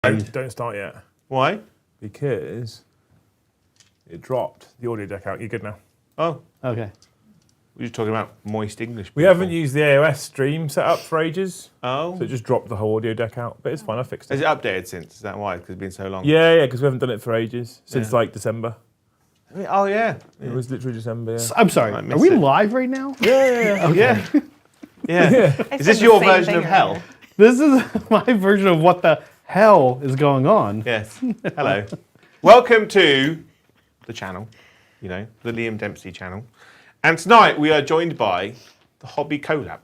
Don't start yet. Why? Because it dropped the audio deck out. You're good now. Oh, Okay. we're just talking about moist English. We haven't used the AoS stream setup for ages. Oh. So it just dropped the whole audio deck out. But it's fine, I fixed Has it. it updated since? Is that why? Because it's been so long? Yeah, because we haven't done it for ages. Since Yeah. like December. Oh, yeah. It was literally December, yeah. I'm sorry. I Are missed we it. live right now? Yeah. Yeah. Yeah. I Is said this the your same version thing of hell? earlier. This is my version of what the hell is going on. Yes. Hello. Welcome to the channel, the Liam Dempsey channel. And tonight we are joined by the Hobby Collab.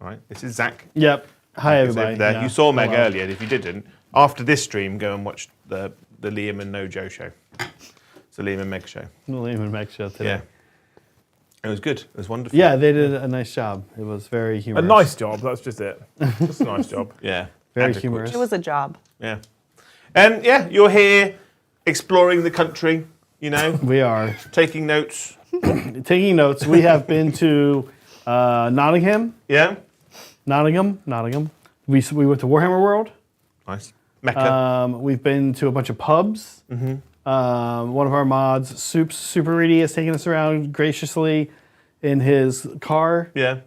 Right? This is Zach. Yep. Hi, Is everybody. over there. Yeah. You saw Meg Hello. earlier. And if you didn't, after this stream, go and watch the Liam and No Joe show. It's the Liam and Meg show. The Liam and Meg show today. Yeah. It was good. It was wonderful. Yeah, they did a nice job. It was very A humorous. nice job, that's just it. Just a nice job. Yeah. Very Adequate. humorous. It was a job. Yeah. And yeah, you're here exploring the country, We are taking notes. taking notes. We have been to Nottingham. Yeah. Nottingham. We went to Warhammer World. Nice. Mecca. We've been to a bunch of pubs. Mm-hmm. One of our mods, Super Reedy, has taken us around graciously in his car. Yeah.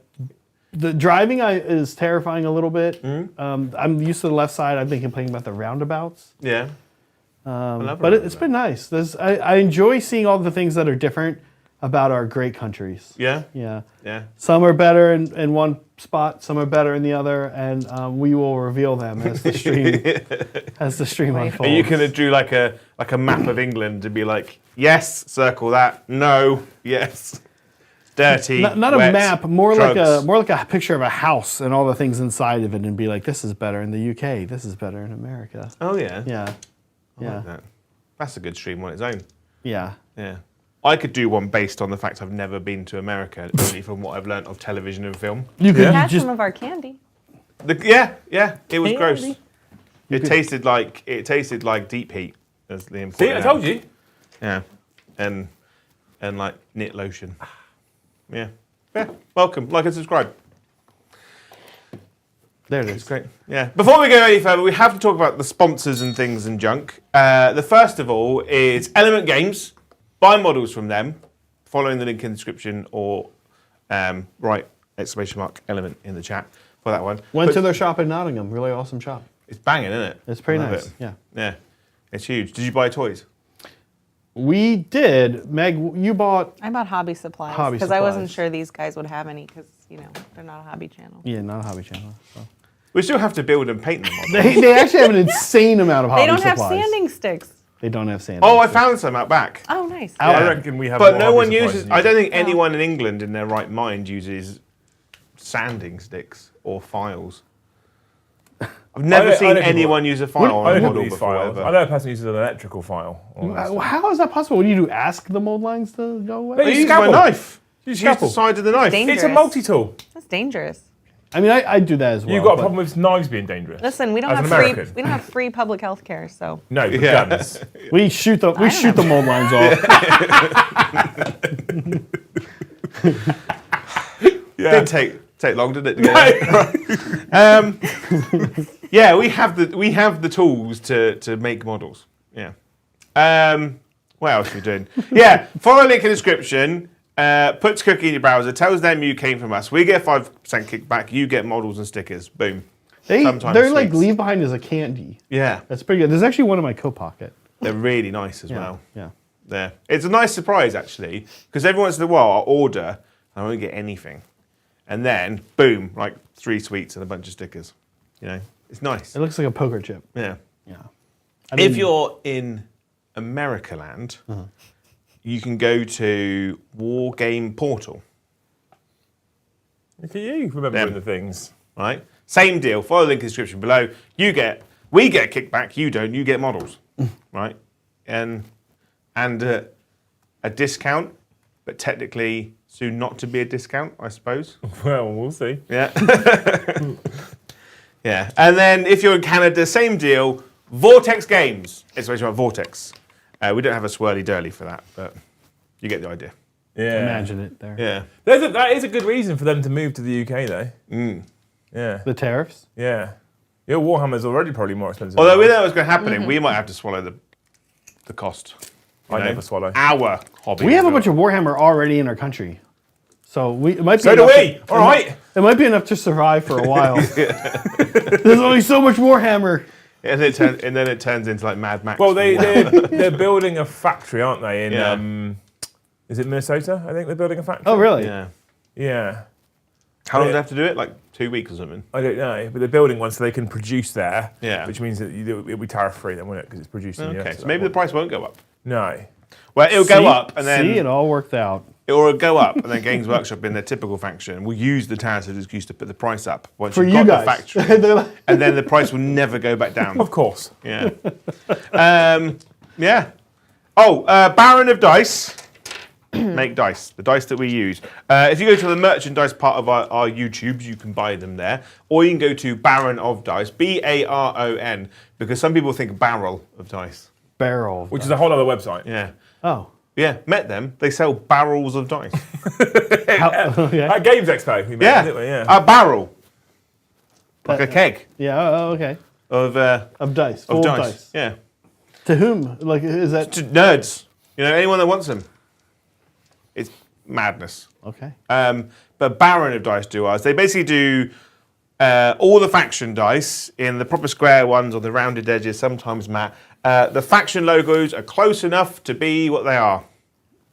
The driving is terrifying a little bit. Mm-hmm. I'm used to the left side. I've been complaining about the roundabouts. Yeah. I love But it. it's been nice. I enjoy seeing all the things that are different about our great countries. Yeah. Yeah. Yeah. Some are better in one spot, some are better in the other, and we will reveal them as the stream unfolds. Are you gonna do like a map of England and be like, yes, circle that, no, yes, dirty, Not a wet, map, more drugs. like a picture of a house and all the things inside of it, and be like, this is better in the UK, this is better in America. Oh yeah. Yeah. I Yeah. like that. That's a good stream on its own. Yeah. Yeah. I could do one based on the fact I've never been to America, only from what I've learnt of television and film. You could Had just some of our candy. Yeah, it was gross. Candy. It tasted like deep heat, as Liam See, pointed I out. told you. Yeah, and like knit lotion. Yeah. Welcome, like and subscribe. there it It's is. great. Yeah. Before we go any further, we have to talk about the sponsors and things and junk. The first of all is Element Games. Buy models from them, following the link in the description, or write !Element in the chat for that one. Went But to their shop in Nottingham. Really awesome shop. it's banging, isn't it? It's pretty I love nice. it. Yeah. Yeah. It's huge. Did you buy toys? We did. Meg, you bought. I bought hobby supplies. Hobby Because I wasn't supplies. sure these guys would have any because, they're not a hobby channel. Yeah, not a hobby channel. So. We still have to build and paint them. On. They actually have an insane amount of hobby They don't supplies. have sanding sticks. They don't have sanding. Oh, I found some out back. Oh, nice. Out- I Yeah. reckon we have But more no hobby one supplies uses. than I you don't do. think anyone in England in their right mind uses sanding sticks or files. I've never I seen don't anyone use a file I on a don't model use before. files. I Ever. know a person uses an electrical file. How is that possible? What do you do? Ask the mold lines to go away? I Use use my scalpel. knife. Use Use the scalpel. side of the knife. Dangerous. It's a multi-tool. That's dangerous. I mean, I do that as well. You've got a but- problem with knives being dangerous. Listen, we don't As an have free. American. We don't have free public health care, so No, with Yeah. guns. We shoot the don't know. mold lines off. Didn't take long, did it? To get it? Yeah, we have the tools to make models. Yeah. What else are we doing? Yeah, follow the link in the description. Puts cookie in your browser. Tells them you came from us. We get 5% kickback. You get models and stickers. Boom. Sometimes They're like sweets. leave behind as a candy. Yeah, That's pretty good. There's actually one in my coat pocket. they're really nice as well. Yeah. There, it's a nice surprise actually, because every once in a while I'll order and I won't get anything, and then boom, like 3 sweets and a bunch of stickers. It's nice. It looks like a poker chip. Yeah. Yeah. If you're in America land, you can go to War Game Portal, Look at you remembering Them. the things. right? Same deal. Follow the link in the description below. We get a kickback. You don't. You get models, right? And a discount, but technically soon not to be a discount, I suppose. Well, we'll see. Yeah. Yeah. And then if you're in Canada, same deal. Vortex Games. It's about Vortex. We don't have a swirly dirly for that, but you get the idea. Yeah. Imagine it there. Yeah. That is a good reason for them to move to the UK, though. Mm. Yeah. The tariffs? Yeah. Your Warhammer's already probably more expensive. Although we know what's going to happen, we might have to swallow the cost. I never swallow. Our hobby. We have a bunch of Warhammer already in our country, so it might be. So do enough we. All right. It might be enough to survive for a while. There's only so much Warhammer. And then it turns into like Mad Max. Well, they're building a factory, aren't they? In Yeah. Is it Minnesota? I think they're building a factory. Oh, really? Yeah. Yeah. How long do they have to do it? Like 2 weeks or something? I don't know, but they're building one so they can produce there. Yeah. Which means that it'll be tariff free then, won't it? Because it's produced in the Okay, US. so maybe the price won't go up. No. Well, it'll go up and then See, it all worked out. it will go up, and then Games Workshop, in their typical fashion, will use the tariffs as an excuse to put the price up once For you've you got guys. the factory, and then the price will never go back down. Of course. Yeah. Yeah. Oh, Baron of Dice. Make dice. The dice that we use. If you go to the merchandise part of our YouTubes, you can buy them there. Or you can go to Baron of Dice, Baron, because some people think barrel of dice. Barrel. Which is a whole other website. Yeah. Oh. Yeah, met them. They sell barrels of dice. Okay. At Games Expo, we met, Yeah. didn't we? Yeah. A barrel. Like a keg Yeah. Okay. of Of full dice. Yeah. To whom? Like, is that To nerds. You know, anyone that wants them. It's madness. okay? But Baron of Dice do ours. They basically do all the faction dice in the proper square ones or the rounded edges, sometimes matte. The faction logos are close enough to be what they are,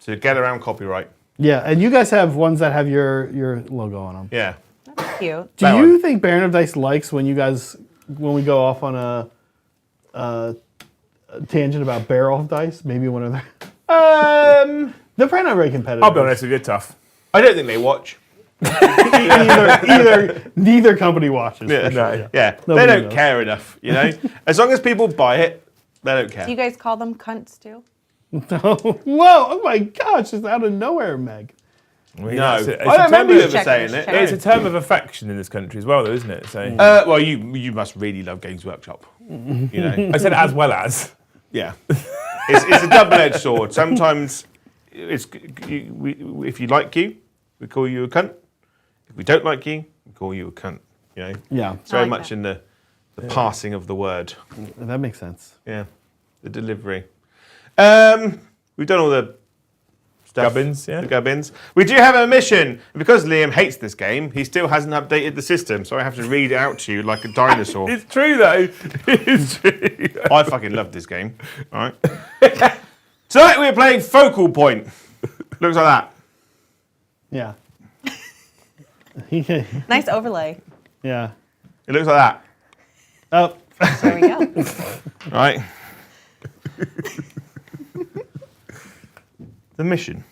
to get around copyright. Yeah, and you guys have ones that have your logo on them. Yeah. That's cute. Do That you one. think Baron of Dice likes when we go off on a tangent about barrel of dice? Maybe one of their. They're probably not very competitive. I'll be honest with you, tough. I don't think they watch. Neither company watches. Yeah. for sure, No. Yeah. They Nobody don't knows. care enough, you know? As long as people buy it, they don't care. Do you guys call them cunts too? Whoa! Oh my gosh! Just out of nowhere, Meg. I mean, No. it's a I don't remember you ever Check saying this, it. check It's a term of affection in this country as well, though, isn't it? So Well, you must really love Games Workshop. You know? I said as well as. Yeah. It's a double-edged sword. Sometimes if you like you, we call you a cunt. If we don't like you, we call you a cunt. You know? Yeah, It's very I like much that. in the passing of the word. that makes sense. Yeah. The delivery. We've done all the stuff. Gubbins, yeah. The gubbins. We do have a mission. And because Liam hates this game, he still hasn't updated the system, so I have to read it out to you like a dinosaur. It's true, though. It's true. I fucking love this game. All right. Tonight we're playing Focal Point. Looks like that. Yeah. Nice overlay. Yeah. It looks like that. Oh. There we go. Right. The mission.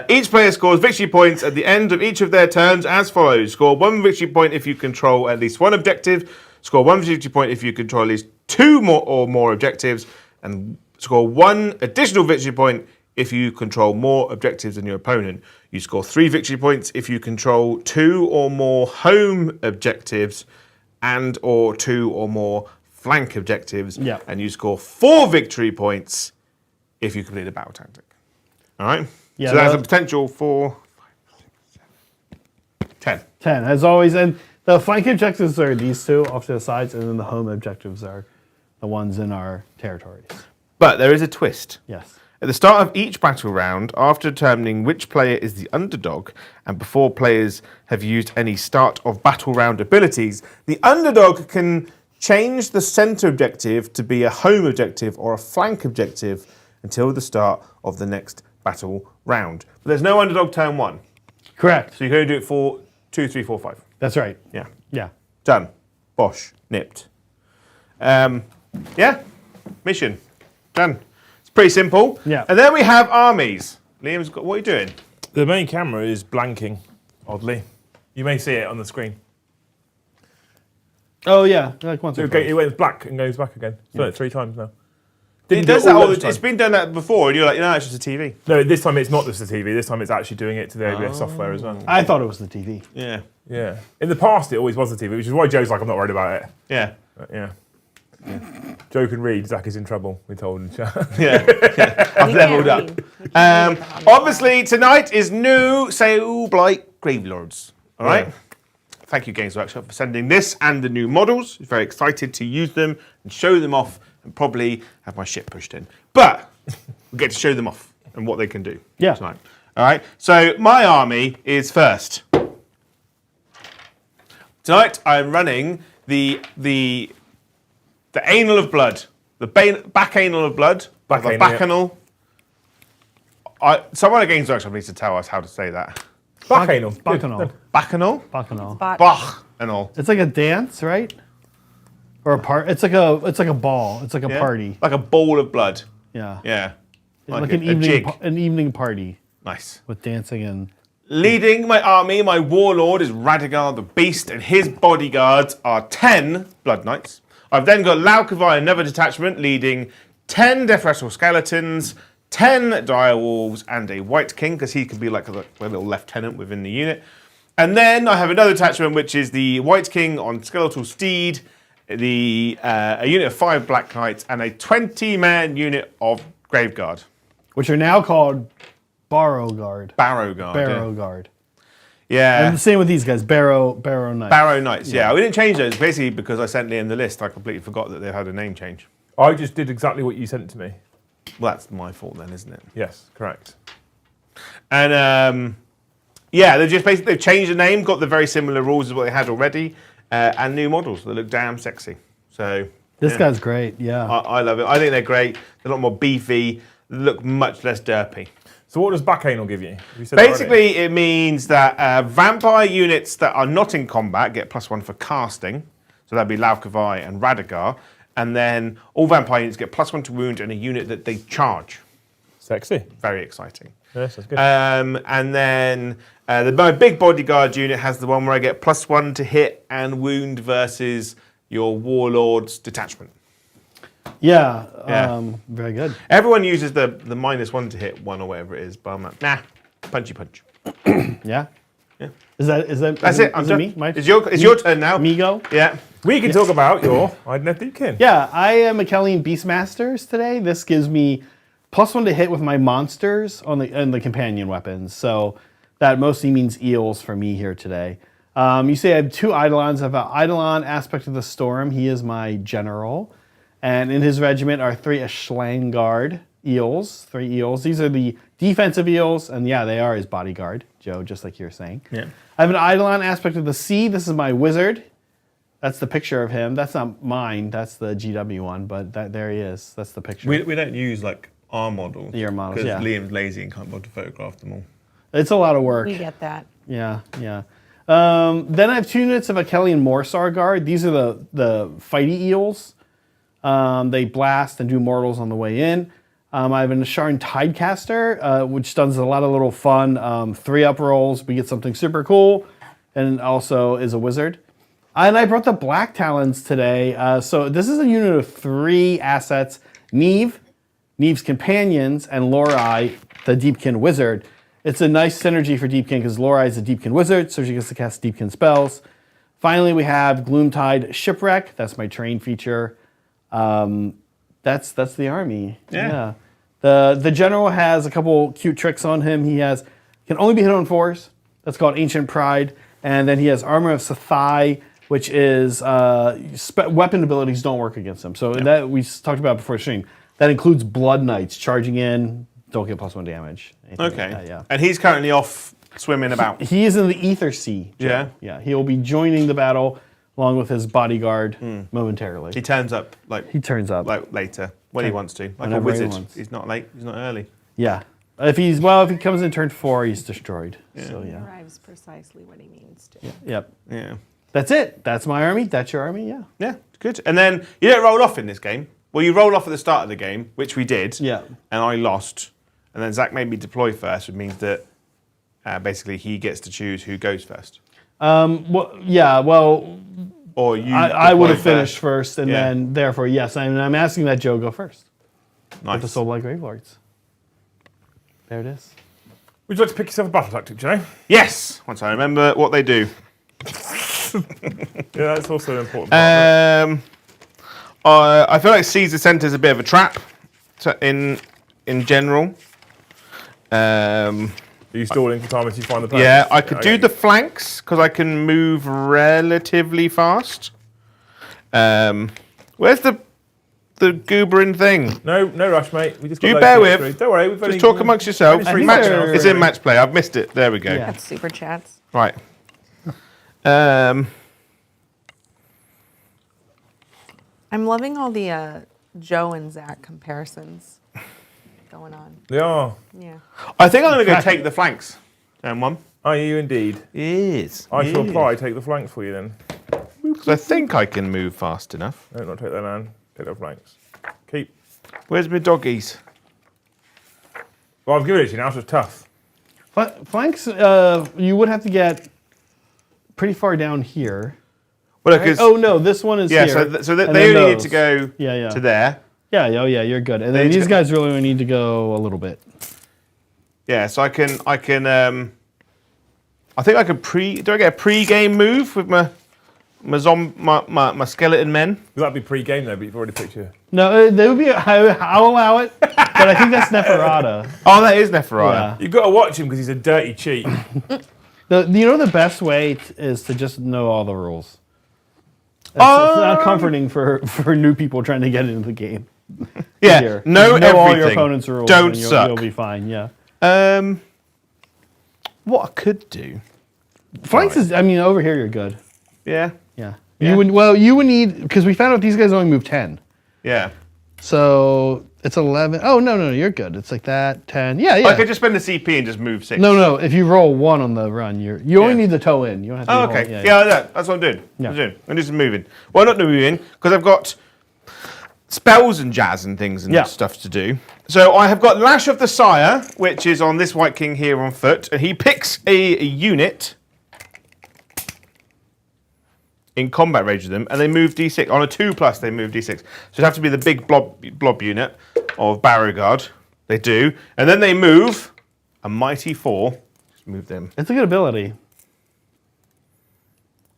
Each player scores victory points at the end of each of their turns as follows. Score 1 victory point if you control at least one objective. Score 1 victory point if you control at least 2 more objectives. And score 1 additional victory point if you control more objectives than your opponent. You score 3 victory points if you control 2 or more home objectives and or 2 or more flank objectives. Yeah. And you score 4 victory points if you complete a battle tactic. All right? Yeah, so that's a that- potential for 10. 10, as always. And the flank objectives are these two off to the sides, and then the home objectives are the ones in our territories. But there is a twist. Yes. At the start of each battle round, after determining which player is the underdog, and before players have used any start of battle round abilities, the underdog can change the center objective to be a home objective or a flank objective until the start of the next battle round. But there's no underdog turn 1. Correct. So you can only do it for 2, 3, 4, 5. That's right. Yeah. Yeah. Done. Bosh. Nipped. Yeah. Mission. Done. It's pretty simple. Yeah. And then we have armies. Liam's got, what are you doing? The main camera is blanking, oddly. You may see it on the screen. Oh, yeah. Like once or It twice. went black and goes back again. It's done it 3 times now. It Didn't do does it that all all the, lunchtime. it's been done that before, and you're like, no, it's just a TV. No, this time it's not just the TV. This time it's actually doing it to the OBS software as well. I thought it was the TV. Yeah. Yeah. In the past, it always was the TV, which is why Joe's like, I'm not worried about it. Yeah. But yeah. Joe can read. Zach is in trouble. We told him. Yeah. I've leveled up. Obviously, tonight is new Soulblight Gravelords. All right? Yeah. thank you, Games Workshop, for sending this and the new models. Very excited to use them and show them off and probably have my shit pushed in. But we get to show them off and what they can do tonight. All right, so my army is first. Tonight I'm running the anal of blood, the back anal of blood, the bacchanal. Someone at Games Workshop needs to tell us how to say that. Bacchanal. Bacchanal. Bacchanal? Bacchanal. Bacchanal. It's like a dance, right? Or a part. It's like a ball. It's like a party. Like a ball of blood. Yeah. Yeah. Like a an jig. evening party Nice. with dancing and. Leading my army, my warlord is Radagar the Beast, and his bodyguards are 10 Blood Knights. I've then got Laukavai, another detachment, leading 10 Death Rattle Skeletons, 10 Dire Wolves, and a White King, because he can be like a little lieutenant within the unit. And then I have another detachment, which is the White King on Skeletal Steed, a unit of 5 Black Knights, and a 20-man unit of Graveguard. Which are now called Barrow Guard. Barrow Guard. Barrow Guard. Yeah. And the same with these guys, Barrow Knights. Barrow Knights, yeah. We didn't change those, basically because I sent Liam the list. I completely forgot that they had a name change. I just did exactly what you sent to me. Well, that's my fault then, isn't it? Yes, correct. And yeah, they've changed the name, got the very similar rules as what they had already, and new models that look damn sexy. So This guy's great, yeah. I love it. I think they're great. They're a lot more beefy. They look much less derpy. So what does bacchanal give you? You said that already. Basically, it means that vampire units that are not in combat get +1 for casting. So that'd be Laukavai and Radagar. And then all vampire units get +1 to wound and a unit that they charge. Sexy. Very exciting. Yes, that's good. And then my big bodyguard unit has the one where I get +1 to hit and wound versus your warlord's detachment. Yeah, Yeah. very good. Everyone uses the -1 to hit one or whatever it is, but I'm like, nah, punchy punch. Yeah? Yeah. Is that That's it. I'm is it done. me? It's your turn now. Me go? Yeah. We can talk about your Idoneth Deepkin. Yeah, I am a Kellian Beastmasters today. This gives me +1 to hit with my monsters on the companion weapons. So that mostly means eels for me here today. You see I have 2 Eidolons. I have an Eidolon Aspect of the Storm. He is my general. And in his regiment are 3 Ashlangard eels, 3 eels. These are the defensive eels, and yeah, they are his bodyguard, Joe, just like you were saying. Yeah. I have an Eidolon Aspect of the Sea. This is my wizard. That's the picture of him. That's not mine. That's the GW one, but there he is. That's the picture. We don't use like our models. Your models, because yeah. Liam's lazy and can't bother to photograph them all. It's a lot of work. We get that. Yeah, yeah. Then I have 2 units of a Kellian Morsar Guard. These are the fighty eels. They blast and do mortals on the way in. I have an Asharan Tidecaster, which does a lot of little fun 3-up rolls. We get something super cool, and also is a wizard. And I brought the Black Talons today. So this is a unit of 3 assets: Neve, Neve's companions, and Lorai, the Deepkin wizard. It's a nice synergy for Deepkin because Lorai is a Deepkin wizard, so she gets to cast Deepkin spells. Finally, we have Gloomtide Shipwreck. That's my train feature. That's the army. Yeah. The general has a couple cute tricks on him. He can only be hit on 4s. That's called Ancient Pride. And then he has Armor of Sathai, which is weapon abilities don't work against him. So that we talked about before stream. That includes Blood Knights charging in, don't get +1 damage. Anything Okay. like that, yeah. And he's currently off swimming about. He is in the Ether Sea. Joe. Yeah? Yeah. He will be joining the battle along with his bodyguard momentarily. He turns up like He turns up. later when he wants to. Like a Whenever he wizard. wants. He's not late. He's not early. Yeah. If he comes in turn 4, he's destroyed. So He yeah. arrives precisely when he means to. Yep. Yeah. That's it. That's my army. That's your army. Yeah. Yeah, good. And then you don't roll off in this game. Well, you roll off at the start of the game, which we did. Yeah. And I lost. And then Zach made me deploy first, which means that basically he gets to choose who goes first. Well, yeah. Well, Or you. I would have deploy finished first, and Yeah. then therefore yes. And I'm asking that Joe go first Nice. with the Soulblight Gravelords. There it is. Would you like to pick yourself a battle tactic, Joe? Yes. Once I remember what they do. Yeah, that's also an important part. I feel like Caesar Centre is a bit of a trap in general. Are you stalling for time as you find the place? Yeah, I could do the flanks because I can move relatively fast. Where's the gooberin thing? No rush, mate. We just Do got you loads bear to with? get through. Don't worry. We've Just only- talk amongst yourselves. only three Match- minutes now, It's in match play. I've missed it. There we go. Yeah. That's super chats. Right. I'm loving all the Joe and Zach comparisons going on. They are. Yeah. I think I'm going to go take the flanks. And one. Are you indeed? Yes. I shall apply. Take the flanks for you then. Because I think I can move fast enough. No, not take that land. Take the flanks. Keep. Where's my doggies? Well, I've given it to you now, so it's tough. Flanks, you would have to get pretty far down here. Well, Right? because Oh no, this one is yeah, here. so they and only then need those. to go Yeah. to there. Yeah, you're good. And They then need to these go- guys really only need to go a little bit. Yeah, so I can. I think I could do I get a pre-game move with my skeleton men? That'd be pre-game though, but you've already picked your. No, they would be. I'll allow it, but I think that's Neferata. Oh, that is Neferata. Yeah. You've got to watch him because he's a dirty cheat. The best way is to just know all the rules. It's not comforting for new people trying to get into the game. Yeah, Here. know Just know all your everything. opponent's rules. Don't and suck. You'll be fine. Yeah. What I could do? Flanks is. I mean, over here you're good. Yeah, Yeah. Yeah. You would need because we found out these guys only move 10. yeah. So it's 11. Oh no, you're good. It's like that 10. Yeah. I could just spend the CP and just move 6. No. If you roll 1 on the run, you only Yeah. need the toe in. You don't have to. Oh, roll- okay. Yeah. Yeah, that's what I'm doing. Yeah. I'm just moving. Well, not moving because I've got spells and jazz and things and Yeah. stuff to do. So I have got Lash of the Sire, which is on this White King here on foot, and he picks a unit in combat range with them, and they move D6. On a 2+, they move D6. So it'd have to be the big blob unit of Beauregard. They do. And then they move a mighty 4. Just move them. It's a good ability.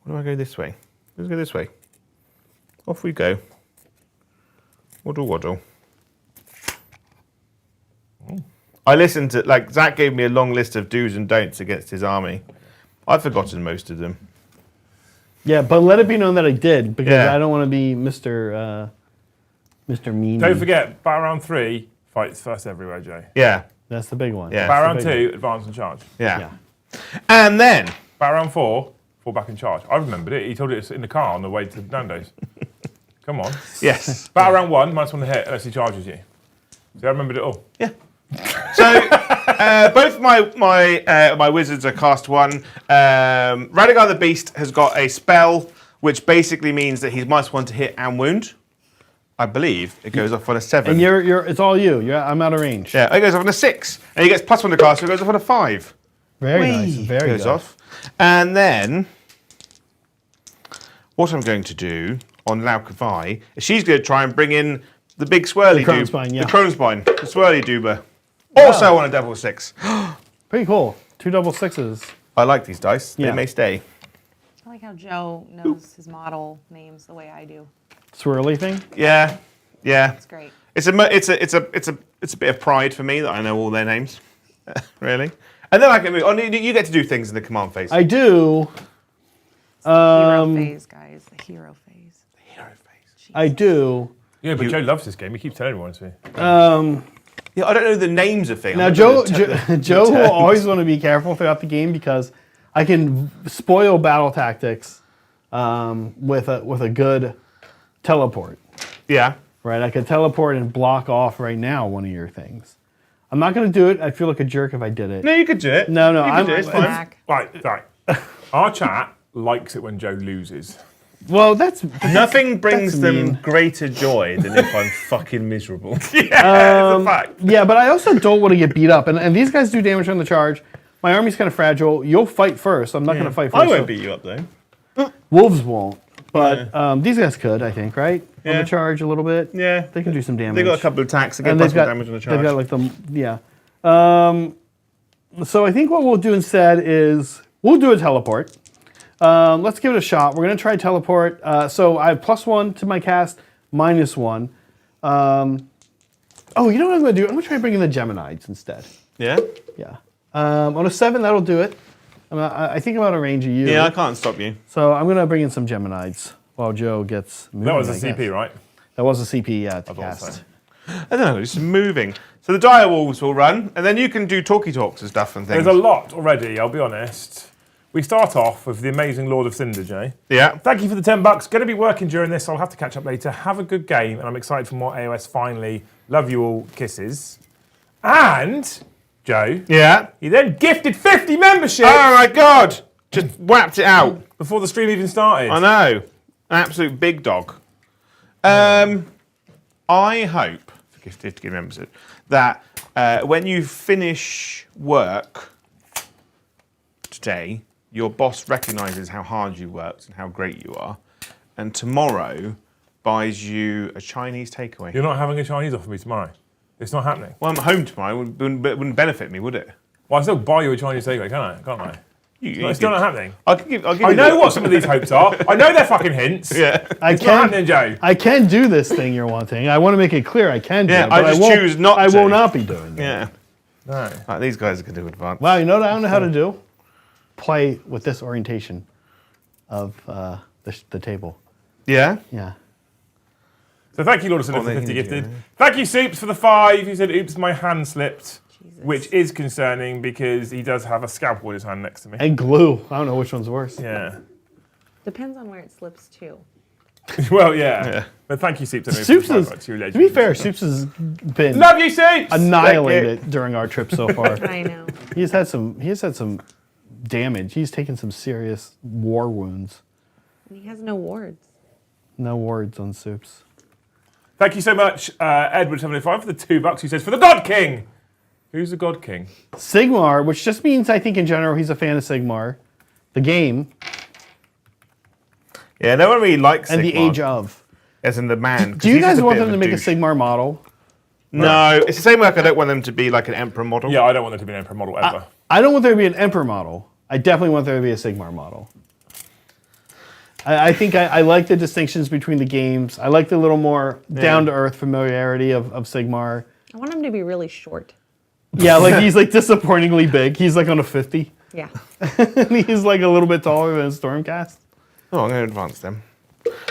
Why do I go this way? Let's go this way. Off we go. Waddle, waddle. I listened to, Zach gave me a long list of do's and don'ts against his army. I've forgotten most of them. Yeah, but let it be known that I did because Yeah. I don't want to be Mr. Mean. Don't forget, battle round 3 fights first everywhere, Jay. Yeah, That's the big one. Yeah. Battle That's round the big 2, advance and charge. yeah. Yeah. And then, Battle round 4, fall back and charge. I remembered it. He told it in the car on the way to Nando's. Come on. yes. Battle round 1, minus 1 to hit unless he charges you. See, I remembered it all. Yeah. So, both my wizards are cast 1. Radagar the Beast has got a spell which basically means that he's minus 1 to hit and wound. I believe it goes off on a 7. And it's all you. I'm out of range. Yeah, it goes off on a 6. And he gets +1 to cast, so it goes off on a 5. Very nice. Very goes good. off. And then, what I'm going to do on Laukavai is she's going to try and bring in the big swirly The doob. Kronspine, yeah. The Kronspine, the swirly doober. Also on a double 6. Pretty cool. 2 double 6s. I like these dice. Yeah. They may stay. I like how Joe knows his model names the way I do. Swirly thing. Yeah, yeah. It's great. It's a bit of pride for me that I know all their names, really. And then I can move. Oh, you get to do things in the command phase. I do. Hero phase, guys. The hero phase. Hero phase. I do. Yeah, but Joe loves this game. He keeps telling everyone to me. Yeah, I don't know the names of things. Now, I Joe don't know the Joe will terms. always want to be careful throughout the game because I can spoil battle tactics with a good teleport. Yeah. Right, I could teleport and block off right now one of your things. I'm not going to do it. I feel like a jerk if I did it. No, you could do it. No, You could I'm do it. It's fine. Back. Right. Our chat likes it when Joe loses. Well, that's Nothing brings that's them mean. greater joy than if I'm fucking miserable. It's a fact. Yeah, but I also don't want to get beat up. And these guys do damage on the charge. My army's kind of fragile. You'll fight first. I'm not going to fight first. I won't beat you up though. Wolves won't. But these guys could, I think, right? On Yeah. the charge a little bit. Yeah. They can do some damage. They got a couple of attacks. They get and plus 1 damage on the charge. They've got like so I think what we'll do instead is we'll do a teleport. Let's give it a shot. We're going to try teleport. So I have +1 to my cast, -1. Oh, you know what I'm going to do? I'm going to try bringing the Geminids instead. Yeah. Yeah. On a 7, that'll do it. I think I'm out of range of you. Yeah, I can't stop you. So I'm going to bring in some Geminids while Joe gets moving. That was a I guess. CP, right? That was a CP, yeah, to thought so. cast. I don't know, it's moving. So the dire wolves will run, and then you can do talkie talks and stuff and things. There's a lot already, I'll be honest. We start off with the amazing Lord of Cinder, Jay. Yeah. Thank you for the $10. Going to be working during this, so I'll have to catch up later. Have a good game, and I'm excited for more AoS finally. Love you all. Kisses. And, Joe, Yeah. he then gifted 50 memberships Oh my God! Just whapped it out. before the stream even started. I know. An absolute big dog. I hope, to give members it, that when you finish work today, your boss recognises how hard you worked and how great you are, and tomorrow buys you a Chinese takeaway. You're not having a Chinese off of me tomorrow. It's not happening. Well, I'm at home tomorrow. It wouldn't benefit me, would it? Well, I still buy you a Chinese takeaway, can't I? It's still not happening. I'll give I know what some of these hopes are. I know they're fucking hints. Yeah. It's not happening, Joe. I can do this thing you're wanting. I want to make it clear I can do Yeah, it, but I just won't, choose not I to. will not be doing that. Yeah. No. Right, these guys are going to do advanced. Wow, you know what I don't know how to do? Play with this orientation of the table. Yeah? Yeah. So thank you, Lord of Cinder, for they 50 can do, gifted. Thank you, Soups, for the 5. He said, oops, my hand slipped. Jesus. Which is concerning because he does have a scalpel in his hand next to me. And glue. I don't know which one's worse. Yeah. Depends on where it slips to. Well, yeah. But thank you, Soups. Soups is, to be fair, Soups has been Love you, Soups! annihilated during our trip so far. I know. He has had some damage. He's taken some serious war wounds. And he has no wards. No words on Soups. Thank you so much, Edward75, for the $2. He says, for the God King! Who's the God King? Sigmar, which just means I think in general he's a fan of Sigmar, the game, Yeah, no one really likes and the Sigmar, age of. as in the man. 'cause Do you he's just guys want bit them of to make a douche. Sigmar model? No, it's the same way I don't want them to be like an Emperor model. Yeah, I don't want there to be an Emperor model ever. I don't want there to be an Emperor model. I definitely want there to be a Sigmar model. I think I like the distinctions between the games. I like the little more down-to-earth familiarity of Sigmar. I want him to be really short. Yeah, like he's like disappointingly big. He's like on a 50. Yeah. And he's like a little bit taller than Stormcast. Oh, I'm going to advance them.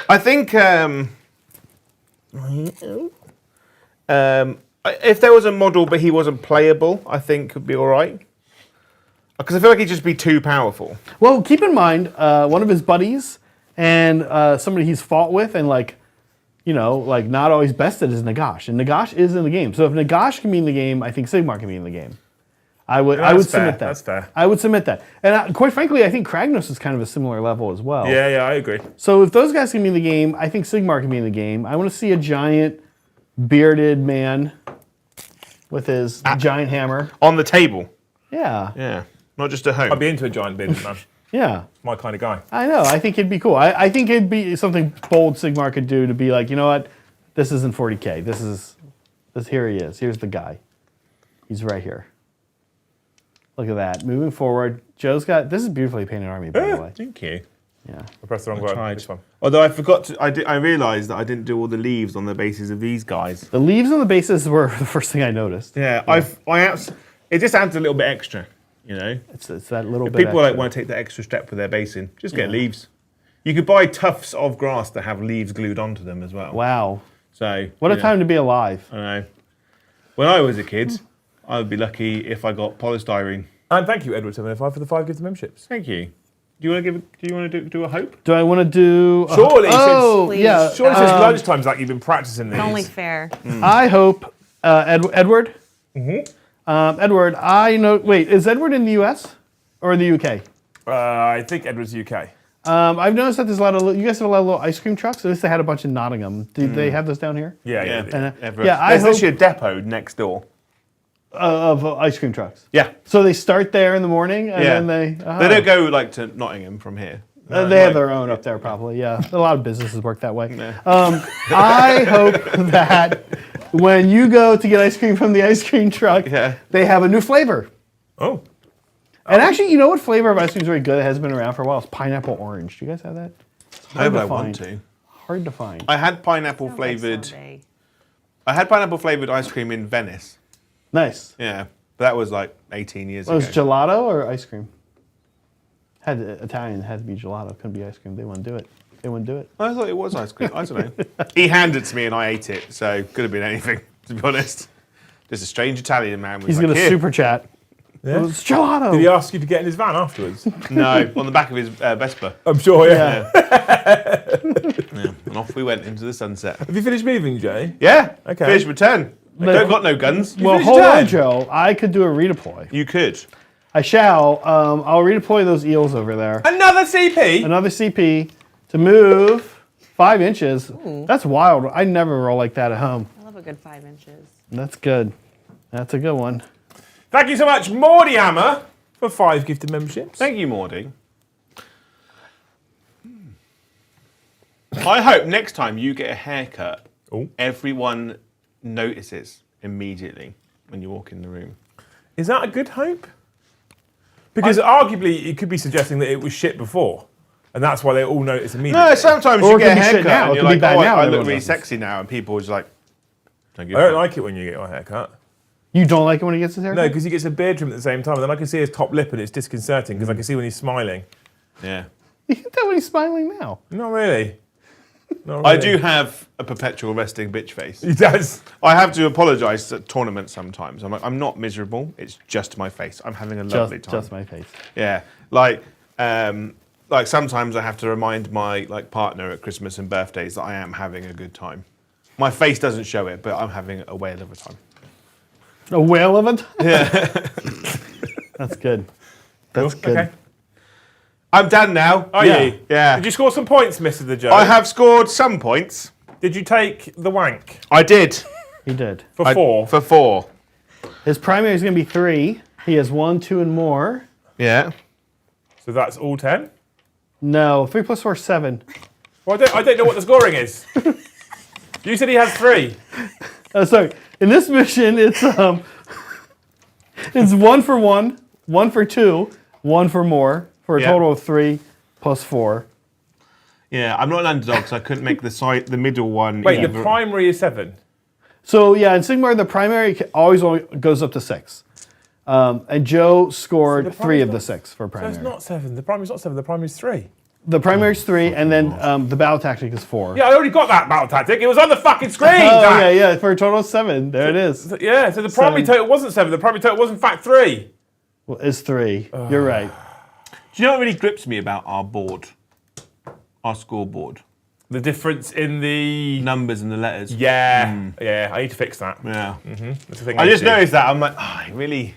I think if there was a model but he wasn't playable, I think could be all right. Because I feel like he'd just be too powerful. Well, keep in mind, one of his buddies and somebody he's fought with and like, you know, like not always bested is Nagash. And Nagash is in the game. So if Nagash can be in the game, I think Sigmar can be in the game. I would That's submit fair, that. that's fair. I would submit that. And quite frankly, I think Kragnos is kind of a similar level as well. Yeah, I agree. So if those guys can be in the game, I think Sigmar can be in the game. I want to see a giant bearded man with his giant hammer. On the table. Yeah. Yeah. Not just at home. I'd be into a giant bearded man. Yeah. My kind of guy. I know. I think it'd be cool. I think it'd be something bold Sigmar could do to be like, you know what? This isn't 40K. This here he is. Here's the guy. He's right here. Look at that. Moving forward. Joe's got, this is beautifully painted army, by the way. Thank you. Yeah. I pressed the wrong button. This one. Although I forgot to, I realised that I didn't do all the leaves on the bases of these guys. The leaves on the bases were the first thing I noticed. Yeah, it just adds a little bit extra, you know. It's that little bit People like extra. want to take the extra step with their basing. Just get leaves. You could buy tufts of grass that have leaves glued onto them as well. Wow. So What a you know, time to be alive. I know. When I was a kid, I would be lucky if I got polystyrene. And thank you, Edward75, for the 5 gifted memberships. Thank you. Do you want to do a hope? Do I want to do... Surely, Oh, since- yeah. Surely since lunchtime's like you've been practicing these. It's only fair. I hope Edward. Edward, I know. Wait, is Edward in the U.S. or the U.K.? I think Edward's UK. I've noticed that there's a lot of. You guys have a lot of little ice cream trucks. At least they had a bunch in Nottingham. Do they have those down here? Yeah. And, yeah, I There's hope actually a depot next door. of ice cream trucks. Yeah. So they start there in the morning, and then they. They don't go like to Nottingham from here. They have their own up there, probably. Yeah, a lot of businesses work that way. I hope that when you go to get ice cream from the ice cream truck, they have a new flavor. Oh. And actually, you know what flavor of ice cream is very good? It has been around for a while. It's pineapple orange. Do you guys have that? No, but I to want find. to. Hard to find. I had pineapple Like flavored. sorbet. I had pineapple flavored ice cream in Venice. Nice. Yeah, But that was like 18 years Was ago. gelato or ice cream? Italian had to be gelato. Couldn't be ice cream. They wouldn't do it. I thought it was ice cream. I don't know. He handed it to me and I ate it, so could have been anything, to be honest. Just a strange Italian man was He's like, gonna "Here." super chat. Yeah. It's gelato. Did he ask you to get in his van afterwards? No, on the back of his Vespa. I'm sure, yeah. Yeah. And off we went into the sunset. Have you finished moving, Jay? Yeah. Okay. Finish return. I don't got no guns. Well, finished hold your on, turn? Joe. I could do a redeploy. You could. I shall. I'll redeploy those eels over there. Another CP? Another CP to move 5 inches. That's wild. I never roll like that at home. I love a good 5 inches. That's good. That's a good one. Thank you so much, Mordy Hammer, for 5 gifted memberships. Thank you, Mordy. I hope next time you get a haircut, Oh. everyone notices immediately when you walk in the room. Is that a good hope? Because arguably it could be suggesting that it was shit before, and that's why they all notice immediately. No, sometimes Or you it get a could be shit haircut now. and It you're could be like, bad oh, now, I look everyone really does. sexy now, and people are just like, I don't like it when you get your haircut. You don't like it when he gets his haircut? No, because he gets a beard trim at the same time, and then I can see his top lip, and it's disconcerting because I can see when he's smiling. yeah. You can tell when he's smiling now. Not really. Not I really. do have a perpetual resting bitch face. He does. I have to apologise at tournaments sometimes. I'm like, I'm not miserable. It's just my face. I'm having a lovely time. Just my face. Yeah, like sometimes I have to remind my partner at Christmas and birthdays that I am having a good time. My face doesn't show it, but I'm having a whale of a time. A whale of it? Yeah, That's good. That's Cool. good. Okay. I'm done now. Are Yeah. you? Yeah. Did you score some points, Mr. The Joe? I have scored some points. Did you take the wank I did. He did. for I- 4? For 4. His primary is going to be 3. He has 1, 2, and more. Yeah. So that's all 10? No, 3 plus 4 is 7. Well, I don't know what the scoring is. You said he has 3. Sorry. In this mission, it's 1 for 1, 1 for 2, 1 for more, for a Yeah. total of 3 plus 4. Yeah, I'm not an underdog, so I couldn't make the middle one. Wait, either. the primary is 7. So yeah, in Sigmar, the primary always only goes up to 6. And Joe scored the 3 of the primary's 6 for So primary. it's not 7. The primary's not 7. The primary's 3. The primary's 3, and then the battle tactic is 4. Yeah, I already got that battle tactic. It was on the fucking screen. Oh, Zach. yeah, for a total of 7. There it is. Yeah, so the primary 7. total wasn't 7. The primary total was in fact 3. Well, it's 3. You're right. Do you know what really grips me about our board? Our scoreboard? The difference in the Numbers and the letters. yeah, I need to fix that. Yeah. That's the thing. I need just to do. noticed that. I'm like, it really,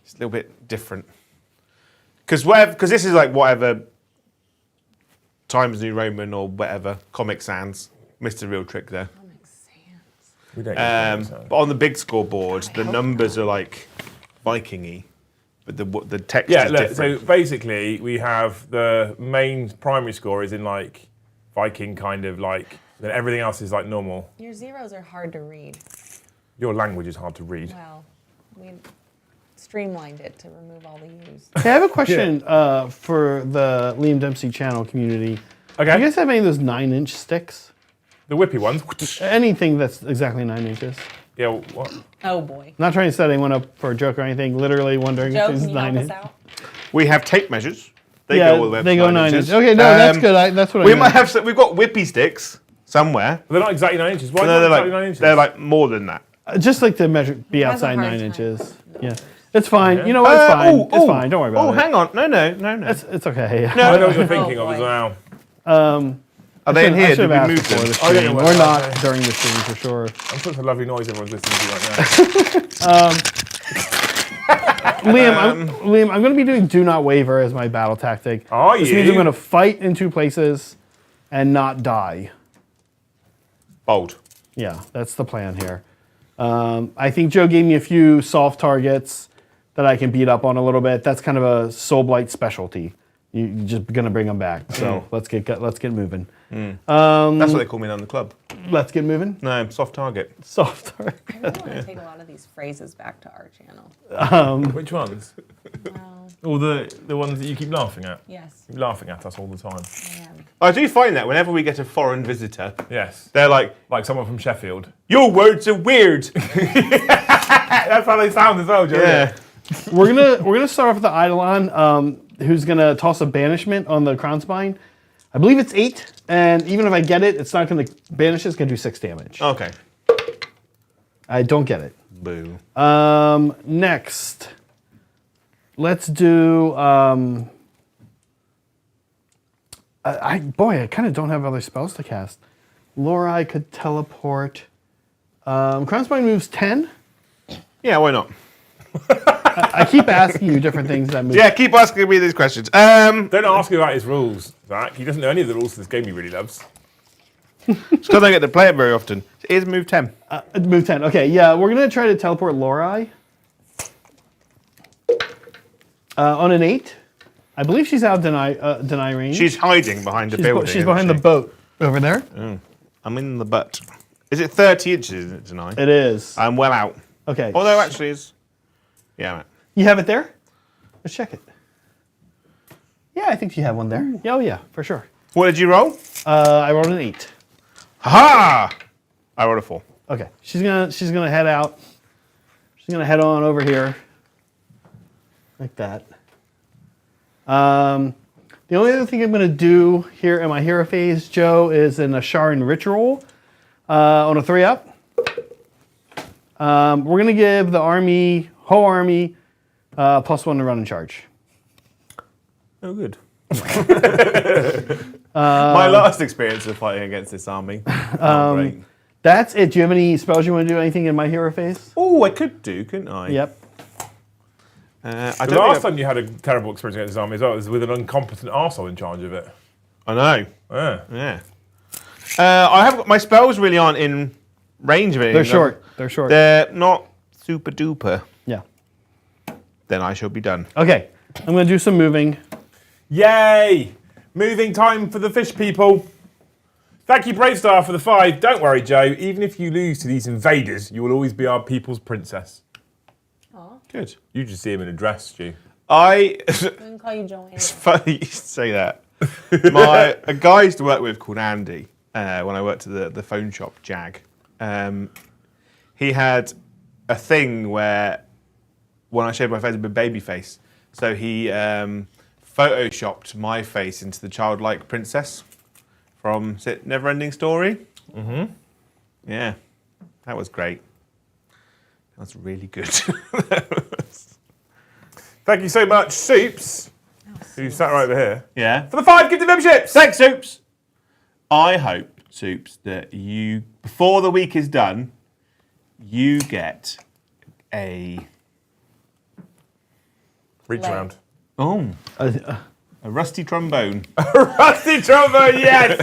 it's a little bit different. Because this is like whatever Times New Roman or whatever, Comic Sans, missed a real trick there. We don't need to do But on the big scoreboard, the numbers are like Viking-y, but the text Yeah, is look, different. so basically we have the main primary score is in like Viking kind of like, then everything else is like normal. Your zeros are hard to read. Your language is hard to read. Well, we streamlined it to remove all the U's. Hey, I have a question for the Liam Dempsey channel community. Okay, Do you guys have any of those 9-inch sticks? the whippy ones. Anything that's exactly 9 inches? Yeah, what? Oh boy. Not trying to set anyone up for a joke or anything. Literally wondering Joe, if it's can you help 9 us inches. out? We have tape measures. They Yeah, go all the way up they to go 9 inches. Okay, no, that's good. That's what I We meant. might have. We've got whippy sticks somewhere. They're not exactly 9 inches. Why No, not they're exactly like 9 inches? they're like more than that. Just like to measure, be has a outside hard 9 time. inches. Yeah, it's fine. You know what? It's fine. It's fine. Don't worry about it. hang on. No. It's okay. I know what you're thinking Oh, of as boy. well. Are they in I here? should Did have we asked move before them? the I don't know stream. what Or that not is. during the stream for sure. I'm such a lovely noise everyone's listening to right now. Liam, I'm going to be doing Do Not Waver as my battle tactic. Are This you? means I'm going to fight in 2 places and not die. Bold. Yeah, that's the plan here. I think Joe gave me a few soft targets that I can beat up on a little bit. That's kind of a Soulblight specialty. You're just going to bring them back. So let's get moving. That's what they call me down the club. Let's get moving. No, soft target. Soft target. I really want to take a lot of these phrases back to our channel. Which ones? Well, All the ones that you keep laughing at. yes, You're laughing at us all the time. I am. I do find that whenever we get a foreign visitor, Yes. they're like, Like someone from Sheffield. "Your words are weird." That's how they sound as well, Joe. Yeah. We're gonna start off with the Eidolon, who's gonna toss a banishment on the Crown Spine. I believe it's 8, and even if I get it, it's not gonna banish. It's gonna do 6 damage. Okay. I don't get it. Boo. Next, let's do. I kind of don't have other spells to cast. Lori could teleport. Crown Spine moves 10. Yeah, why not? I keep asking you different things that move. Yeah, keep asking me these questions. Don't ask him about his rules, Zach. He doesn't know any of the rules of this game he really loves. It's because I don't get to play it very often. It is move 10. Move 10. Okay, yeah, we're going to try to teleport Lori. On an 8. I believe she's out of deny range. She's hiding behind the building. She's behind the boat over there. I'm in the butt. Is it 30 inches, isn't it, tonight? It is. I'm well out. Okay. Although, actually, it's... Yeah, I'm out. You have it there? Let's check it. Yeah, I think you have one there. Oh, yeah, for sure. What did you roll? I rolled an 8. Ha! I rolled a 4. Okay, she's gonna head out. She's gonna head on over here, like that. The only other thing I'm gonna do here in my hero phase, Joe, is in a Sharon ritual on a 3-up. We're gonna give the whole army, +1 to run and charge. Oh, good. My last experience of fighting against this army. Great. That's it. Do you have any spells you want to do? Anything in my hero phase? Oh, I could do, couldn't I? Yep. I The don't last think time you had a terrible experience against his army as well was with an incompetent arsehole in charge of it. I know. Yeah. Yeah. I have my spells really aren't in range of anything. They're short. They're short. They're not super duper. Yeah. Then I shall be done. Okay. I'm going to do some moving. Yay! Moving time for the fish people. Thank you, Bravestar, for the 5. Don't worry, Joe. Even if you lose to these invaders, you will always be our people's princess. Good. You just see him in a dress, Stu. I can call you Joanne. It's funny you say that. A guy I used to work with called Andy, when I worked at the phone shop, Jag. He had a thing where when I shaved my face, I'd be baby face. So he photoshopped my face into the childlike princess from Neverending Story. Mm-hmm. Yeah, that was great. That's really good. Thank you so much, Soups, who sat right over here, Yeah. for the 5 gifted memberships. Thanks, Soups. I hope, Soups, that you, before the week is done, you get a Reach Leg. around. a rusty trombone. Rusty trombone, yes!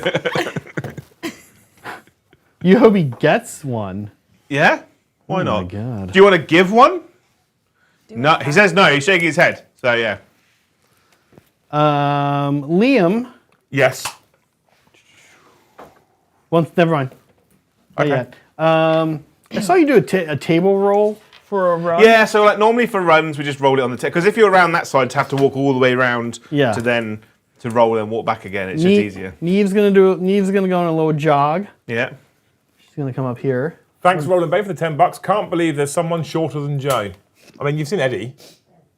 You hope he gets one. Yeah? Why Oh not? my God. Do you want to give one? No, he says no. He's shaking his head. So yeah. Liam. Yes. Never mind. Not Okay. yet. I saw you do a table roll for a run. Yeah. So like normally for runs we just roll it on the table because if you're around that side to have to walk all the way around Yeah. to roll and walk back again, it's just easier. Neve's gonna go on a little jog. Yeah. She's gonna come up here. Thanks, Roland Bay, for the $10. Can't believe there's someone shorter than Joe. I mean, you've seen Eddie.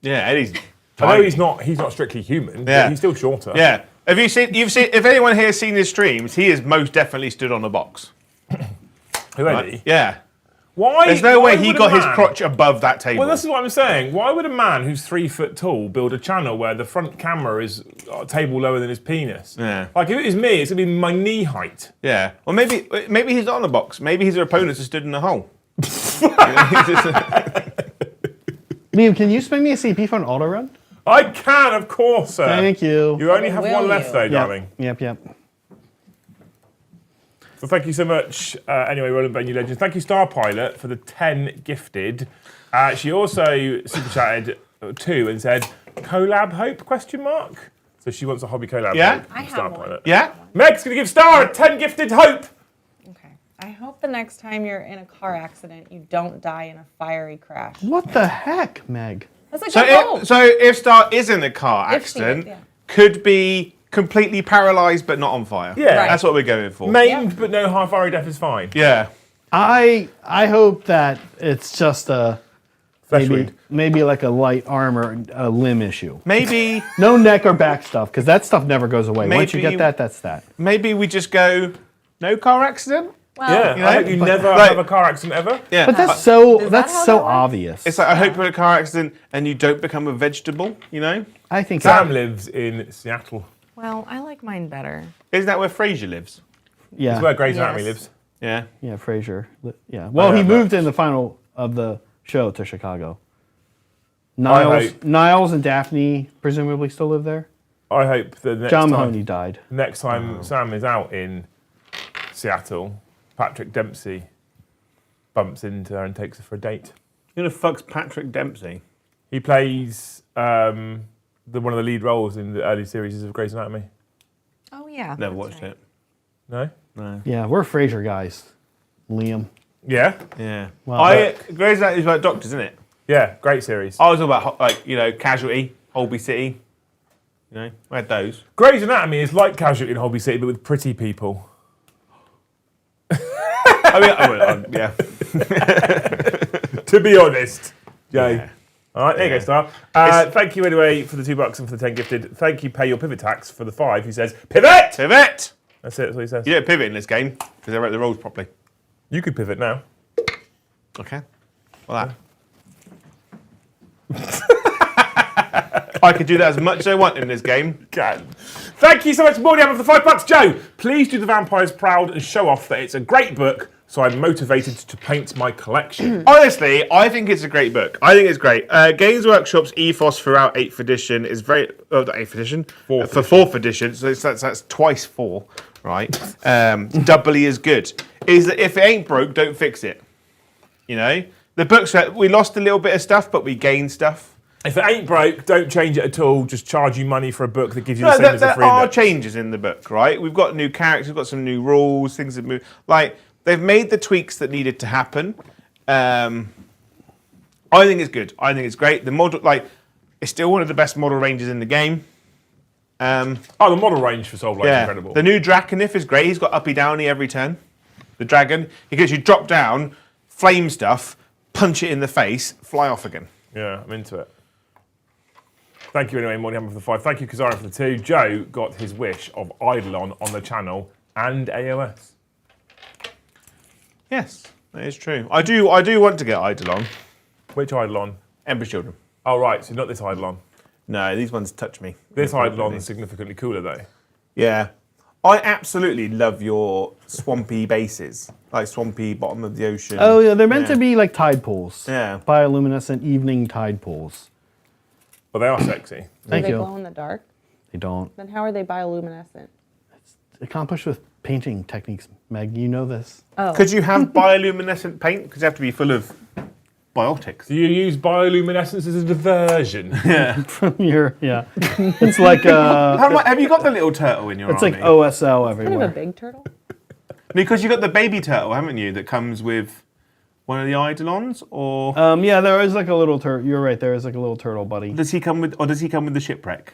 Yeah. Eddie's. I know tiny. he's not strictly human, Yeah. but he's still shorter. Yeah. You've seen if anyone here has seen his streams, he has most definitely stood on a box. Who, Eddie? Yeah. Why? There's no why way he would a got his man- crotch above that table. Well, this is what I'm saying. Why would a man who's 3 foot tall build a channel where the front camera is a table lower than his penis? Yeah. Like, if it was me, it's going to be my knee height. Yeah. Well, maybe he's not on a box. Maybe his opponents have stood in a hole. Liam, can you spend me a CP for an auto run? I can, of course, sir. Thank you. You only have Will one left, you? though, Yep. darling. Yep. So thank you so much. Anyway, Roland Bay, you legend. Thank you, Star Pilot, for the 10 gifted. She also super chatted 2 and said, collab hope, question mark? So she wants a hobby collab Yeah? hope from I have Star one. Pilot. Yeah. Meg's going to give Star a 10 gifted hope. Okay. I hope the next time you're in a car accident, you don't die in a fiery crash. What the heck, Meg? That's like So a hope. if Star is in a car If she is, accident, yeah. could be completely paralysed but not on fire. Yeah. Right. That's what we're going for. Maimed, but no high fiery death is fine. Yeah. I hope that it's just a Flesh wound. maybe like a light arm or a limb issue. Maybe No neck or back stuff, because that stuff never goes away. Once you Maybe- get that, that's that. we just go no car accident. Well, Yeah, know, I hope you never like- have a car accident ever. Yeah, But that's Is that that's how so that works? obvious. it's like I hope you're in a car accident and you don't become a vegetable. You know, I think Sam lives in Seattle. well, I like mine better. isn't that where Frasier lives? yeah, That's where Grey's Anatomy Yes. lives. Yeah. yeah, Frasier. Yeah. Well, yeah, he but- moved in the final of the show to Chicago. hope- Niles and Daphne presumably still live there. I hope the next John time, Mahoney died. next time Sam is out in Seattle, Patrick Dempsey bumps into her and takes her for a date. Who the fuck's Patrick Dempsey? He plays one of the lead roles in the early series of Grey's Anatomy. Oh yeah. Never that's watched right. it. No? No. Yeah, we're Frasier guys. Liam. Yeah? Yeah. Well, Grey's Anatomy is about doctors, isn't it? Yeah, great series. I was all about Casualty, Holby City. You know, we had those. Grey's Anatomy is like Casualty in Holby City, but with pretty people. Yeah. To be honest, Jay. Yeah. All right, there you go, Star. Thank you anyway for the $2 and for the 10 gifted. Thank you, Pay Your Pivot Tax for the 5, who says, Pivot! Pivot! That's it, that's what he says. You don't pivot in this game because they wrote the rules properly. You could pivot now. Okay. Well, that. I could do that as much as I want in this game. Can. Thank you so much, Warhammer, for the $5. Joe, please do the vampires proud and show off that it's a great book, so I'm motivated to paint my collection. Honestly, I think it's a great book. I think it's great. Games Workshop's ethos throughout 8th edition is very... not 8th edition. Fourth for 4th edition, so that's twice 4, right? Doubly as good. Is that if it ain't broke, don't fix it. You know? The books, we lost a little bit of stuff, but we gained stuff. If it ain't broke, don't change it at all. Just charge you money for a book that gives you the same No, as a there free are book. changes in the book, right? We've got new characters, we've got some new rules, things that move. Like, they've made the tweaks that needed to happen. I think it's good. I think it's great. The model, it's still one of the best model ranges in the game. Oh, the model range for Soulblight is incredible. The new Draconif is great. He's got uppy downy every turn. The dragon, he gives you drop down, flame stuff, punch it in the face, fly off again. Yeah, I'm into it. Thank you anyway, Morning Hammer for the 5. Thank you, Kazara, for the 2. Joe got his wish of Eidolon on the channel and AoS. Yes, that is true. I do want to get Eidolon. Which Eidolon? Emperor's Children. Oh, right, so not this Eidolon. No, these ones touch me. This Eidolon is significantly cooler, though. Yeah. I absolutely love your swampy bases, like swampy bottom of the ocean. Oh yeah, they're meant to be like tide pools. Yeah. Bioluminescent evening tide pools. But they are sexy. Thank Do they you. glow in the dark? They don't. Then how are they bioluminescent? Accomplished with painting techniques, Meg. You know this. Oh. Could you have bioluminescent paint? Because you have to be full of biotics. Do you use bioluminescence as a diversion? Yeah. It's like Have you got the little turtle in your it's army? like OSL Kind of a everywhere. big turtle? Because you got the baby turtle, haven't you? That comes with one of the Eidolons, or Yeah, there is like a little turtle. You're right. There is like a little turtle buddy. does he come with the shipwreck?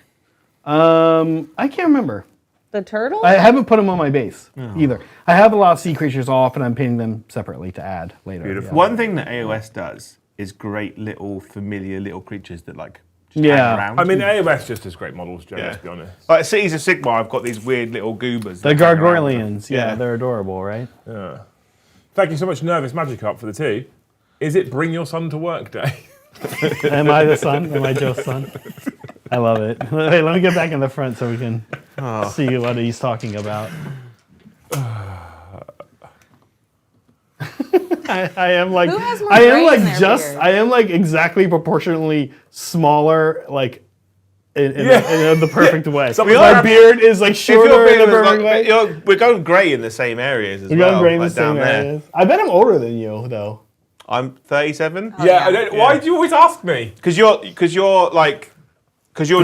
I can't remember. The turtle? I haven't put them on my base either. I have a lot of sea creatures off, and I'm painting them separately to add later. Beautiful. Yeah. One thing that AoS does is great little familiar little creatures that just Yeah. hang around. I mean, AoS just has great models, Joe, Yeah. let's be honest. Like Cities of Sigmar, I've got these weird little goobers. The that hang around. Gargoylians. Yeah, Yeah. they're adorable, right? Yeah. Thank you so much, Nervous Magic Up, for the 2. Is it Bring Your Son to Work Day? Am I the son? Am I Joe's son? I love it. Hey, let me get back in the front so we can see what he's talking about. I am like Who has more I am gray like in their just beard? I am like exactly proportionally smaller, like in the perfect way. So My are- beard is like If you're shorter in being the perfect way. we're going grey in the same areas as You're well. going gray in the like down same there. areas. I bet I'm older than you though. I'm 37. Oh, yeah, I don't, why do you always ask me? Because you're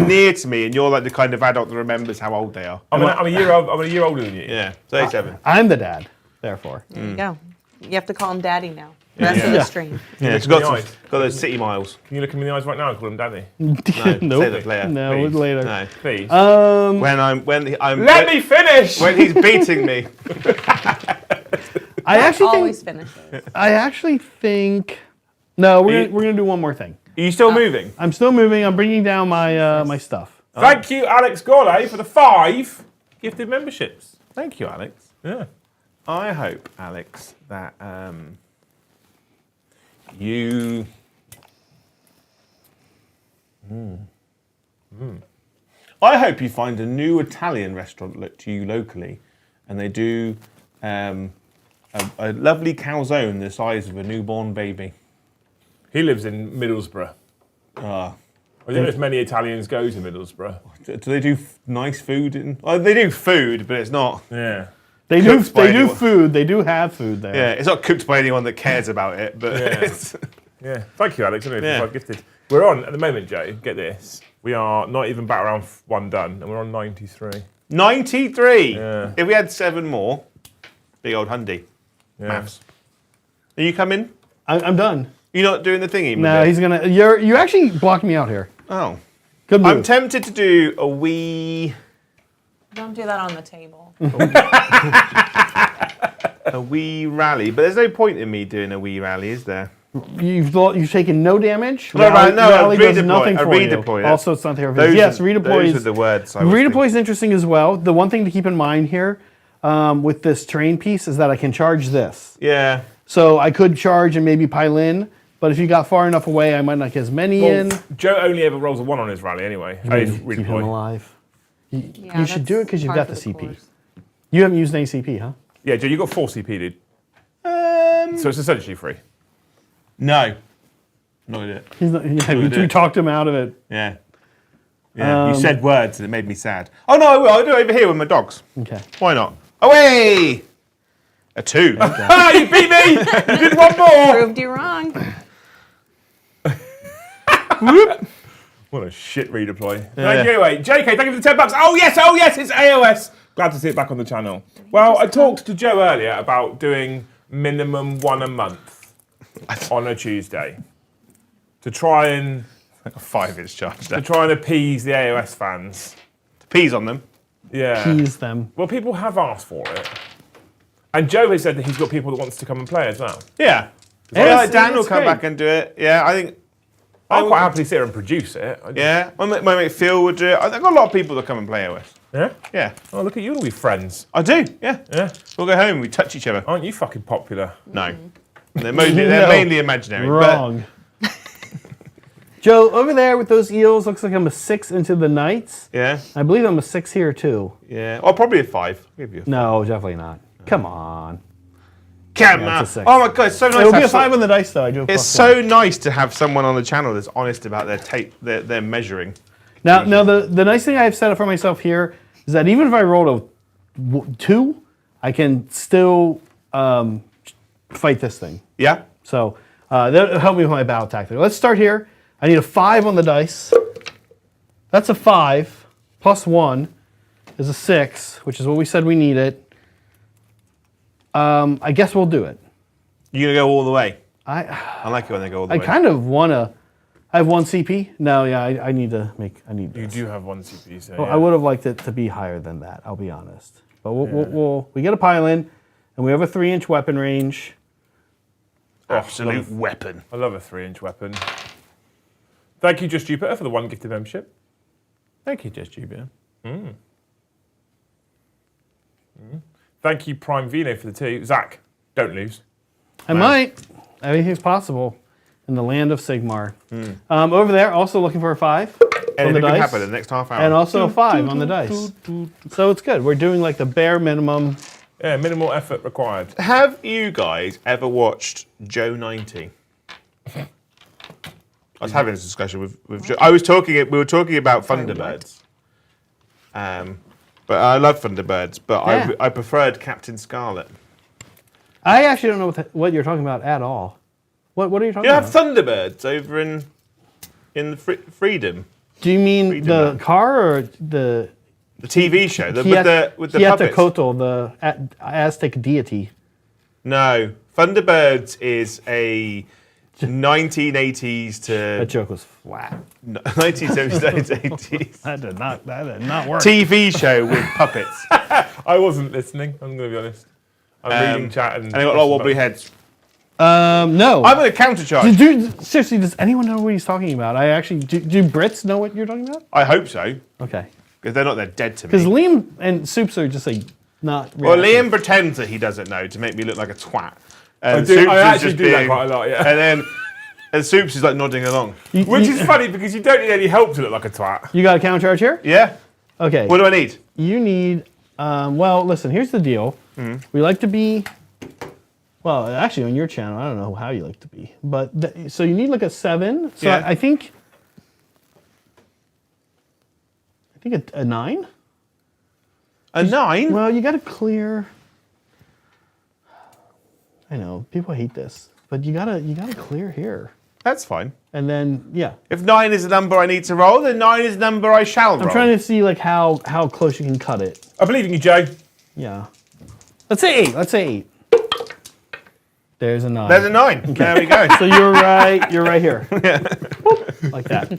near to me and you're like the kind of adult that remembers how old they are. I'm a year older than you. Yeah, 37. I'm the dad, therefore. There you go. You have to call him daddy now. The rest of the Yeah. stream. Yeah, it's look got, in the some, got those city miles. Can you look him in the eyes right now and call him daddy? No, say Nope. that later. No, please. later. No. Please. When I'm Let me finish! when he's beating me. I actually always think. finishes. I actually think. No, we're gonna do one more thing. Are you still moving? I'm still moving. I'm bringing down my my stuff. Thank you, Alex Gourlay, for the 5 gifted memberships. Thank you, Alex. Yeah. I hope, Alex, that you. I hope you find a new Italian restaurant to you locally, and they do a lovely calzone the size of a newborn baby. He lives in Middlesbrough. I don't know if many Italians go to Middlesbrough. Do they do nice food? Well, they do food, but it's not. Yeah. They do. Cooked by They do anyone. food. They do have food there. Yeah, it's not cooked by anyone that cares about it, but Yeah. it's. Yeah. Thank you, Alex. Anyway, Yeah. for 5 gifted. We're on, at the moment, Joe, get this. We are not even back around 1 done, and we're on 93. 93. Yeah. If we had 7 more, big old hundy. Yeah. Maths. Are you coming? I'm done. You're not doing the thingy? No, he's gonna. You actually blocked me out here. Oh. Good move. I'm tempted to do a wee Don't do that on the table. rally, but there's no point in me doing a wee rally, is there? You've taken no damage. No, right, no, Rally does redeploy. nothing I for you. redeploy it. Also, it's not there. Those Yes, are- redeploy Those are is the words. I was redeploy is thinking. interesting as well. The one thing to keep in mind here with this terrain piece is that I can charge this. Yeah. So I could charge and maybe pile in, but if you got far enough away, I might not get as many in. Well, Joe only ever rolls a 1 on his rally anyway. His Keep him redeploy. alive. Yeah, You should do it because you've that's got the par for CP. course. You haven't used any CP, huh? Yeah, Joe, you got 4 CP, dude. So it's essentially free. No. Not it. He's not, yeah, do you it. talked him out of it. Yeah. Yeah. You said words and it made me sad. Oh no, I will. I'll do it over here with my dogs. Okay. Why not? Away! A 2. Ah, you beat me! You did 1 more! Proved you wrong. What a shit redeploy. Thank you anyway. JK, thank you for the 10 bucks. Oh yes, it's AoS. Glad to see it back on the channel. Well, I talked to Joe earlier about doing minimum 1 a month on a Tuesday to try and A 5-inch charge there. appease the AoS fans. Peas on them. Yeah. Tease them. Well, people have asked for it. And Joe has said that he's got people that wants to come and play as well. Yeah. Yeah, Yeah, it's- Dan will it's come great. back and do it. Yeah, I think. I'll quite happily sit here and produce it. Yeah, my mate Phil would do it. I've got a lot of people that come and play OS. Yeah? Yeah, Oh, look at you all be friends. I do. Yeah, Yeah? we'll go home and we touch each other. Aren't you fucking popular? No, they're mainly, No. imaginary. Wrong. Joe, over there with those eels, looks like I'm a 6 into the knights. But, yeah, I believe I'm a 6 here too. yeah. Or probably a 5. I'll give you a No, definitely not. Come on. Come Yeah, on. it's a 6. Oh my god, it's so nice. It'll to be a have 5 on the dice though. I do a It's plus so nice to have someone on the channel that's honest about their tape, their measuring. Now the nice thing I've set up for myself here is that even if I rolled a 2, I can still fight this thing. Yeah. So that'll help me with my battle tactic. Let's start here. I need a 5 on the dice. That's a 5 plus 1 is a 6, which is what we said we needed. I guess we'll do it. You're gonna go all the way. I like it when they go all the way. kind of want to. I have 1 CP. No, yeah, I need to make. I need You this. do have 1 CP, so Well, yeah. I would have liked it to be higher than that. I'll be honest. But we get a pile in, and we have a 3-inch weapon range. Absolute weapon. I love a 3-inch weapon. Thank you, Just Jupiter, for the 1 gifted membership. Thank you, Just Jupiter. Thank you, Prime Vino, for the 2. Zach, don't lose. I might. Everything's possible in the land of Sigmar. Over there, also looking for a 5 on the Anything could dice, happen in the next half hour. and also a 5 on the dice. So it's good. We're doing like the bare minimum. Yeah, minimal effort required. Have you guys ever watched Joe 90? I was having this discussion with Joe. We were talking about Thunderbirds. But I love Thunderbirds, but Yeah. I preferred Captain Scarlet. I actually don't know what you're talking about at all. What are you talking You have about? Thunderbirds over in the Freedom, Do you mean Freedom the Man. car or the the TV show, with the puppets. Quetzalcoatl, the Aztec deity? No, Thunderbirds is a 1980s That to joke was flat. 1970s, 1980s That did not work. TV show with puppets. I wasn't listening, I'm going to be honest. I'm reading chat and I got a lot of wobbly heads. No. I'm going to countercharge. Seriously, does anyone know what he's talking about? I actually do. Brits know what you're talking about? I hope so, Okay. because they're not that dead to Because me. Liam and Soups are just like not. Well, reacting. Liam pretends that he doesn't know to make me look like a twat. I And do- Soups I is actually just do that being- quite a lot, yeah. And Soups is like nodding along. Which is funny because you don't need any help to look like a twat. You got a counter charge here? Yeah. Okay. What do I need? You need. Well, listen. Here's the deal. We like to be. Well, actually, on your channel, I don't know how you like to be, but so you need like a 7. So Yeah. I think. A 9. A 9? Well, you got to clear. I know people hate this, but you gotta clear here, That's fine. and then yeah. If 9 is the number I need to roll, then 9 is the number I shall roll. I'm trying to see like how close you can cut it. I believe in you, Joe. Yeah. Let's say 8. Let's say 8. There's a 9. There's a 9. There we go. So you're right here. Boop, like that.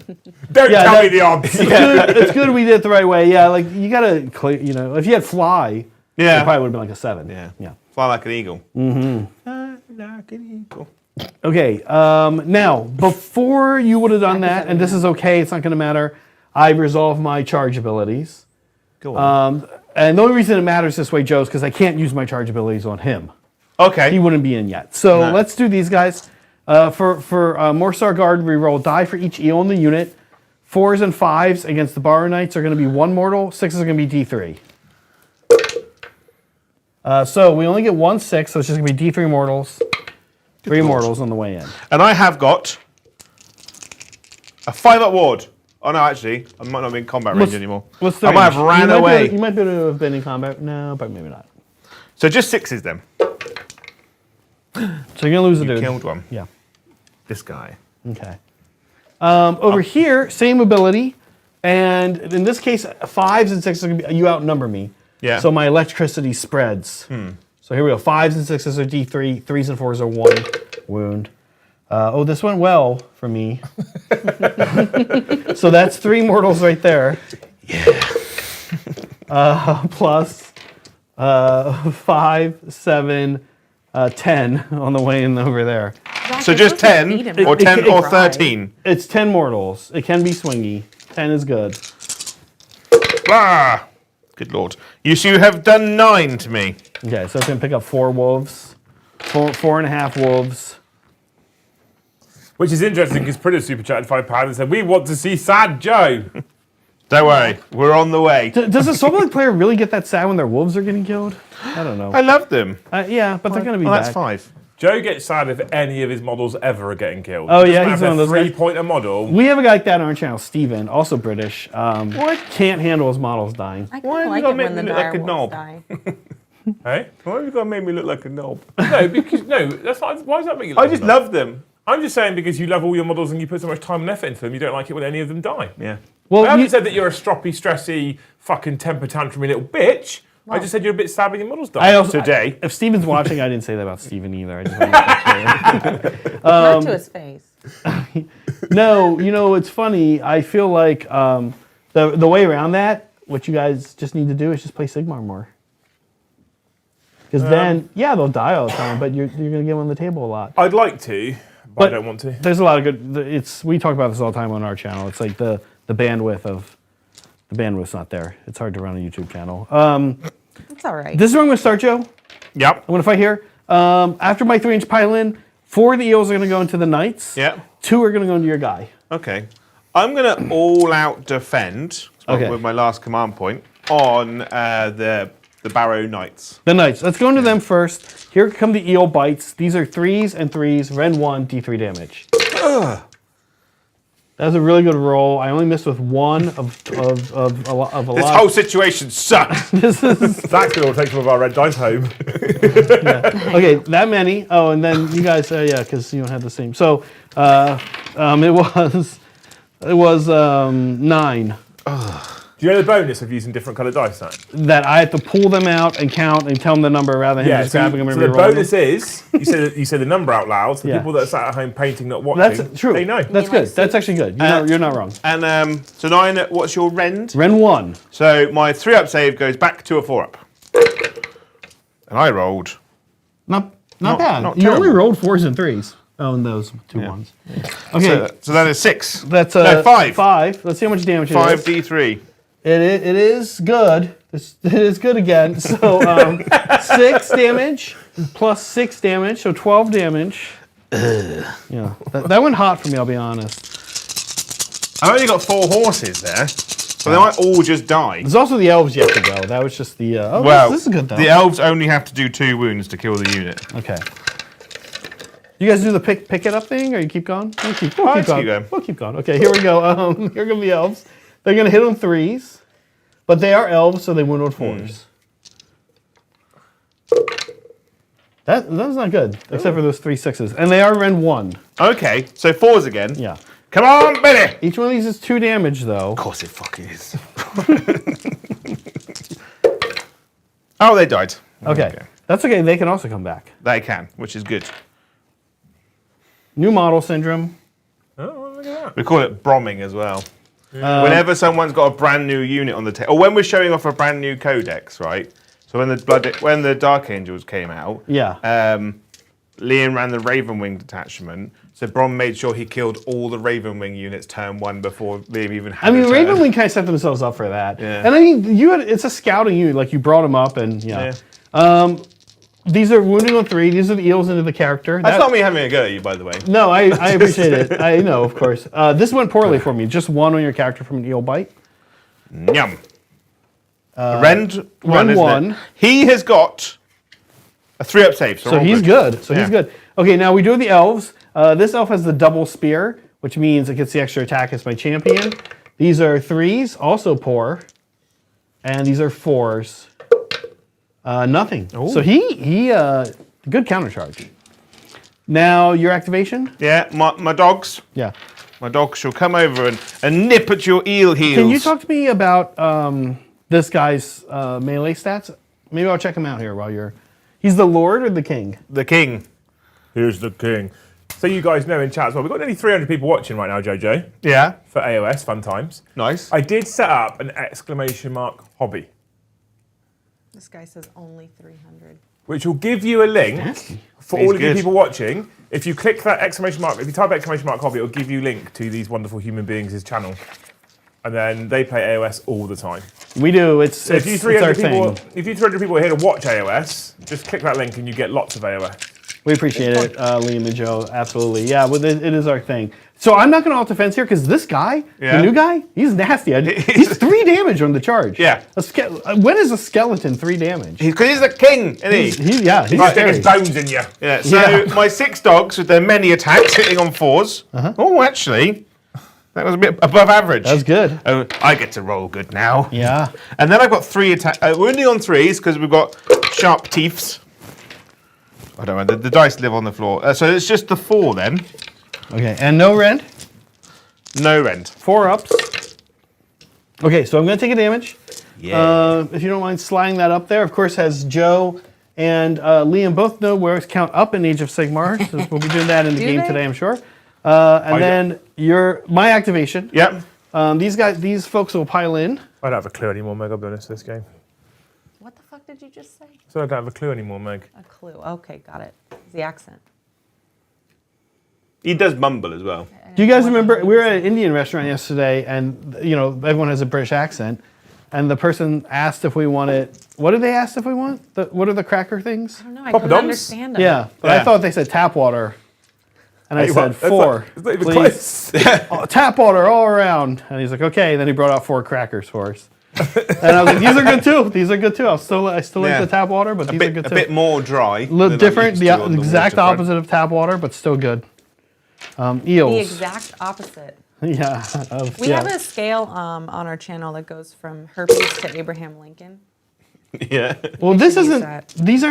Don't Yeah, tell that- me the odds. It's good we did it the right way. Yeah, like you gotta clear. You know, if you had fly, Yeah. it probably would have been like a 7. Yeah. Yeah. Fly like an eagle. Mm-hmm. Fly like an eagle. Okay. Now, before you would have done that, and this is okay. It's not going to matter. I resolved my charge abilities. Go on. And the only reason it matters this way, Joe, is because I can't use my charge abilities on him. Okay. He wouldn't be in yet. So No. let's do these guys. For Morsar Guard, we roll die for each eel in the unit. 4s and 5s against the Borrow Knights are going to be 1 mortal. 6s are going to be D3. So we only get 1 6, so it's just going to be D3 mortals. 3 mortals on the way in. And I have got a 5-up ward. Oh no, actually, I might not be in combat range anymore. What's the I might have range? ran away. You might be able to have been in combat. No, but maybe not. So just 6s then. So you're going to lose a dude. Killed one. Yeah. This guy. Okay. Over here, same ability. And in this case, 5s and 6s are going to be, you outnumber me. Yeah. So my electricity spreads. So here we go. 5s and 6s are D3. 3s and 4s are 1 wound. This went well for me. So that's 3 mortals right there. Yeah. Plus 5, 7, 10 on the way in over there. So just 10 or 10 or 13. It's 10 mortals. It can be swingy. 10 is good. Ah, good lord. You have done 9 to me. Okay, so it's going to pick up 4 wolves. 4.5 wolves. Which is interesting because Pritter super chatted £5 and said, "We want to see sad Joe." Don't worry, we're on the way. Does a Soulblight player really get that sad when their wolves are getting killed? I don't know. I love them. Yeah, but they're going to be Well, back. that's 5. Joe gets sad if any of his models ever are getting killed. Oh, yeah, Doesn't he's matter one of if they're those guys. 3-pointer model. We have a guy like that on our channel, Steven, also British. What? Can't handle his models dying. I Why kind have of you like gotta it when make the me look like a direwolves knob? die. Hey? Why have you got to make me look like a knob? No, because that's not. Why does that make you? I Look just like that? love them. I'm just saying because you love all your models and you put so much time and effort into them, you don't like it when any of them die. Yeah. Well, I haven't said that you're a stroppy, stressy, fucking temper tantrumy little bitch. I Well- just said you're a bit sad when your models die. I also, Today. if Steven's watching, I didn't say that about Steven either. I just want to make that clear. Not to his face. No, it's funny. I feel like the way around that, what you guys just need to do is just play Sigmar more. Because then, yeah, they'll die all the time, but you're going to get them on the table a lot. I'd like to, but I don't want to. There's a lot of good. We talk about this all the time on our channel. It's like the bandwidth's not there. It's hard to run a YouTube channel. It's all right. This is where I'm going to start, Joe. Yep. I'm going to fight here. After my 3-inch pylon, 4 of the eels are going to go into the knights. Yep. 2 are going to go into your guy. Okay. I'm going to all-out defend Okay. with my last command point on the Barrow Knights. The knights. Let's go into them first. Here come the eel bites. These are 3s and 3s. Ren 1, D3 damage. That was a really good roll. I only missed with 1 of a lot. This whole situation sucks. This is Zach's going to take some of our red dice home. okay. That many. Oh, and then you guys, yeah, because you don't have the same. So, it was 9 Do you know the bonus of using different coloured dice, Zach? that I have to pull them out and count and tell them the number rather than just grabbing them and so the re-rolling bonus them. is, you say the number out loud, so the Yeah. people that are sat at home painting, not watching, That's true. they know. That's good. That's actually good. You're not wrong. And so 9, what's your rend? Ren 1. So my 3-up save goes back to a 4-up. And I rolled Not Not- bad. not You only terrible. rolled 4s and 3s. Oh, and those two ones. Okay, So that is 6. that's no, 5. 5. Let's see how much damage it is. 5d3. It is good. It is good again. So 6 damage plus 6 damage, so 12 damage. Yeah, that went hot for me. I'll be honest. I've only got 4 horses there, so they might all just die. There's also the elves yet to go. That was just the. Oh, Well, this is good though. the elves only have to do 2 wounds to kill the unit. Okay. You guys do the pick it up thing, or you keep going? We'll keep Let's going. keep going. We'll keep going. Okay, here we go. Here come the elves. They're gonna hit on 3s, but they are elves, so they win on 4s. That's not good, except for those 3 6s, and they are Ren 1. Okay, so 4s again. Yeah. Come on, Billy! Each one of these is 2 damage, though. Of course it fucking is. Oh, they died. Okay. That's okay. They can also come back. They can, which is good. New model syndrome. Oh, look at that. We call it bromming as well. Whenever someone's got a brand new unit on the table, or when we're showing off a brand new codex, right? So when the Dark Angels came out, Yeah. Liam ran the Ravenwing detachment, so Brom made sure he killed all the Ravenwing units turn 1 before Liam even had I mean, a turn. Ravenwing kind of set themselves up for that. Yeah. And I mean, it's a scouting unit. Like, you brought them up, and yeah. These are wounding on 3. These are the eels into the character. That's not me having a go at you, by the way. No, I appreciate it. I know, of course. This went poorly for me. Just 1 on your character from an eel bite. Yum. Rend 1, Ren isn't 1. it? He has got a 3-up save, so So we're all he's good. So Yeah. he's good. Okay, now we do the elves. This elf has the double spear, which means it gets the extra attack as my champion. These are 3s, also poor. And these are 4s. Nothing. So he good countercharge. Now your activation? Yeah, my dogs. Yeah. My dogs shall come over and nip at your eel heels. Can you talk to me about this guy's melee stats? Maybe I'll check him out here while you're. He's the Lord or the King? The king. Here's the king. So you guys know in chat as well, we've got nearly 300 people watching right now, Jojo, Yeah, for AoS, fun times. nice. I did set up an ! Hobby, This guy says only 300. which will give you a link for He's all of you good. people watching. If you click that ! If you type ! Hobby, it'll give you a link to these wonderful human beings' channel. And then they play AoS all the time. We do. It's So if you our 300 people, thing. if you 300 people are here to watch AoS, just click that link and you get lots of AoS. We appreciate it, Liam and Joe. Absolutely. Yeah, well, it is our thing. So I'm not going to alt defense here because this guy, Yeah. the new guy, he's nasty. He's 3 damage on the charge. Yeah. When is a skeleton 3 damage? Because he's the king, isn't he? He's Right, stick scary. his bones in you. Yeah, so Yeah. my 6 dogs with their many attacks hitting on 4s. Oh, actually, that was a bit above average. That's good. Oh, I get to roll good now. Yeah. And then I've got 3 attack. Wounding on 3s because we've got sharp teeths. I don't know, the dice live on the floor. So it's just the 4 then. Okay, and no rend. No rend. 4 ups. Okay, so I'm going to take a damage. Yeah. If you don't mind sliding that up there. Of course, as Joe and Liam both know where it's count up in Age of Sigmar. So we'll be doing that in the Do game they? today, I'm sure. And then my activation. Yep. These folks will pile in. I don't have a clue anymore, Meg, I'll be honest, this game. What the fuck did you just say? So I don't have a clue anymore, Meg. A clue. Okay, got it. It's the accent. He does mumble as well. Do you guys remember, we were at an Indian restaurant yesterday, and everyone has a British accent, and the person asked if we wanted, what did they ask if we want? What are the cracker things? I don't know. I couldn't Poppadoms? understand them. Yeah, but I Yeah. thought they said tap water. And I Hey, said, what? That's 4, It's not even please. close. Oh, tap water all around. And he's like, okay. And then he brought out 4 crackers for us. And I was like, these are good too. These are good too. I still like Yeah. the tap water, but these are A good too. bit more dry. A little than I'm different, used the to on the exact waterfront. opposite of tap water, but still good. The Eels. exact opposite. Yeah. We have a scale on our channel that goes from herpes to Abraham Lincoln. Yeah. Well, this should use isn't. that. These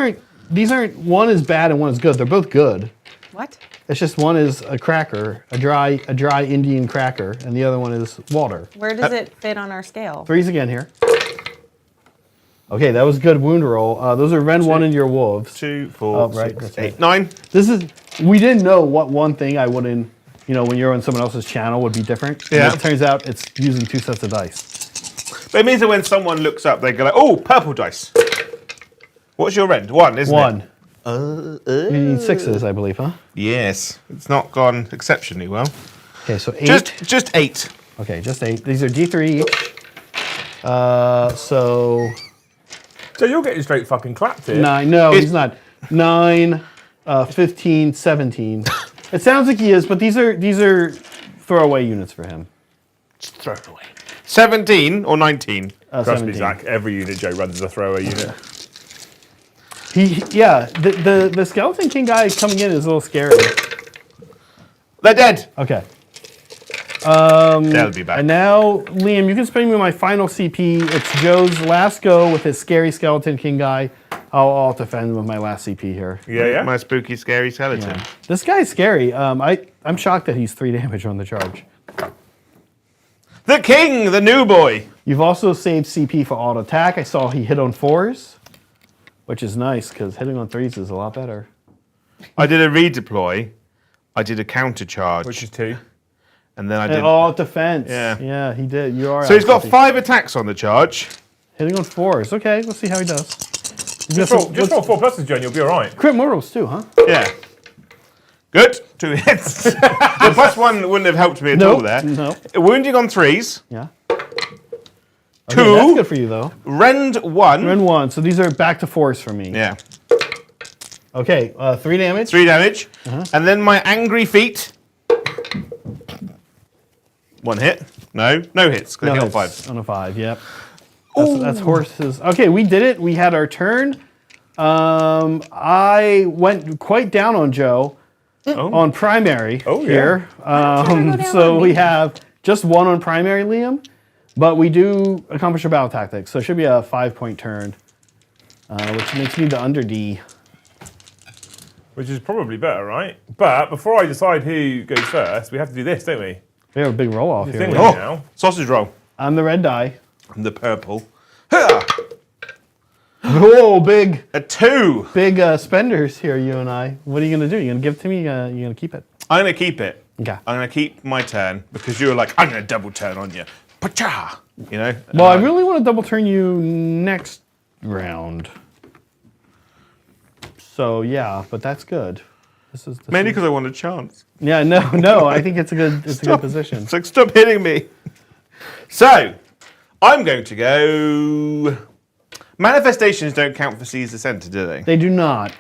aren't. One is bad and one is good. They're both good. What? It's just one is a cracker, a dry Indian cracker, and the other one is water. Where does it fit on our scale? 3s again here. Okay, that was good wound roll. Those are Ren 1 and your wolves. 2, 4, Oh, right, 6, that's 8, right. 9. We didn't know what one thing I wouldn't, when you're on someone else's channel would be different. And Yeah. it turns out it's using 2 sets of dice. But it means that when someone looks up, they go like, oh, purple dice. What's your rend? 1, isn't 1. it? You need 6s, I believe, huh? Yes, it's not gone exceptionally well. Okay, so 8. Just 8. Okay, just 8. These are D3 each. So So you're getting straight fucking clapped here. 9. No, he's not. 9, 15, 17. It sounds like he is, but these are throwaway units for him. Just throw it away. 17 or 19? Trust me, 17. Zach. Every unit Joe runs is a throwaway unit. The Skeleton King guy coming in is a little scary. They're dead. Okay. They'll be back. And now, Liam, you can spend me my final CP. It's Joe's last go with his scary Skeleton King guy. I'll defend with my last CP here. Yeah. My spooky, scary skeleton. This guy's scary. I'm shocked that he's 3 damage on the charge. The king, the new boy. You've also saved CP for auto attack. I saw he hit on 4s, which is nice because hitting on 3s is a lot better. I did a redeploy. I did a counter charge. Which is 2. And then I did. And all defense. Yeah. Yeah, he did. You are. So he's got out, 5 attacks on the charge. hitting on 4s. Okay, let's see how he does. Just roll 4 pluses, Joe, and you'll be all right. Crit mortals too, huh? Yeah. Good. 2 hits. The +1 wouldn't have helped me at all there. No. Wounding on 3s. Yeah. 2. Okay, that's good for you though. Rend 1. Rend 1. So these are back to 4s for me. Yeah. Okay, 3 damage. 3 damage. And then my angry feet. 1 hit. No hits. Because I hit on 5. On a 5, yep. That's horses. Okay, we did it. We had our turn. I went quite down on Joe on primary here. So we have just 1 on primary, Liam. But we do accomplish our battle tactics. So it should be a 5-point turn, which makes me the under D. Which is probably better, right? But before I decide who goes first, we have to do this, don't we? We have a big roll off here. Thing Liam. now. Sausage roll. I'm the red die. I'm the purple. Ha! Oh, big A 2. spenders here, you and I. What are you going to do? You going to give it to me? You going to keep it? I'm going to keep it. Okay. I'm going to keep my turn because you were like, I'm going to double turn on you. Pacha! You know? Well, I really want to double turn you next round. So yeah, but that's good. This is Mainly because I want a chance. yeah, no. I think it's a good position. It's like, stop hitting me. So, I'm going to go. Manifestations don't count for Seize the Center, do they? They do not.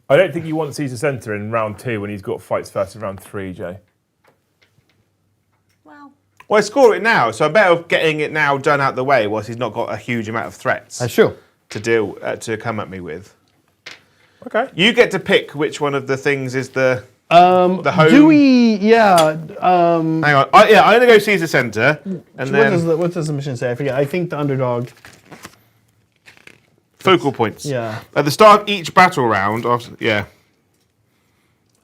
I don't think you want Caesar Centre in round 2 when he's got fights first in round 3, Joe. Well, Well, I score it now, so I'm better getting it now done out the way whilst he's not got a huge amount of threats That's true. to come at me with. Okay. You get to pick which one of the things is the home. Do we? Yeah. Hang on. I'm going to go Caesar Center, and then What does the mission say? I forget. I think the underdog. focal points. Yeah. At the start of each battle round, yeah.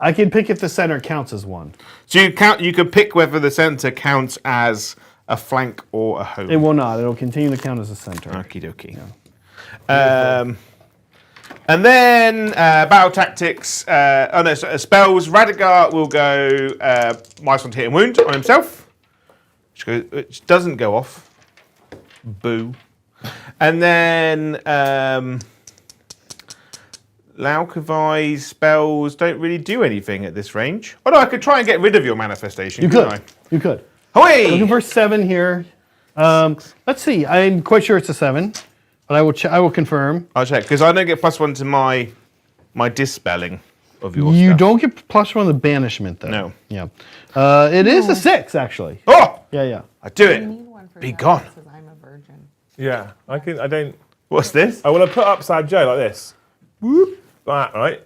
I can pick if the center counts as one. So you can pick whether the center counts as a flank or a home. It will not. It'll continue to count as a center. Okie dokie. And then battle tactics. Spells. Radigar will go minus 1 to hit and wound on himself, which doesn't go off. Boo. And then Laukavai's spells don't really do anything at this range. Oh no, I could try and get rid of your manifestation. You couldn't could. I? You could. Hooray! Looking for 7 here. Let's see. I'm quite sure it's a 7, but I will. I will confirm. I'll check because I don't get +1 to my dispelling of your You stuff. don't get +1 to banishment though. No. Yeah. It is a 6 actually. Oh! Yeah. I do I it. need one for Be that gone. because I'm a virgin. Yeah, I don't. What's this? I want to put upside Joe like this. Whoop. Like that, right?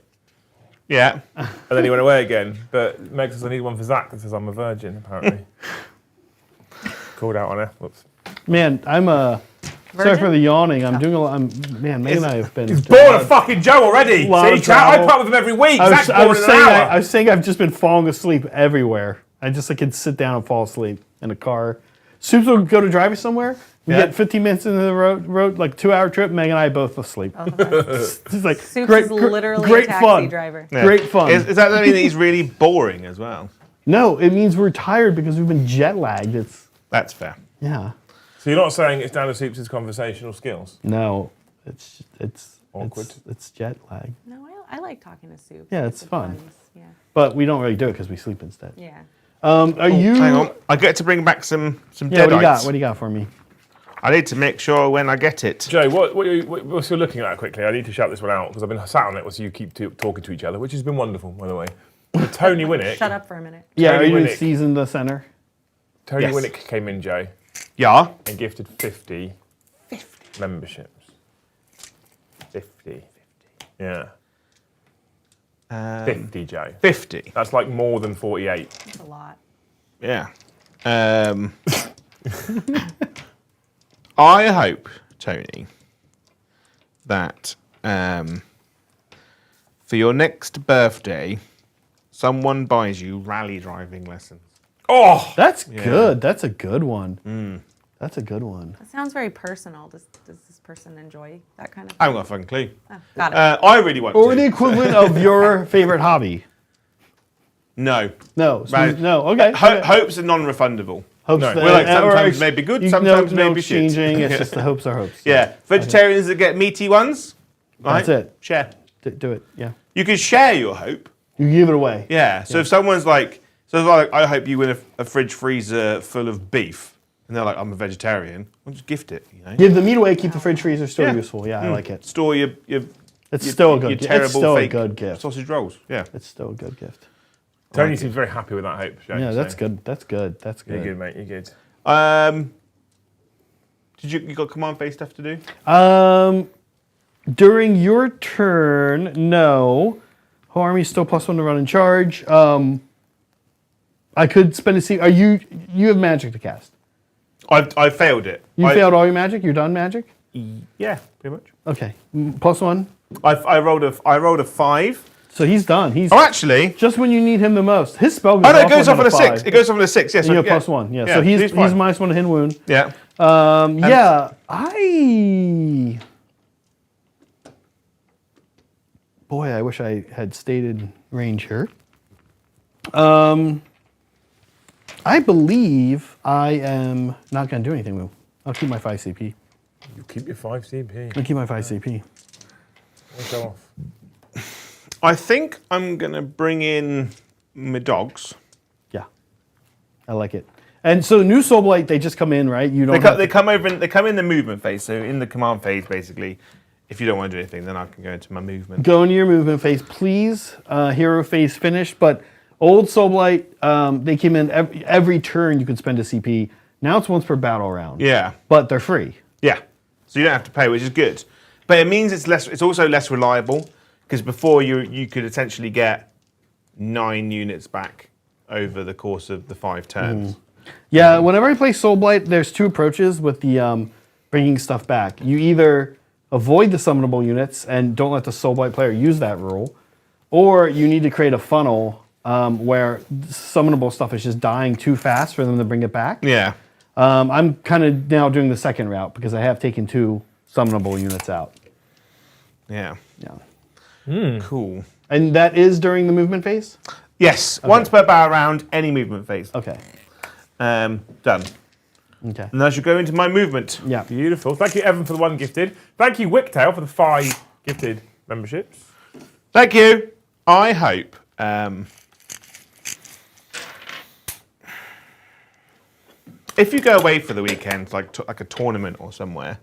Yeah. And then he went away again. But Meg says I need one for Zach that says I'm a virgin, apparently. Called out on her. Whoops. Man, I'm sorry Virgin? for the yawning. I'm doing a lot. Man, Meg and I have been. He's bored of fucking Joe already. Lot See, of chat, I travel. put up with him every week. I Zach's was bored in an saying. hour. I was saying I've just been falling asleep everywhere. I could sit down and fall asleep in a car. Soups will go to drive us somewhere. We Yeah. get 15 minutes into the road, like 2-hour trip. Meg and I both asleep. It's like Soups great, is literally great a taxi fun. driver. Yeah. Great fun. Is that mean that he's really boring as well? No, it means we're tired because we've been jet lagged. That's fair. Yeah. So you're not saying it's down to Soups' conversational skills? No, Awkward. It's jet lag. No, I like talking to Soup. Yeah, it's fun. puns. Yeah. But we don't really do it because we sleep instead. Yeah. Are you? Hang on. I get to bring back some Yeah, what do you got? deadites. What do you got for me? I need to make sure when I get it. Joe, what's you looking at quickly? I need to shout this one out because I've been sat on it while you keep talking to each other, which has been wonderful, by the way. But Tony Winnick. Shut up for a minute. Yeah, Tony are you in Winnick. season the center? Tony Yes. Winnick came in, Joe, Yeah. and gifted 50 memberships. 50. Yeah. 50, Joe. 50. That's like more than 48. That's a lot. Yeah. I hope, Tony, that for your next birthday, someone buys you rally driving lessons. Oh! That's good. That's a good one. That's a good one. That sounds very personal. Does this person enjoy that kind of I thing? haven't got a fucking clue. Oh, got it. I really want Or to. the equivalent of your favorite hobby. No. No. So Right. no. Okay. Hopes are non-refundable. Hopes No. that- We're like, or sometimes maybe good, you- sometimes no maybe shit. exchanging. It's just the hopes are hopes. Yeah. Vegetarians that get meaty ones. Right? That's it. Share. Do it. Yeah. You can share your hope. You give it away. Yeah. So if someone's like, I hope you win a fridge freezer full of beef, and they're like, I'm a vegetarian. Well, just gift it. You know. Give the meat away. Keep the fridge freezer still Yeah. useful. Yeah, I like it. Store your It's still a good. your It's terrible still a fake good gift. sausage rolls. Yeah. It's still a good gift. Tony seems very happy with that hope, Joe. Yeah, that's so- good. That's good. That's You're good. good, mate. You're good. Did you got command phase stuff to do? During your turn, no. Whole army's still +1 to run and charge. I could spend a C. Are you have magic to cast? I failed it. You I- failed all your magic. You're done magic. Yeah, pretty much. Okay, +1. I rolled a 5. So he's done. He's Oh, actually. just when you need him the most. His spell goes Oh no, off it goes on off on a 6. 5. It goes off on a 6. Yes. You Yeah, have +1. Yeah. Yeah, So he's fine. -1 to hit wound. Yeah. Boy, I wish I had stated range here. I believe I am not going to do anything, Moo. I'll keep my 5 CP. You keep your 5 CP. I'll keep my 5 CP. We'll go off. I think I'm gonna bring in my dogs. Yeah, I like it. And so new Soulblight, they just come in, right? You don't. have They to- come over. They come in the movement phase. So in the command phase, basically, if you don't want to do anything, then I can go into my movement. Go into your movement phase, please. Hero phase finished, but old Soulblight, they came in every turn. You could spend a CP. Now it's once per battle round. Yeah. but they're free. Yeah. So you don't have to pay, which is good. But it means it's less. It's also less reliable because before you could essentially get 9 units back over the course of the 5 turns. Yeah, whenever I play Soulblight, there's 2 approaches with the bringing stuff back. You either avoid the summonable units and don't let the Soulblight player use that rule, or you need to create a funnel where summonable stuff is just dying too fast for them to bring it back. Yeah. I'm kind of now doing the second route because I have taken 2 summonable units out. Yeah. Yeah. Cool. And that is during the movement phase? Yes. Once per battle round, any movement phase. Okay. Done. Okay. And I should go into my movement. Yeah. Beautiful. Thank you, Evan, for the 1 gifted. Thank you, Wicktail, for the 5 gifted memberships. Thank you. I hope. If you go away for the weekend, like a tournament or somewhere,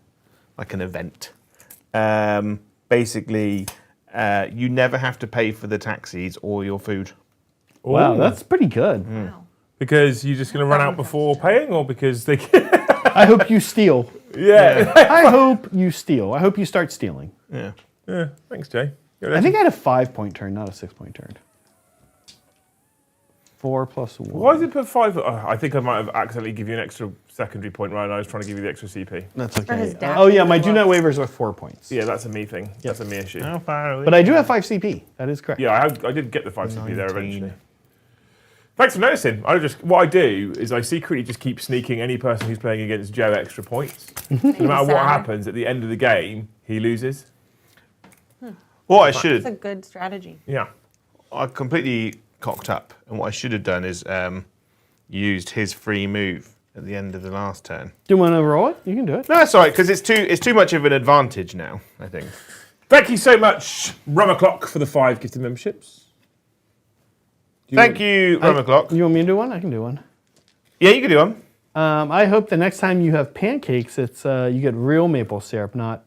like an event, basically, you never have to pay for the taxis or your food. Wow, Ooh. that's pretty good. Wow. Because you're just going to run out before paying, or because they... I hope you steal. yeah. I hope you steal. I hope you start stealing. Yeah. Yeah. Thanks, Jay. I think I had a 5-point turn, not a 6-point turn. 4 + 1. Why did it put 5? Oh, I think I might have accidentally given you an extra secondary point, right? I was trying to give you the extra CP. That's For his okay. dash Oh yeah, my as do well. not waivers are 4 points. Yeah, that's a me thing. That's a me issue. How far are we? But I do have 5 CP. That is correct. Yeah, I did get the 5 CP there 19. eventually. Thanks for noticing. What I do is I secretly just keep sneaking any person who's playing against Joe extra points. No matter what happens, at the end of the game, he loses. What I should That's a good strategy. Yeah. I completely cocked up, and what I should have done is used his free move at the end of the last turn. Do you want to roll it? You can do it. No, that's all right because it's too much of an advantage now. I think. Thank you so much, Rum O'Clock, for the 5 gifted memberships. Thank you, Rum O'Clock. You want me to do one? I can do one. Yeah, you can do one. I hope the next time you have pancakes, it's you get real maple syrup, not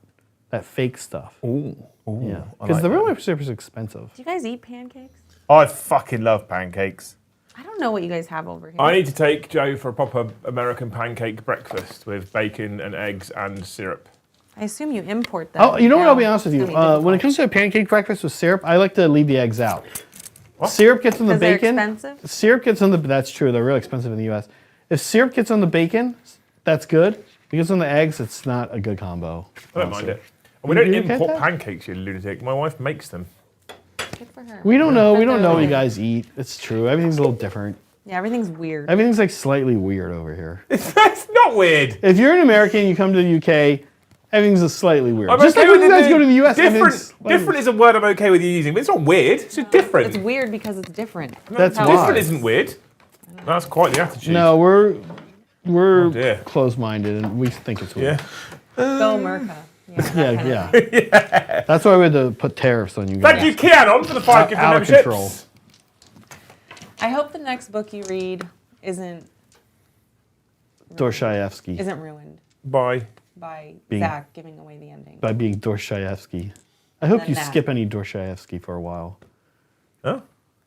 that fake stuff. Ooh. Yeah, because the real maple syrup is expensive. Do you guys eat pancakes? I fucking love pancakes. I don't know what you guys have over here. I need to take Joe for a proper American pancake breakfast with bacon and eggs and syrup. I assume you import that. Oh, you know what? now. I'll be honest with you. It's gonna be When it difficult. comes to a pancake breakfast with syrup, I like to leave the eggs out. Syrup gets on the 'Cause they're bacon. expensive? Syrup gets on the. That's true. They're real expensive in the U.S. If syrup gets on the bacon, that's good. If it gets on the eggs, it's not a good combo. I don't mind it. And we don't You okay import with that? pancakes, you lunatic. My wife makes them. Good for her. We don't know. We don't they're know what you weird. guys eat. It's true. Everything's a little different. Yeah, everything's weird. Everything's like slightly weird over here. That's not weird. If you're an American, you come to the UK, everything's just slightly weird. I'm Just okay like when with you it guys being go to the US, Different, everything's slightly- different is a word I'm okay with you using, but it's not weird. It's just different. It's weird because it's different. That's how why. Different isn't weird. That's quite the attitude. No, we're dear. close-minded and we think it's weird. Yeah. Go Merca. Yeah, that kind of thing. Yeah. That's why we had to put tariffs on you guys. Thank you, Keanon, for the 5 gifted Out of memberships. control. I hope the next book you read isn't Dostoevsky ruined Bye. by Being- Zach giving away the ending. by being Dostoevsky. I hope Then you that. skip any Dostoevsky for a while. Oh,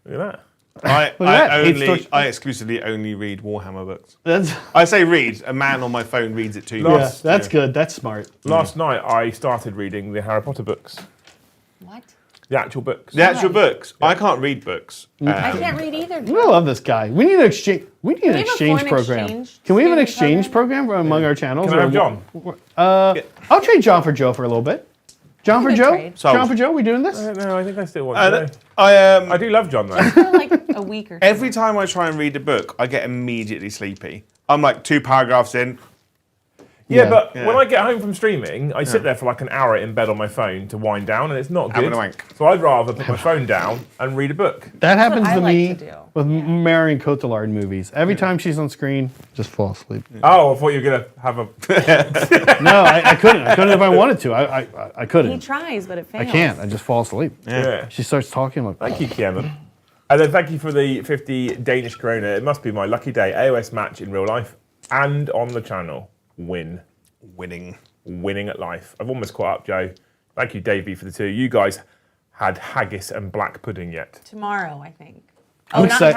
look at that. Look at that. Hates Dostoevsky. I exclusively only read Warhammer books. That's I say read. A man on my phone reads it to me. yeah, that's good. That's smart. Last night I started reading the Harry Potter books. What? The actual books. The actual books. I can't read books. I can't read either. I love this guy. We need an exchange. We need an we have a exchange foreign program. exchange Can we have an student exchange program among our channels? Can I or- have John? I'll trade John for Joe for a little bit. John for Good Joe. trade. Sold. John for Joe. We doing this? No, I think I still want to. I I do love John though. For like a week or two. every time I try and read a book, I get immediately sleepy. I'm like 2 paragraphs in. Yeah, but Yeah. when I get home from streaming, I sit there for like an hour in bed on my phone to wind down, and it's not Having good. a wank. So I'd rather put my phone down and read a book. That happens I to like me to do. with Marion Cotillard movies. Every time she's on screen, just fall asleep. Oh, I thought you were gonna have a. No, I couldn't. I couldn't if I wanted to. I He couldn't. tries, but it I fails. can't. I just fall asleep. Yeah. She starts talking like, Thank you, Kieran. And then thank you for the 50 Danish krona. It must be my lucky day. AoS match in real life and on the channel. Win. Winning. Winning at life. I've almost caught up, Joe. Thank you, Dave B, for the 2. You guys had haggis and black pudding yet. Tomorrow, I think. I'm Oh, not excited.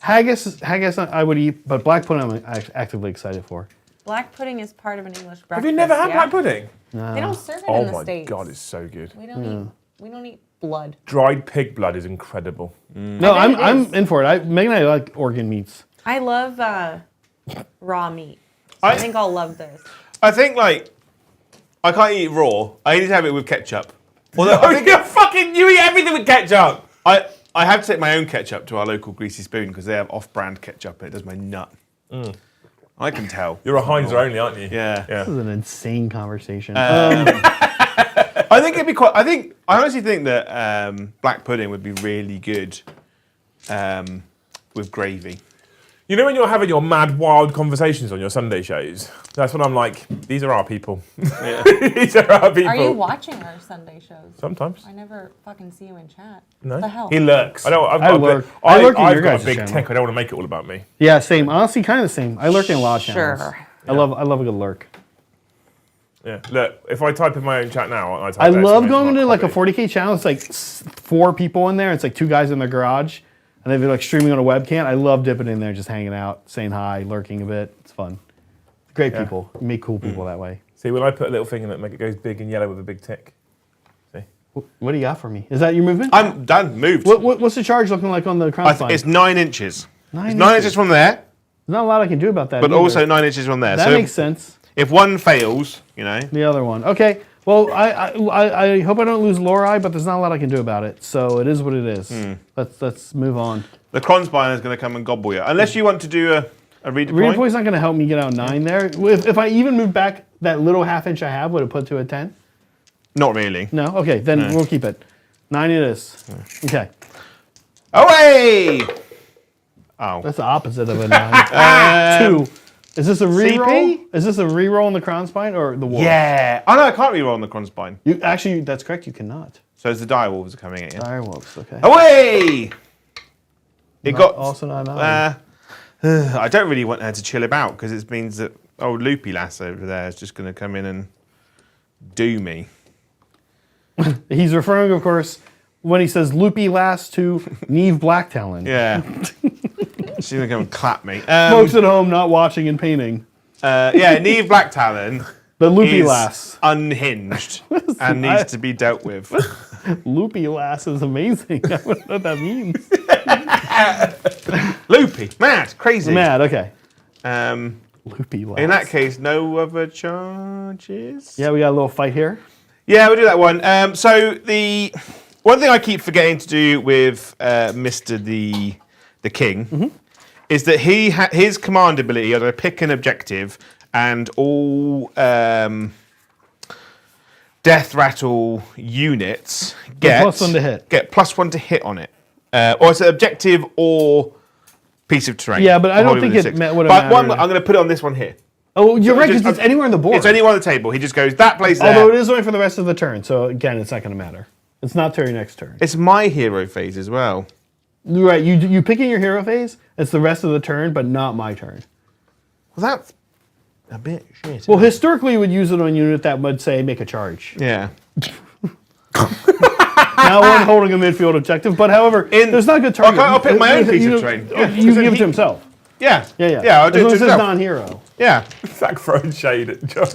haggis. Haggis I would eat, but black pudding I'm actively excited for. Black pudding is part of an English breakfast. Have you never had yeah? black pudding? They don't serve it Oh in the my States. god, it's so good. We don't eat blood. Dried pig blood is incredible. No, I bet it I'm is. in for it. Megan and I like organ meats. I love raw meat. So I think I'll love this. I think like I can't eat it raw. I need to have it with ketchup. Although I think you eat everything with ketchup. I have to take my own ketchup to our local Greasy Spoon because they have off-brand ketchup and it does my nut. I can tell. You're a Heinz only, aren't you? Yeah. This is an insane conversation. I think it'd be quite. I honestly think that black pudding would be really good with gravy. You know when you're having your mad, wild conversations on your Sunday shows? That's when I'm like, these are our people. These are our people. Are you watching our Sunday shows? Sometimes. I never fucking see you in chat. No. What the hell? He lurks. I know. I've I got, lurk. a, I lurk in I've your got guys' a big channel. tick. I don't want to make it all about me. Yeah, same. Honestly, kind of the same. I lurk in a lot of channels. Sure. I love a good lurk. Yeah. Look, if I type in my own chat now, I type I love exclamation going mark into like a comedy. 40K channel. It's like 4 people in there. It's like 2 guys in their garage, and they're like streaming on a webcam. I love dipping in there, just hanging out, saying hi, lurking a bit. It's fun. Great people. You meet cool people that way. See, when I put a little thing in it, make it goes big and yellow with a big tick. See? What do you got for me? Is that your movement? I'm done. Moved. What's the charge looking like on the crown spine? It's 9 inches. 9 It's 9 inches. inches from there, There's not a lot I can do about that. but either. also 9 inches from there. that so makes sense. if one fails, you know. The other one. Okay. Well, I hope I don't lose Lori, but there's not a lot I can do about it. So it is what it is. Let's move on. The Kronspiner is going to come and gobble you. Unless you want to do a redeploy. Redeploy's not going to help me get out 9 there. If I even move back that little half-inch I have, would it put to a 10? Not really. No? Okay, then we'll keep it. 9 it is. Okay. Away! Oh. That's the opposite of a 9. 2. Is this a reroll? CP? Is this a reroll on the crown spine or the wolf? Yeah. Oh no, I can't reroll on the Cron Spine. You actually, that's correct. You cannot. So it's the dire wolves are coming at you. Dire wolves. Okay. Away! It got. also not mine. I don't really want her to chill about because it means that old Loopy Lass over there is just going to come in and do me. He's referring, of course, when he says Loopy Lass to Neve Blacktalon. Yeah. She's going to come and clap me. Folks at home not watching and painting. Yeah, Neve Blacktalon The Loopy is Lass. unhinged and needs to be dealt with. Loopy Lass is amazing. I don't know what that means. Loopy, mad, crazy. Mad, okay. Loopy Lass. In that case, no other charges? Yeah, we got a little fight here. Yeah, we'll do that one. So the one thing I keep forgetting to do with Mr. the King is that his command ability, to pick an objective and all death rattle units get +1 to hit. Get +1 to hit on it. Or it's an objective or piece of terrain. Yeah, but I don't Or think Hollywood it six. would But have one, mattered. I'm going to put it on this one here. Oh, you're right, because just- it's anywhere on the board. It's anywhere on the table. He just goes, that place there. Although it is only for the rest of the turn, so again, it's not going to matter. It's not till your next turn. It's my hero phase as well. You're right, you pick in your hero phase, it's the rest of the turn, but not my turn. Well, that's a bit shit. Well, historically, you would use it on a unit that would say make a charge. Yeah. Not one holding a midfield objective, but however, there's not a good target. I'll pick my own piece of terrain. Yeah, You can give it to himself. Yeah. Yeah. Yeah, I'll do as it long to as it's himself. non-hero. Yeah. Zach throwing shade at John.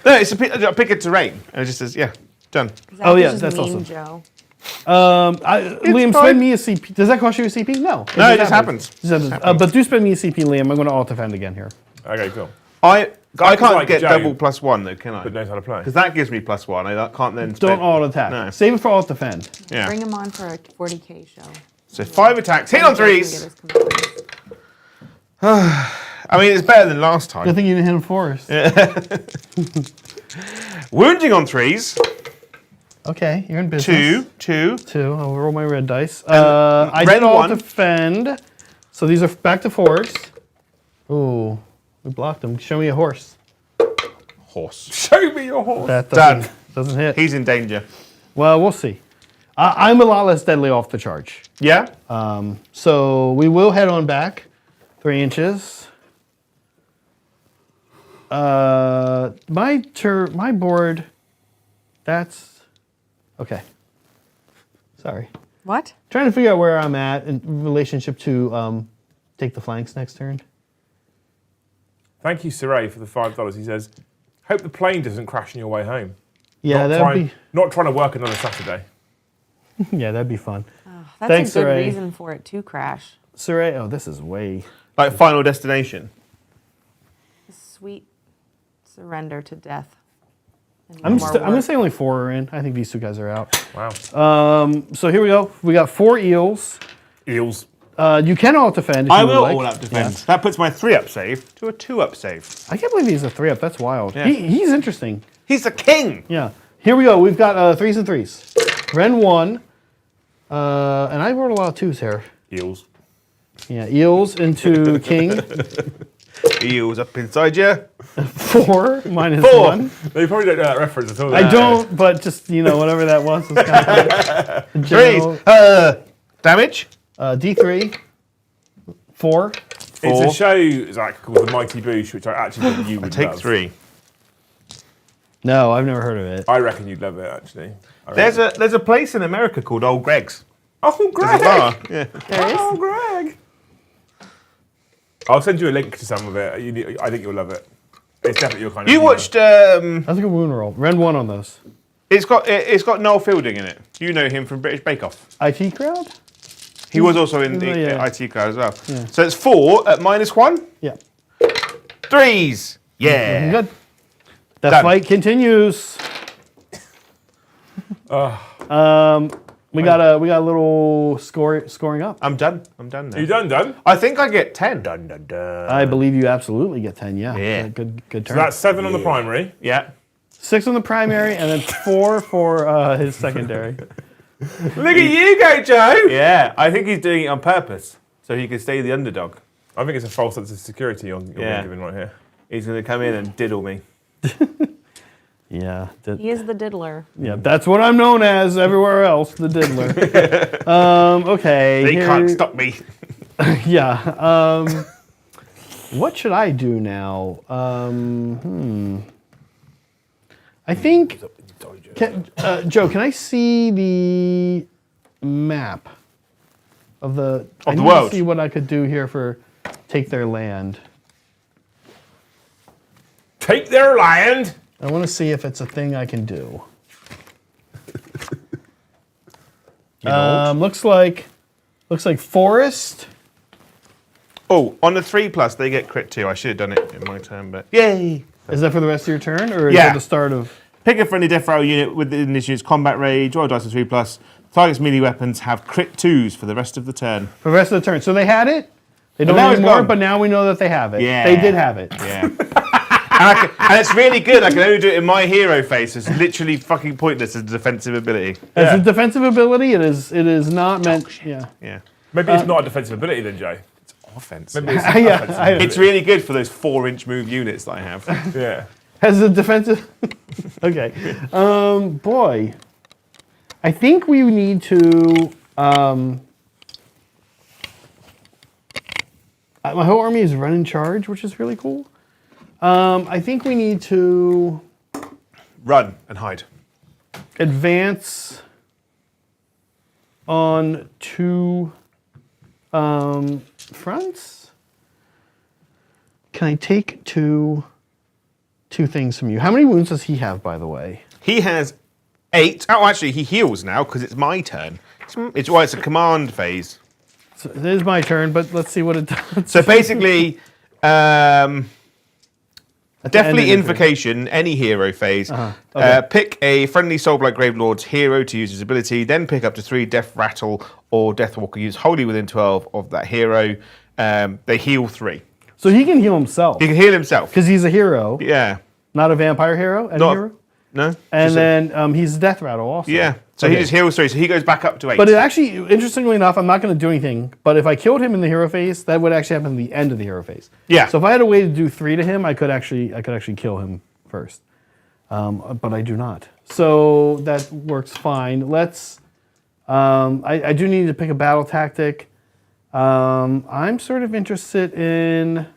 No, it's I'll pick a terrain. And it just says, yeah, done. Zach Oh, is yeah, just that's mean, awesome. Joe. Liam, fine. spend me a CP. Does that cost you a CP? No. No, it just happens. But do spend me a CP, Liam. I'm going to alt-defend again here. Okay, cool. I can't like get Joe, double +1 though, can I? But knows how to play. Because that gives me +1. I can't then Don't spend. alt-attack. No. Save it for alt-defend. Yeah. Bring him on for a 40k show. So 5 attacks, hit on Joe can get 3s. his comeuppance. I mean, it's better than last Good time. thing you didn't hit him first. Wounding on 3s. Okay, you're in business. 2. Two. I'll roll my red dice. I red did all one. defend. So these are back to 4s. Ooh, we blocked them. Show me a horse. Horse. Show me your horse. That Done. doesn't hit. He's in danger. Well, we'll see. I'm a lot less deadly off the charge. Yeah? So we will head on back 3 inches. My board, that's okay. Sorry. What? Trying to figure out where I'm at in relationship to take the flanks next turn. Thank you, Saray, for the $5. He says, hope the plane doesn't crash on your way home. Yeah, Not trying to work another Saturday. yeah, that'd be fun. That's Thanks, a good Saray. reason for it to crash. Saray, oh, this is way. Like Final Destination. Sweet surrender to death. And I'm no more going to work. say only 4 are in. I think these 2 guys are out. Wow. So here we go. We got 4 eels. Eels. You can alt defend if I you would will like. all out defend. Yeah. That puts my 3-up save to a 2-up save. I can't believe he's a 3-up. That's wild. Yeah. He's interesting. He's the king. Yeah. Here we go. We've got 3s and 3s. Ren 1. And I rolled a lot of 2s here. Eels. Yeah. Eels into king. Eels up inside you. 4 minus 4. 1. They probably don't know that reference at all. I don't, but just, whatever that was. Was kind of general. 3s. Damage. D3. 4. It's a show, Zach, called The Mighty Boosh, which I actually think you would Take love. 3. No, I've never heard of it. I reckon you'd love it, actually. There's a place in America called Old Greg's. Oh, There's a Greg! bar. Yeah. There is? Oh, Greg! I'll send you a link to some of it. I think you'll love it. It's definitely your kind of You humour. watched. That's a good wound roll. Ren 1 on those. It's got Noel Fielding in it. You know him from British Bake Off. IT crowd? He was also in the Yeah. IT crowd as well. Yeah. So it's 4 at -1. Yeah. 3s. Yeah. Good. That Done. fight continues. We got a little scoring up. I'm done. I'm done now. You done? I think I get 10. Dun, dun, dun. I believe you absolutely get 10. Yeah. Yeah. Good So turn. that's 7 on the primary. Yeah. 6 on the primary and then 4 for his secondary. Look at you go, Joe! Yeah. I think he's doing it on purpose so he can stay the underdog. I think it's a false sense of security you're being given right here. He's going to come in and diddle me. Yeah. He is the diddler. Yeah, that's what I'm known as everywhere else, the diddler. Okay. They can't stop me. Yeah. What should I do now? I think, Joe, can I see the map of the world? To see what I could do here for take their land. Take their land. I want to see if it's a thing I can do. Looks like forest. Oh, on the 3+, they get crit 2. I should have done it in my turn, but yay! Is that for the rest of your turn, or is Yeah. that the start of? Pick a friendly death rattle unit within this unit's combat range. Roll dice of 3+. Target's melee weapons have crit 2s for the rest of the turn. For the rest of the turn. So they had it. They don't now it's anymore, gone. but now we know that they have it. Yeah. They did have it. Yeah. and it's really good. I can only do it in my hero phase. It's literally fucking pointless as a defensive ability. As a defensive ability, it is not meant. Yeah. Yeah. Maybe it's not a defensive ability then, Joe. Offense. Maybe it's Yeah, offensive. It's really good for those 4-inch move units that I have. Yeah. As a defensive. Okay. Boy. I think we need to. My whole army is run in charge, which is really cool. I think we need to Run and hide. advance on 2 fronts. Can I take two things from you? How many wounds does he have, by the way? He has 8. Oh, actually, he heals now because it's my turn. It's a command phase. So it is my turn, but let's see what it does. So basically, At the end definitely of the turn. invocation, any hero phase. Okay. Pick a friendly Soulblight Gravelords hero to use his ability, then pick up to 3 Death Rattle or Deathwalker units wholly within 12 of that hero. They heal 3. So he can heal himself He can heal himself. because he's a hero, Yeah. not a vampire hero. A Not- hero. No? And then he's Death Rattle also. Yeah. So Okay. he just heals 3, so he goes back up to 8. But it actually, interestingly enough, I'm not going to do anything. But if I killed him in the hero phase, that would actually happen at the end of the hero phase. Yeah. So if I had a way to do 3 to him, I could actually kill him first. But I do not. So that works fine. Let's. I do need to pick a battle tactic. I'm sort of interested in.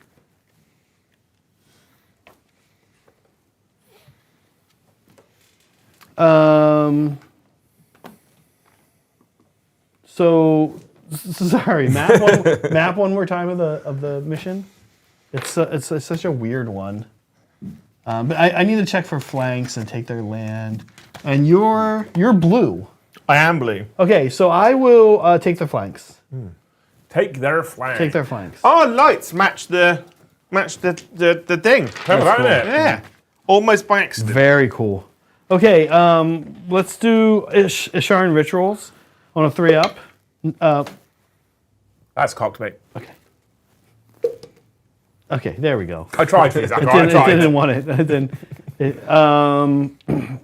So sorry, map one more time of the mission. It's such a weird one. But I need to check for flanks and take their land. And you're blue. I am blue. Okay, so I will take their flanks. Take their flag. Take their flanks. Oh, lights match the thing. Clever, isn't it? Yeah. Almost by accident. Very cool. Okay, let's do Isharan rituals on a 3-up. That's cocked, mate. Okay, there we go. I tried for you, Zach. It I tried. didn't want it. It didn't.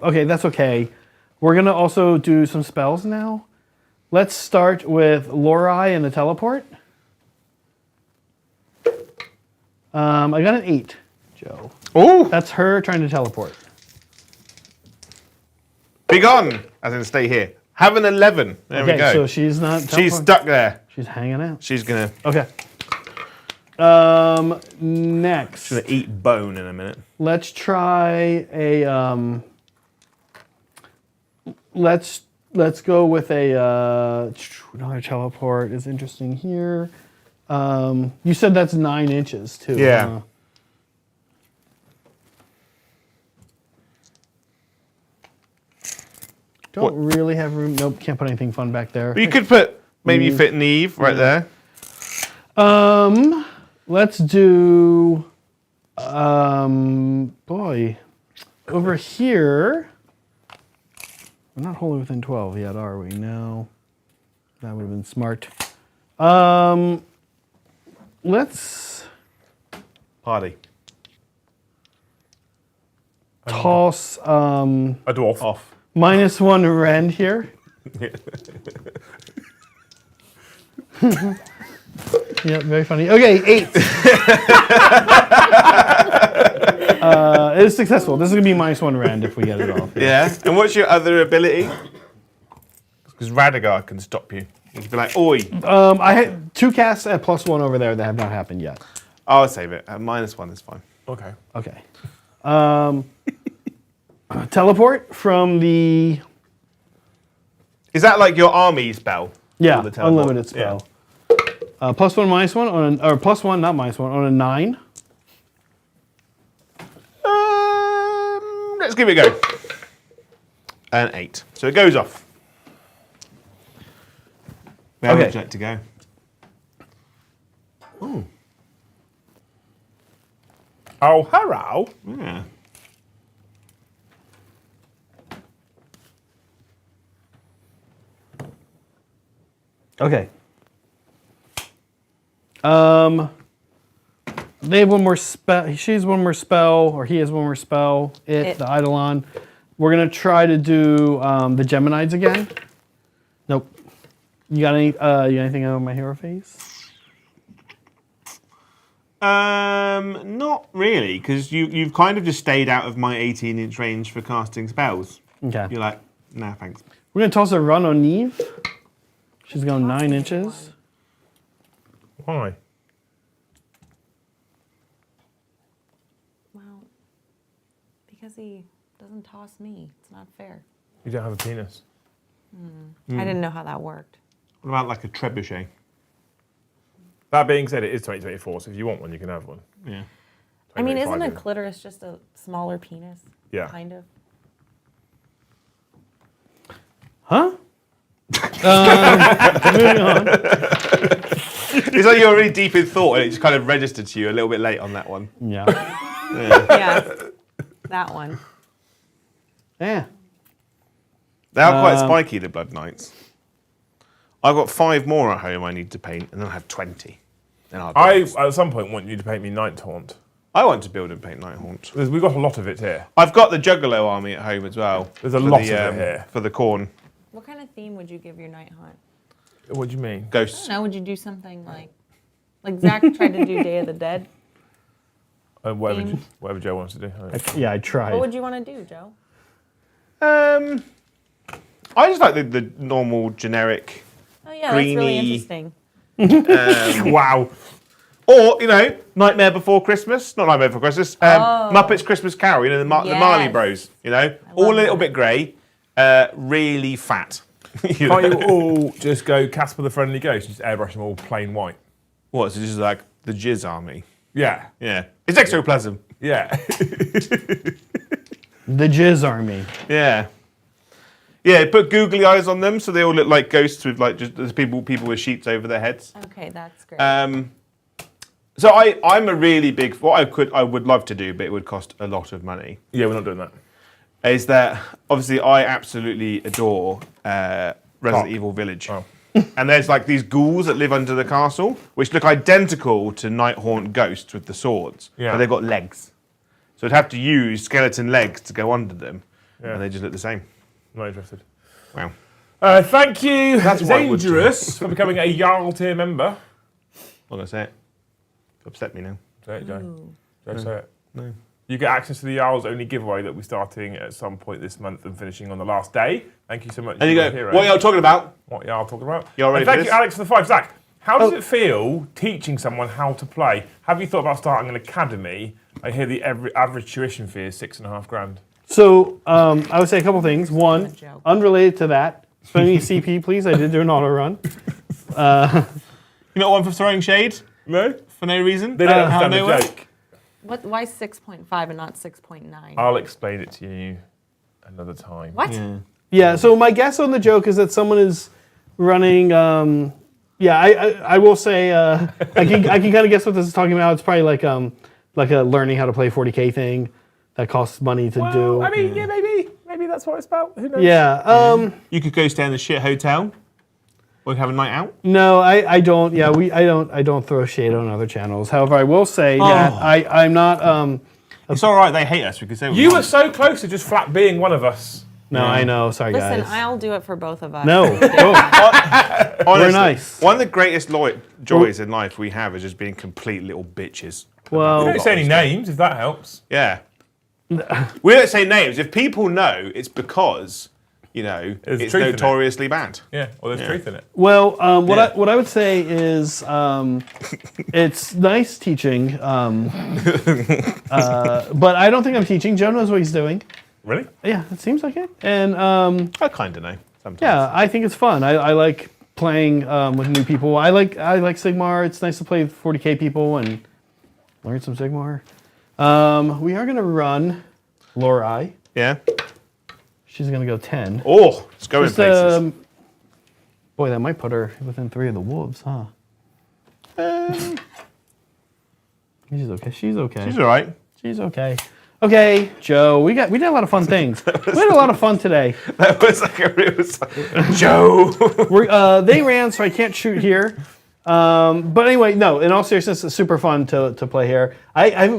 Okay, that's okay. We're gonna also do some spells now. Let's start with Lorai and the teleport. I got an 8, Joe. Oh, That's her trying to teleport. be gone. As in, stay here. Have an 11. There we Okay, go. so she's not. She's teleporting. stuck there. She's hanging out. She's gonna Okay. Next, eat bone in a minute. let's try a. Let's go with a. Another teleport is interesting here. You said that's 9 inches too. Yeah. huh? Don't really have room. Nope, can't put anything fun back there. But you could put maybe fit Neve right there. Let's do. Boy, over here. We're not wholly within 12 yet, are we? No. That would have been smart. Let's Party. toss A dwarf. Off. -1 rend here. Yeah, very funny. Okay, 8. It is successful. This is going to be -1 rand if we get it off. Yeah. And what's your other ability? Because Radagar can stop you. You can be like, oi. I had 2 casts at +1 over there that have not happened yet. I'll save it. At -1 is fine. Okay. Okay. Teleport from the... Is that like your army spell? Yeah, The teleport? unlimited spell. +1, -1 on or +1, not -1 on a 9. Let's give it a go. An 8. So it goes off. Where would you like to go? Ooh. Oh, hello. Yeah. Okay. They have one more spell. She has one more spell, or he has one more spell. The Eidolon. We're gonna try to do the Geminids again. Nope. You got any? You got anything on my hero phase? Not really, because you've kind of just stayed out of my 18-inch range for casting spells. Okay. You're like, nah, thanks. We're gonna toss a run on Neve. She's going 9 inches. Why? Well, because he doesn't toss me. It's not fair. You don't have a penis. I didn't know how that worked. What about like a trebuchet? That being said, it is 2024, so if you want one, you can have one. Yeah. I mean, isn't a 2025 clitoris just a smaller penis? Yeah. Kind of. Huh? Moving on. It's like you're really deep in thought, and it just kind of registered to you a little bit late on that one. Yeah. Yeah. That one. Yeah. They are quite spiky, the Blood Knights. I've got 5 more at home I need to paint, and then I have 20. Then I'll I, at some point, want you to paint me Night Haunt. I want to build and paint Nighthaunt. We've got a lot of it here. I've got the Juggalo army at home as well. There's a for lot the, of it here. For the corn. What kind of theme would you give your night hunt? What do you mean? Ghosts. No, would you do something like Zach tried to do Day of the Dead? Whatever, Theme. whatever Joe wants to do. Yeah, I tried. What would you want to do, Joe? I just like the normal generic. Oh yeah, that's really Greeny. interesting. Wow. Or, Nightmare Before Christmas. Not Nightmare Before Christmas. Muppets Christmas Carol, the Marley Yes. Bros. All a little bit grey, really fat. Can't you all just go Casper the Friendly Ghost and just airbrush them all plain white? What, so this is like the Jizz army? Yeah. Yeah. It's ectoplasm. Yeah. The Jizz Army. Yeah. Yeah, put googly eyes on them so they all look like ghosts with like just there's people with sheets over their heads. Okay, that's great. So I'm a really big I would love to do, but it would cost a lot of money. Yeah, we're not doing that. Is that obviously I absolutely adore Resident Evil Village. Oh. And there's like these ghouls that live under the castle, which look identical to Nighthaunt ghosts with the swords. Yeah. But they've got legs. So I'd have to use skeleton legs to go under them. Yeah. And they just look the same. Not interested. Wow. Thank you, That's what I would do. Dangerous, for becoming a Jarl tier member. I'm not gonna say it. Upset me now. Say it, Joe. Ooh. Joe, say it. No. You get access to the Jarl's only giveaway that we're starting at some point this month and finishing on the last day. Thank you so much. And you you're go, a hero. what are y'all talking about? What Jarl talking about? Y'all ready And thank for you, this? Alex, for the 5. Zach, how does it feel teaching someone how to play? Have you thought about starting an academy? I hear the average tuition fee is $6,500. So I would say a couple things. One, a joke. unrelated to that, spend me CP, please. I did do an auto run. You not one for throwing shade? No? For no reason? They don't Out of understand the nowhere? joke. Why 6.5 and not 6.9? I'll explain it to you another time. What? Yeah. So my guess on the joke is that someone is running. I will say I can kind of guess what this is talking about. It's probably like a learning how to play 40K thing that costs money to do. I mean, yeah, maybe that's what it's about. Who knows? Yeah. You could go stay in the shit hotel. Or have a night out. No, I don't. Yeah, I don't throw shade on other channels. However, I will say that I'm not. It's all right. They hate us. We can say You were so close to just flat being one of us. No, I know. Sorry, Listen, guys. I'll do it for both of us. No. Go. Honestly, nice. one of the greatest joys in life we have is just being complete little bitches. Well, Don't say any names if that helps. Yeah. We don't say names. If people know, it's because, There's it's truth in it. notoriously bad. Yeah, well, there's truth in it. Well, what Yeah. I would say is it's nice teaching, but I don't think I'm teaching. Joe knows what he's doing. Really? Yeah, it seems like it. And I kind of know sometimes. yeah, I think it's fun. I like playing with new people. I like Sigmar. It's nice to play with 40k people and learn some Sigmar. We are gonna run Lori. Yeah. She's gonna go 10. Oh, it's going Just, places. boy, that might put her within 3 of the wolves, huh? She's okay. She's okay. She's all right. She's okay. Okay, Joe, we did a lot of fun things. We had a lot of fun today. That was like Joe. They ran, so I can't shoot here. But anyway, no. In all seriousness, it's super fun to play here.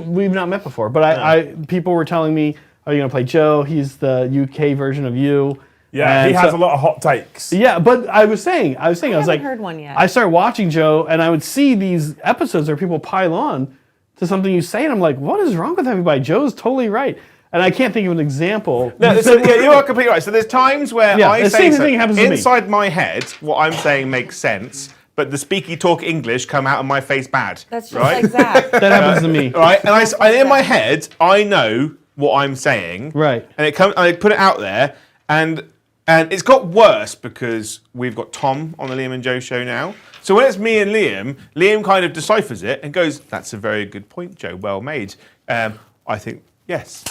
We've not met before, but people were telling me, "Are you going to play Joe? He's the UK version of you." Yeah, And he has so- a lot of hot takes. Yeah, but I was saying, I was haven't like, heard one yet. I started watching Joe, and I would see these episodes where people pile on to something you say, and I'm like, what is wrong with everybody? Joe's totally right, and I can't think of an example. No, you are completely right. So there's times where Yeah, I the say same something thing happens to me. inside my head, what I'm saying makes sense, but the speaky talk English come out of my face bad. That's just right? like Zach. That happens to me. Right, and in my head, I know what I'm saying. Right. And I put it out there, and it's got worse because we've got Tom on the Liam and Joe show now. So when it's me and Liam kind of deciphers it and goes, "That's a very good point, Joe. Well made." I think yes,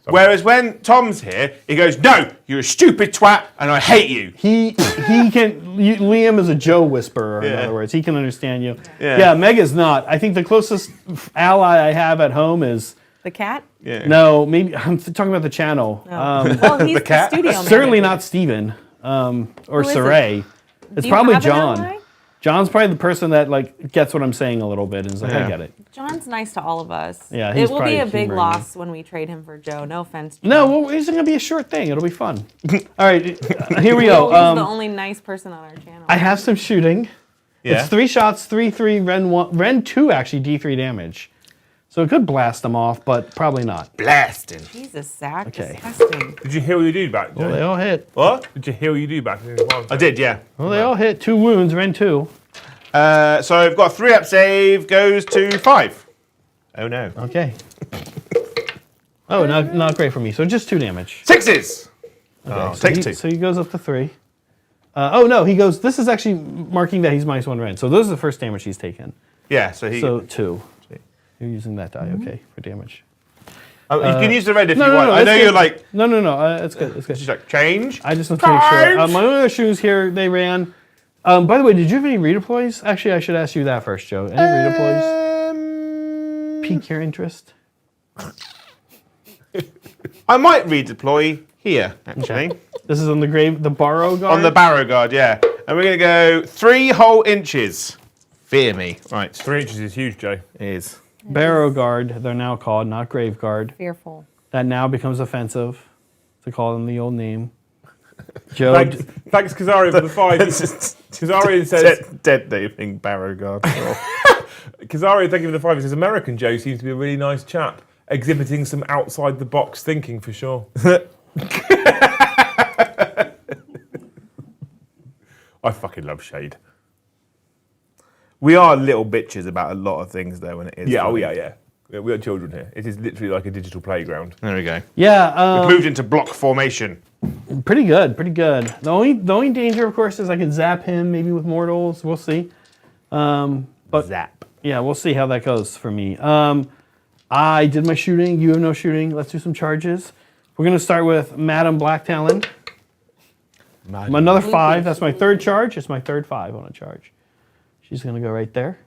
Whereas when Tom's here, he goes, "No, you're a stupid twat, and I hate you." Liam is a Joe whisperer, in Yeah. other words. He can understand you. Yeah. Yeah, Mega's not. I think the closest ally I have at home is, The cat? Yeah. no, maybe, I'm talking about the channel. Well, he's the, cat? studio manager. Certainly not Steven or is it? Saray. It's Do you probably have an John. ally? John's probably the person that gets what I'm saying a little bit and is like, Yeah. I get it. John's nice to all of us. Yeah, he's it will be probably a big humoring loss when we trade him for Joe. No offense, Joe. No, well, it's going to be a short thing. It'll be fun. All right, here we go. He's the only nice person on our channel. I have some shooting. Yeah. It's 3 shots, 3/3, Ren 2 actually, D3 damage. So it could blast them off, but probably not. Blasting. Jesus, Zach. Okay. Disgusting. Did you heal your dude back, Joe? Well, they all hit. What? Did you heal your dude back? I did, yeah. Well, they all hit. 2 wounds, Ren 2. So I've got a 3-up save, goes to 5. Oh no. Okay. Oh, not great for me. So just 2 damage. 6s. Oh, So takes 2. So he goes up to 3. Oh, no, he goes, this is actually marking that he's -1 Ren. So this is the first damage he's taken. Yeah, so he. So 2. You're using that die, okay, for damage. You can use the red if No, you no, want. no, I know it's you're good. like. No, it's good, it's good. She's like, change. I just want to make sure. Charge! My other shoes here, they ran. By the way, did you have any redeploys? Actually, I should ask you that first, Joe. Any redeploys pique your interest? I might redeploy here, actually. This is on the Barrow Guard? On the barrow guard, yeah. And we're going to go 3 whole inches. Fear me. Right. 3 inches is huge, Joe. It is. Barrow Guard, they're now called, not Grave Guard. Fearful. That now becomes offensive to call them the old name. Joe, Thanks, Kazarian, for the 5. Kazarian says, Dead naming barrow guard. Kazarian, thank you for the 5. He says, American Joe seems to be a really nice chap, exhibiting some outside-the-box thinking for sure. I fucking love Shade. We are little bitches about a lot of things, though, when it is. Yeah, funny. yeah. We are children here. It is literally like a digital playground. There we go. yeah, Moved into block formation. pretty good, pretty good. The only danger, of course, is I could zap him maybe with mortals. We'll see. But Zap. yeah, we'll see how that goes for me. I did my shooting. You have no shooting. Let's do some charges. We're going to start with Madam Black Talon. Another 5. That's my 3rd charge. It's my 3rd 5 on a charge. She's going to go right there.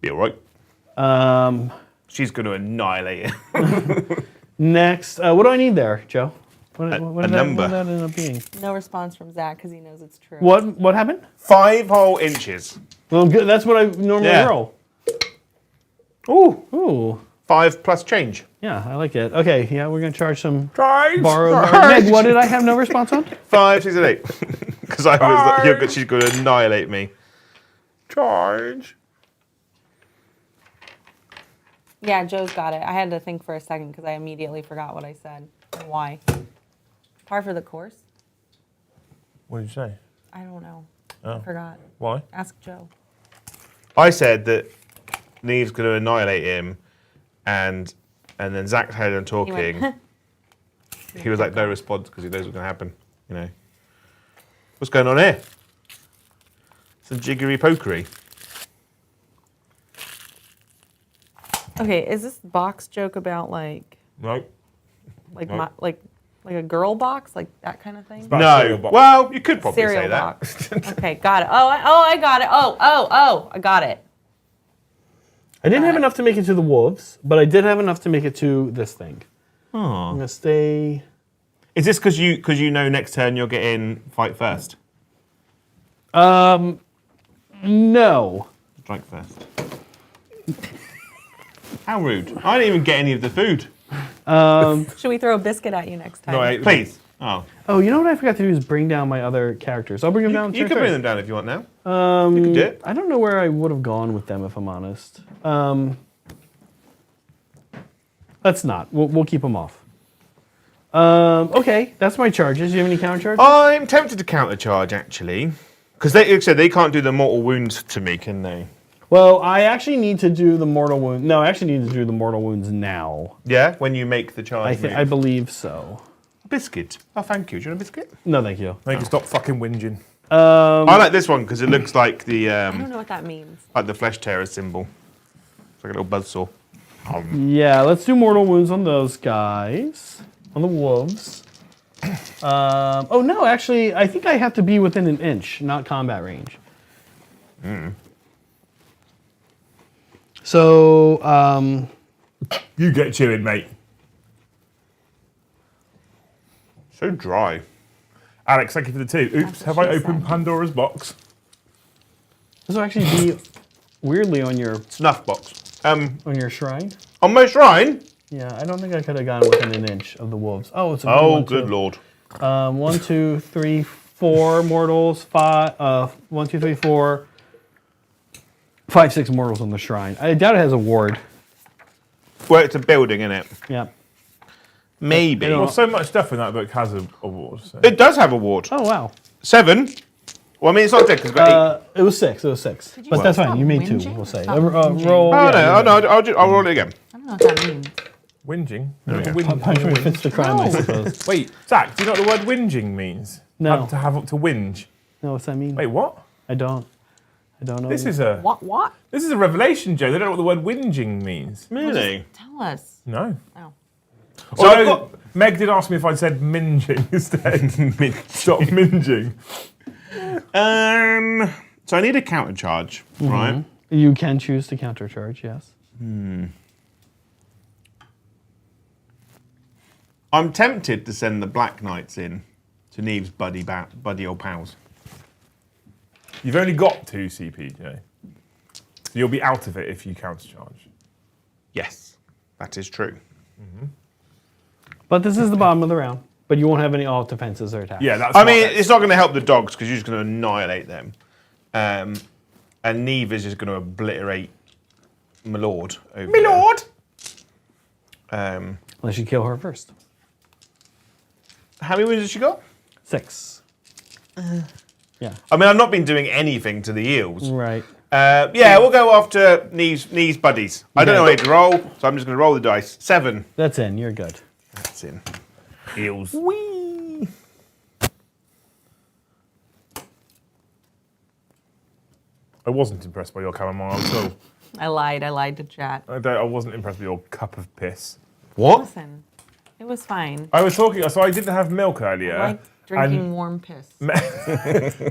Yeah, right. She's going to annihilate it. Next, what do I need there, Joe? What A did number. What did that end up being? No response from Zach because he knows it's true. What happened? 5 whole inches. Well, good. That's what I normally Yeah. roll. Ooh. Ooh. 5 plus change. Yeah, I like it. Okay, yeah, we're gonna charge some Charge! borrowed. Meg, what did I have no response on? 5, 6, and 8. Because I was like, she's going to annihilate me. Charge! Yeah, Joe's got it. I had to think for a second because I immediately forgot what I said and why. Par for the course? What did you say? I don't know. Oh. I forgot. Why? Ask Joe. I said that Neve's going to annihilate him, and then Zach had him talking. He was like, no response because he knows what's going to happen. You know, what's going on here? Some jiggery pokery. Okay, is this box joke about like No. my, like a girl box, like that kind of thing? About No. cereal box. Well, you could probably Cereal say that. box. Okay, got it. I got it. I got it. I didn't have enough to make it to the wolves, but I did have enough to make it to this thing. I'm Oh. gonna stay. Is this because you know next turn you're getting fight first? No. Strike first. How rude. I didn't even get any of the food. Should we throw a biscuit at you next time? No, I- Please. Oh. Oh, you know what I forgot to do is bring down my other characters. I'll bring them down. You can bring them down if you want now. You can do it. I don't know where I would have gone with them if I'm honest. Let's not. We'll keep them off. Okay, that's my charges. Do you have any counter charges? I'm tempted to countercharge actually, because like I said, they can't do the mortal wounds to me, can they? Well, I actually need to do the mortal wound. No, I actually need to do the mortal wounds now. Yeah, when you make the charge. I believe so. Biscuit. Oh, thank you. Do you want a biscuit? No, thank you. They can stop fucking whinging. I like this one because it looks like the I don't know what that means. like the flesh tearer symbol. It's like a little buzzsaw. Yeah, let's do mortal wounds on those guys. On the wolves. Oh no, actually, I think I have to be within an inch, not combat range. So, You get chewing, mate. So dry. Alex, thank you for the 2. Oops, have I opened Pandora's box? this will actually be weirdly on your Snuff box. shrine. On my shrine. Yeah, I don't think I could have gone within an inch of the wolves. Oh, it's a Oh, one, good two. lord. 1, 2, 3, 4 mortals. 5. 1, 2, 3, 4. 5, 6 mortals on the shrine. I doubt it has a ward. Well, it's a building, isn't it? Yeah. Maybe. don't- Well, so much stuff in that book has a award. So. It does have a ward. Oh wow. 7. Well, I mean, it's not dead because it's got 8. It was 6. It was 6. But that's fine. stop You made 2. whinging? We'll say. Stop whinging. Roll. Oh, yeah, no, I'll roll it again. I don't know what that means. Whinging? There we go. Punishment fits the crime, I No. suppose. Wait, Zach, do you know what the word whinging means? No. To whinge. No, what's that mean? Wait, what? I don't know. This is a What? revelation, Joe. They don't know what the word whinging means. Really? Tell us. No. Oh. So I've Although Meg did ask me if I'd said minging instead. Stop minging. So I need a counter charge, right? You can choose to countercharge, yes. I'm tempted to send the Black Knights in to Neve's buddy old pals. You've only got 2 CP, Joe. So you'll be out of it if you countercharge. Yes, that is true. But this is the bottom of the round. But you won't have any alt defenses or attacks. Yeah, that's. I mean, it's not going to help the dogs because you're just going to annihilate them. And Neve is just going to obliterate my lord. My lord! Unless you kill her first. How many wounds has she got? 6. Yeah. I mean, I've not been doing anything to the eels. Right. Yeah, we'll go after Neve's buddies. I don't know how to roll, so I'm just going to roll the dice. 7. That's in. You're good. That's in. Eels. Whee! I wasn't impressed by your chamomile at all. I lied to chat. I wasn't impressed by your cup of piss. What? Listen, it was fine. I was talking, so I didn't have milk earlier. I like drinking warm piss.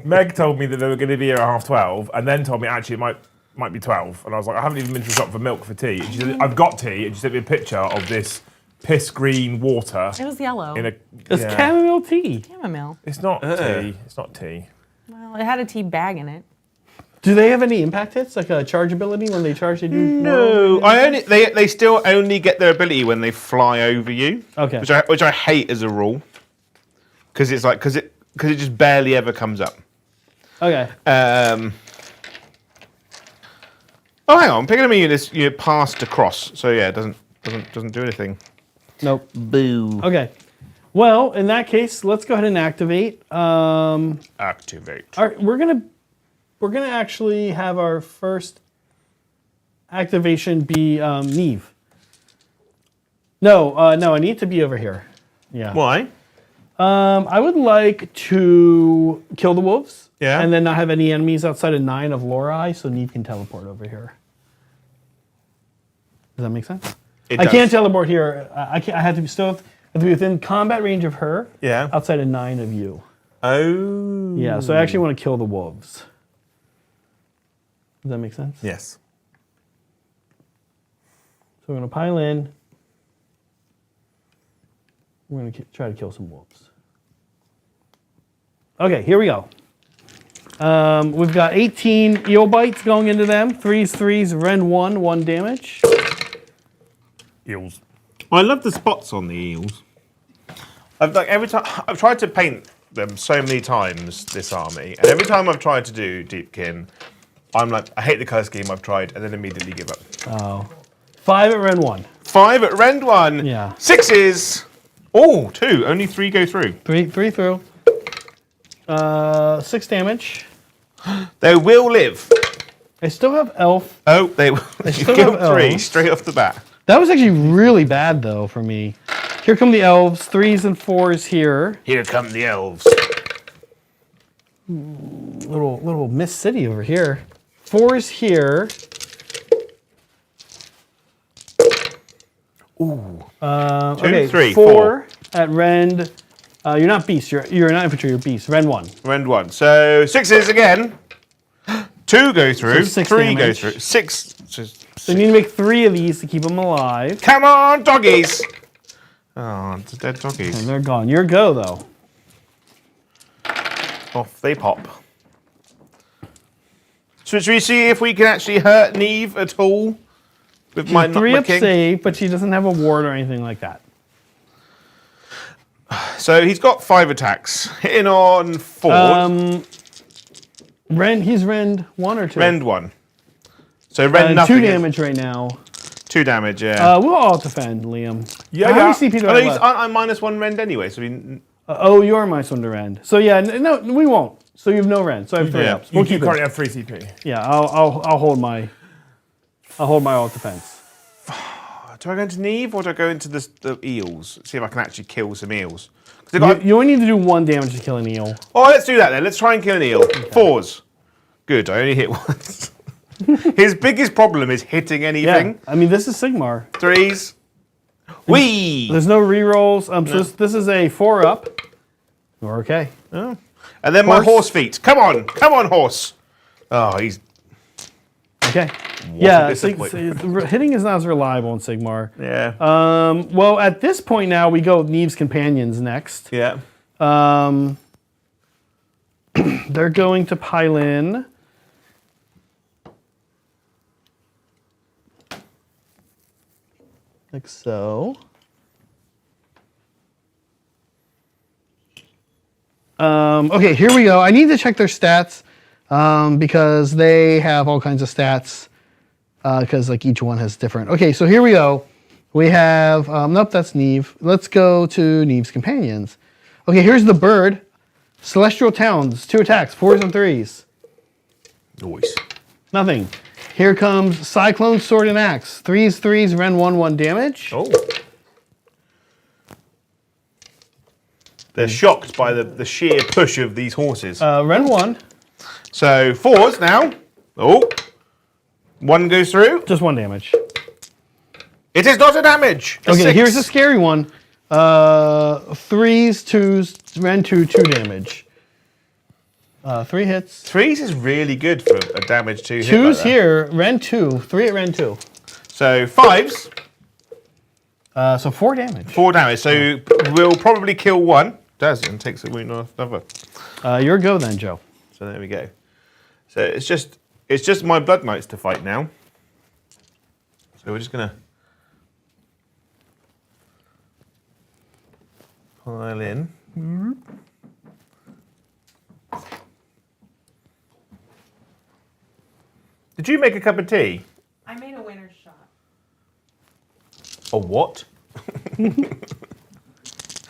Meg told me that they were going to be here at 12:30, and then told me actually it might be 12. And I was like, I haven't even been to the shop for milk for tea. And she said, I've got tea, and she sent me a picture of this piss green water. It was yellow. In a, It's yeah. chamomile tea. Chamomile. It's not tea. It's not tea. Well, it had a tea bag in it. Do they have any impact hits, like a charge ability when they charge? They do No, they still only get their ability when they fly over you. Okay. Which I hate as a rule, because it just barely ever comes up. Okay. Oh, hang on, picking a unit you passed across, so yeah, it doesn't do anything. Nope. Boo. Okay. Well, in that case, let's go ahead and activate. Activate. All right, we're gonna actually have our first activation be Neve. No, I need to be over here. Yeah. Why? I would like to kill the wolves. Yeah. And then not have any enemies outside of 9 of Lorei, so Neve can teleport over here. Does that make sense? It I does. can't teleport here. I have to be within combat range of her. Yeah. Outside of 9 of you. Oh. Yeah. So I actually want to kill the wolves. Does that make sense? Yes. So we're going to pile in. We're going to try to kill some wolves. Okay, here we go. We've got 18 eel bites going into them. 3s, rend 1 damage. Eels. I love the spots on the eels. I've tried to paint them so many times, this army, and every time I've tried to do Deepkin, I'm like, I hate the colour scheme I've tried, and then immediately give up. Oh. 5 at rend 1. 5 at rend 1. Yeah. 6s. Oh, 2. Only 3 go through. 3 through. 6 damage. They will live. I still have elf. Oh, they will. You still killed have 3 elves. straight off the bat. That was actually really bad, though, for me. Here come the elves. 3s and 4s here. Here come the elves. Little mist city over here. 4s here. Ooh. 2, Okay, 3, 4 at rend. You're not beast. You're not infantry. You're beast. Rend 1. Rend 1. So 6s again. 2 go through. So 6 3 go damage. through. 6. So you need to make 3 of these to keep them alive. Come on, doggies. Oh, it's dead doggies. And they're gone. Your go, though. Off they pop. So should we see if we can actually hurt Neve at all? With my 3 my up king? save, but she doesn't have a ward or anything like that. So he's got 5 attacks. Hitting on 4. He's rend 1 or 2? Rend 1. So rend 2 nothing. damage right now. 2 damage, yeah. We'll all defend, Liam. Yeah, How yeah. many CP do I have left? I'm -1 rend anyway, so we... Oh, you are my son to rend. So yeah, no, we won't. So you have no rend. So I have 3 Yeah. ups. You We'll do keep currently it. have 3 CP. Yeah, I'll hold my alt defense. Do I go into Neve or do I go into the eels? See if I can actually kill some eels. 'Cause they've got- You only need to do 1 damage to kill an eel. Oh, let's do that then. Let's try and kill an eel. 4s. Good, I only hit once. His biggest problem is hitting Yeah, anything. I mean this is Sigmar. 3s. Whee! There's no rerolls. So this is a 4 up. We're okay. Oh. And then my Horse. horse feet. Come on, horse. Oh, he's... Okay. a Yeah, disappointment. hitting is not as reliable in Sigmar. Yeah. Well, at this point now, we go with Neve's companions next. Yeah. They're going to pile in. Like so. Okay, here we go. I need to check their stats because they have all kinds of stats because like each one has different. Okay, so here we go. We have, nope, that's Neve. Let's go to Neve's companions. Okay, here's the bird. Celestial Towns, 2 attacks, 4s and 3s. Nice. Nothing. Here comes Cyclone Sword and Axe. 3s, rend 1 damage. Oh. They're shocked by the sheer push of these horses. Rend 1, So 4s now. Oh. 1 goes through. just 1 damage. It is not a damage. Okay, 6. here's a scary one. 3s, 2s, rend 2 damage. 3 hits. 3s is really good for a damage 2 hit. 2s like that. here, rend 2, 3 at rend 2. So 5s, So 4 damage. 4 damage. So we'll probably kill 1. Does and takes a wound off another. Your go then, Joe. So there we go. So it's just It's just my Blood Knights to fight now. So we're just going to pile in. Did you make a cup of tea? I made a winner's shot. A what?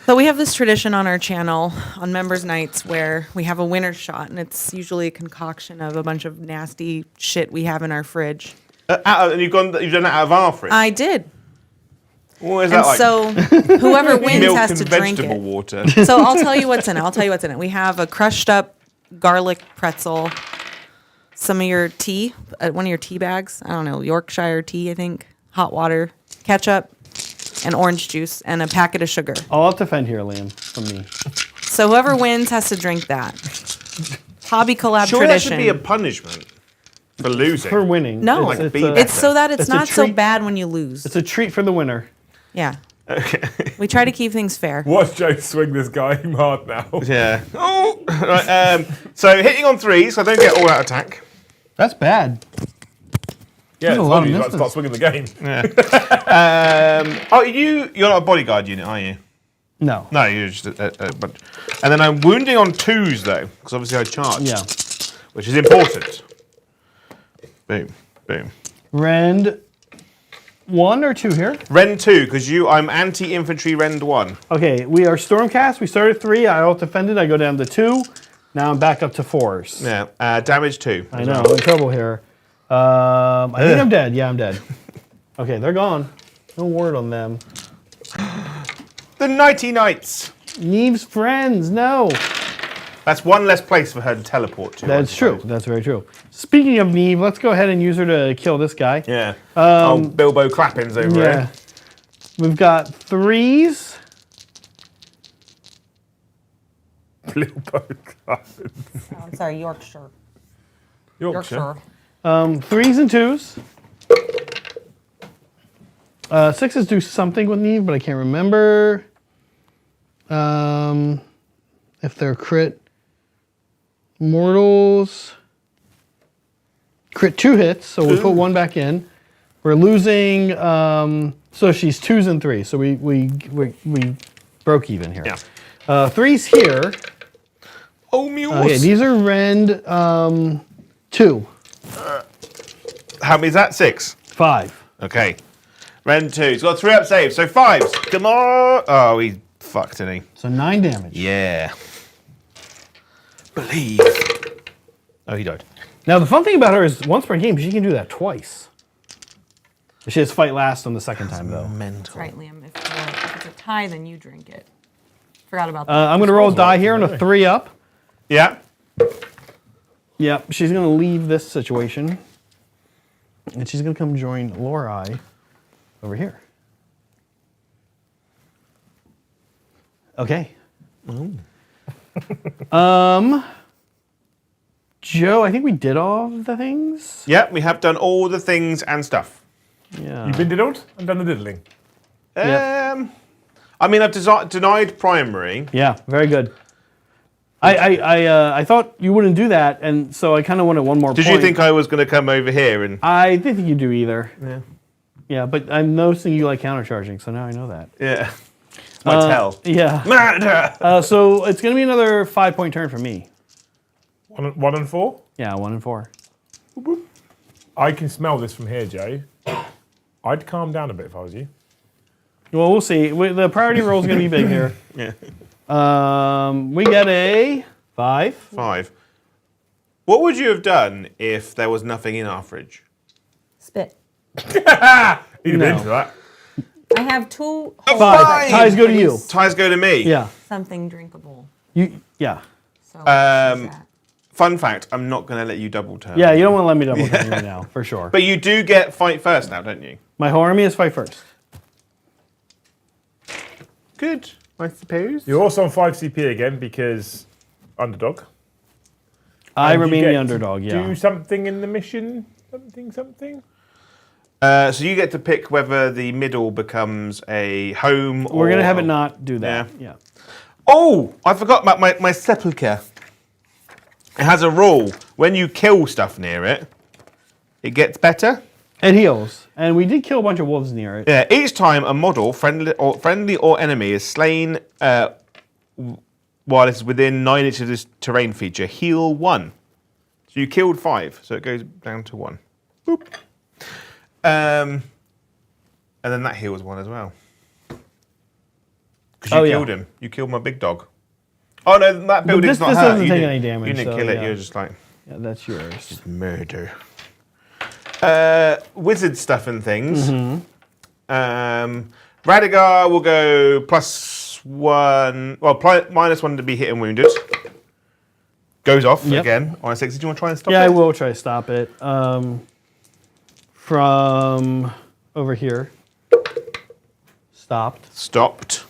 So we have this tradition on our channel on members' nights where we have a winner's shot, and it's usually a concoction of a bunch of nasty shit we have in our fridge. And you've done that out of our fridge? I did. What is And that like? so whoever wins Milk has and to drink vegetable it. water. So I'll tell you what's in it. We have a crushed up garlic pretzel, some of your tea, one of your tea bags. I don't know, Yorkshire tea, I think. Hot water, ketchup, and orange juice, and a packet of sugar. I'll defend here, Liam, from me. So whoever wins has to drink that. Hobby collab Sure, that tradition. should be a punishment for losing. For winning. No, Like it's, be a, better. it's so that it's It's a not so treat. bad when you lose. it's a treat for the winner. Yeah. We try to keep things fair. Watch Joe swing this guy hard now. Yeah. Oh. Right, so hitting on 3, so I don't get all out attack. That's bad. Yeah, There's a it's lot funny, of you start swinging the game. You're not a bodyguard unit, are you? No. No, you're just a bunch. And then I'm wounding on 2s though, because obviously I charge. Yeah. Which is important. Boom, boom. Rend 1 or 2 here. Rend 2, because I'm anti-infantry Rend 1. Okay, we are Stormcast. We started 3. I out-defended. I go down to 2. Now I'm back up to 4s. Yeah. Damage 2. I know. I'm in trouble here. I think I'm dead. Yeah, I'm dead. Okay, they're gone. No word on them. The Nighty Knights. Neve's friends. No. That's one less place for her to teleport to. That's true. That's very true. Speaking of Neve, let's go ahead and use her to kill this guy. Yeah. Bilbo Clappins over Yeah. here. We've got 3s. Bilbo Clappins. I'm sorry, Yorkshire. Yorkshire. 3s and 2s. 6s do something with Neve, but I can't remember. If they're crit. Mortals. Crit 2 hits, so we'll put 1 back in. We're losing, so she's 2s and 3s, so we broke even here. Yeah. 3s here. Oh, mules. Okay, these are Rend 2. How many is that? 6. 5. Okay. Rend 2. He's got 3 up saves, so 5s. Come on. Oh, he fucked, didn't he? So 9 damage. Yeah. Believe. Oh, he died. Now the fun thing about her is once per game she can do that twice. She has fight last on the second time though. Mental. Right, Liam. If it's a tie, then you drink it. Forgot about that. I'm going to roll a die here on a 3 up. Yeah. Yep, she's going to leave this situation. And she's going to come join Lori over here. Okay. Joe, I think we did all of the things. Yeah, we have done all the things and stuff. Yeah. You've been diddled and done the diddling. Yep. I mean, I've denied primary. Yeah, very good. I thought you wouldn't do that, and so I kind of wanted one more Did point. you think I was going to come over here and... I didn't think you do either. Yeah. Yeah, but I'm noticing you like countercharging, so now I know that. Yeah. It's my tell. Yeah. Murder! So it's going to be another 5-point turn for me. 1 and 4. Yeah, 1 and 4. I can smell this from here, Joe. I'd calm down a bit if I was you. Well, we'll see. The priority roll is going to be big here. Yeah. We get a 5. 5. What would you have done if there was nothing in our fridge? Spit. He'd have No. been into that. I have 2 5. Fine. Ties go to you. Ties go to me. Yeah. something drinkable. Yeah. So what is that? Fun fact, I'm not going to let you double turn. Yeah, you don't want to let me double turn right now, for sure. But you do get fight first now, don't you? My whole army is fight first. Good, I suppose. You're also on 5 CP again because underdog. I And you remain get the to underdog, yeah. Do something in the mission. Something. So you get to pick whether the middle becomes a home or... We're going to have it not do that. Yeah. Yeah. Oh, I forgot about my sepulchre. It has a rule. When you kill stuff near it, it gets better. It heals. And we did kill a bunch of wolves near it. Yeah, each time a model, friendly or enemy, is slain while it's within 9 inches of this terrain feature, heal 1. So you killed 5, so it goes down to 1. Boop. And then that heals 1 as well. Because you killed him. You killed my big dog. Oh no, that building's not hurt. This doesn't take any damage. You didn't kill it, you're just like... Yeah, that's yours. Just murder. Wizard stuff and things. Radigar will go +1, well, -1 to be hit and wounded. Goes off again on a 6. Did you want to try and stop it? Yeah, I will try to stop it. From over here. Stopped.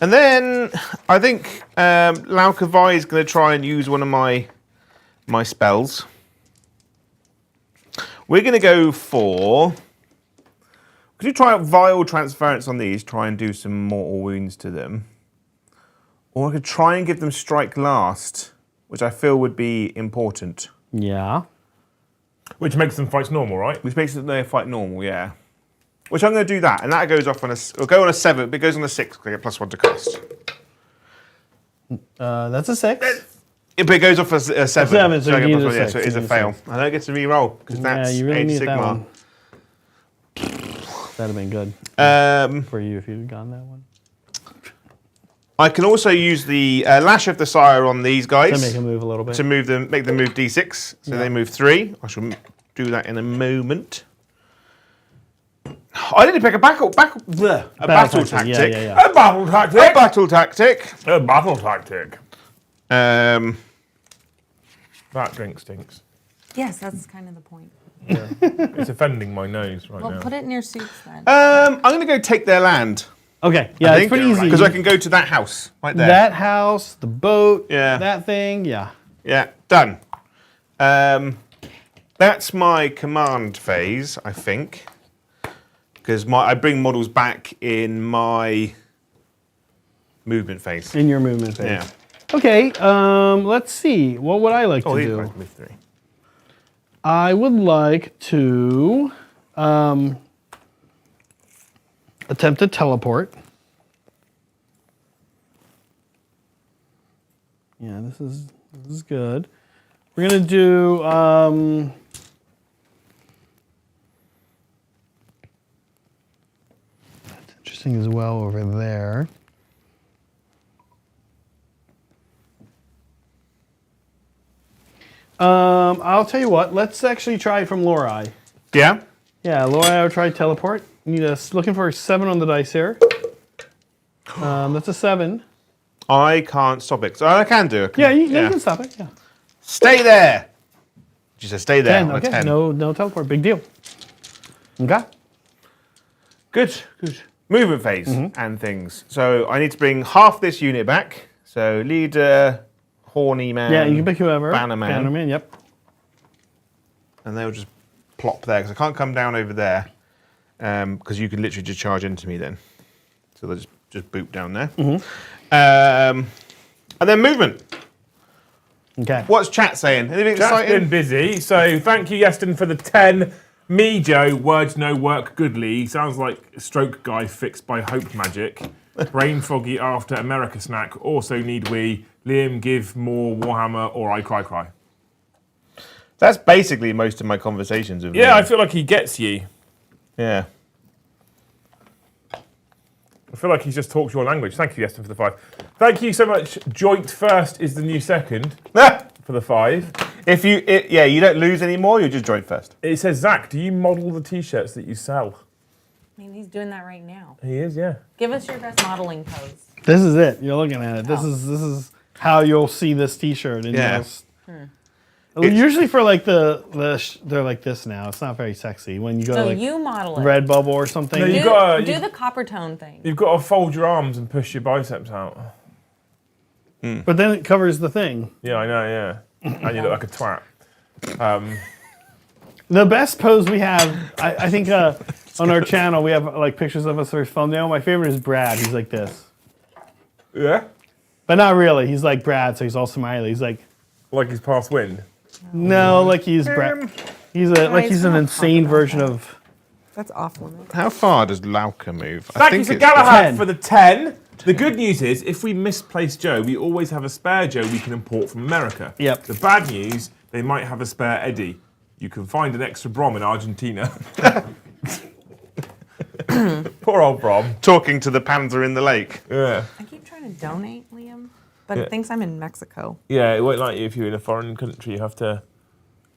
And then I think Laukavai is going to try and use one of my spells. We're going to go for... Could you try out Vile Transference on these, try and do some mortal wounds to them? Or I could try and give them Strike Last, which I feel would be important. Yeah. Which makes them fight normal, right? Which makes them fight normal, yeah. Which I'm going to do that, and that goes off on it'll go on a 7, but it goes on a 6, because I get +1 to cost. That's a 6. But it goes off as a 7. 7, so I you get need a +1, yeah, 6, so it is you a need a fail. 6. I don't get to re-roll, because that's you really Age need Sigma. that one. That'd have been good for you if you'd gone that one. I can also use the Lash of the Sire on these guys. To make them move a little bit. To move them, make them move D6, so they move 3. I shall do that in a moment. I didn't pick a battle tactic. Yeah. A battle tactic. A battle tactic. A battle tactic. That drink stinks. Yes, that's kind of the point. Yeah. It's offending my nose right Well, now. put it in your soups then. I'm going to go take their land. Okay, yeah, it's pretty easy. Because I can go to that house right there. That house, the boat, Yeah. that thing, yeah. Yeah, done. That's my command phase, I think. Because I bring models back in my movement phase. In your movement phase. Yeah. Okay, let's see. What would I like to these do? guys move 3. I would like to attempt to teleport. Yeah, this is good. We're gonna do that's interesting as well over there. I'll tell you what. Let's actually try it from Lorai. Yeah? Yeah, Lorai, I'll try teleport. You need looking for a 7 on the dice here. That's a 7. I can't stop it. So I can do it. Yeah, you can stop it. Yeah. Stay there. She said stay there. 10. On a Okay. 10. No teleport. Big deal. Okay. Good. Movement phase and things. So I need to bring half this unit back. So leader, horny man. Yeah, you can pick whoever. Bannerman. Bannerman, yep. And they'll just plop there because I can't come down over there because you can literally just charge into me then. So they'll just boop down there. And then movement. Okay. What's chat saying? Anything Chat's exciting? been busy, so thank you, Yeston, for the 10. Me, Joe, words no work goodly. Sounds like stroke guy fixed by hope magic. Brain foggy after America snack. Also need we. Liam, give more Warhammer or I cry. That's basically most of my conversations with Yeah, Liam. I feel like he gets you. Yeah. I feel like he's just talked your language. Thank you, Yeston, for the 5. Thank you so much. Joint first is the new second for the 5. You don't lose anymore, you just join first. It says, Zach, do you model the t-shirts that you sell? I mean, he's doing that right now. He is, yeah. Give us your best modeling pose. This is it. You're looking at it. This is how you'll see this T-shirt. And Yeah. usually for like they're like this now. It's not very sexy when you go So to like you model it. Redbubble or something. No, you do, gotta- do you- the copper tone thing. You've got to fold your arms and push your biceps out. But then it covers the thing. Yeah, I know, yeah. And you look like a twat. The best pose we have, I think, on our channel, we have like pictures of us for thumbnail. My favorite is Brad. He's like this, Yeah? but not really. He's like Brad, so he's all smiley. He's like, Like he's past wind. no, like he's Brad. He's Guys, he's we an don't insane talk about version that. of. That's off limits. How far does Lauka move? Thank you to it's Galahad 10. for the 10. The good news is, if we misplace Joe, we always have a spare Joe we can import from America. Yep. The bad news, they might have a spare Eddie. You can find an extra Brom in Argentina. Poor old Brom. talking to the panther in the lake. Yeah. I keep trying to donate, Liam, but it thinks I'm in Mexico. Yeah, it won't like you if you're in a foreign country. You have to,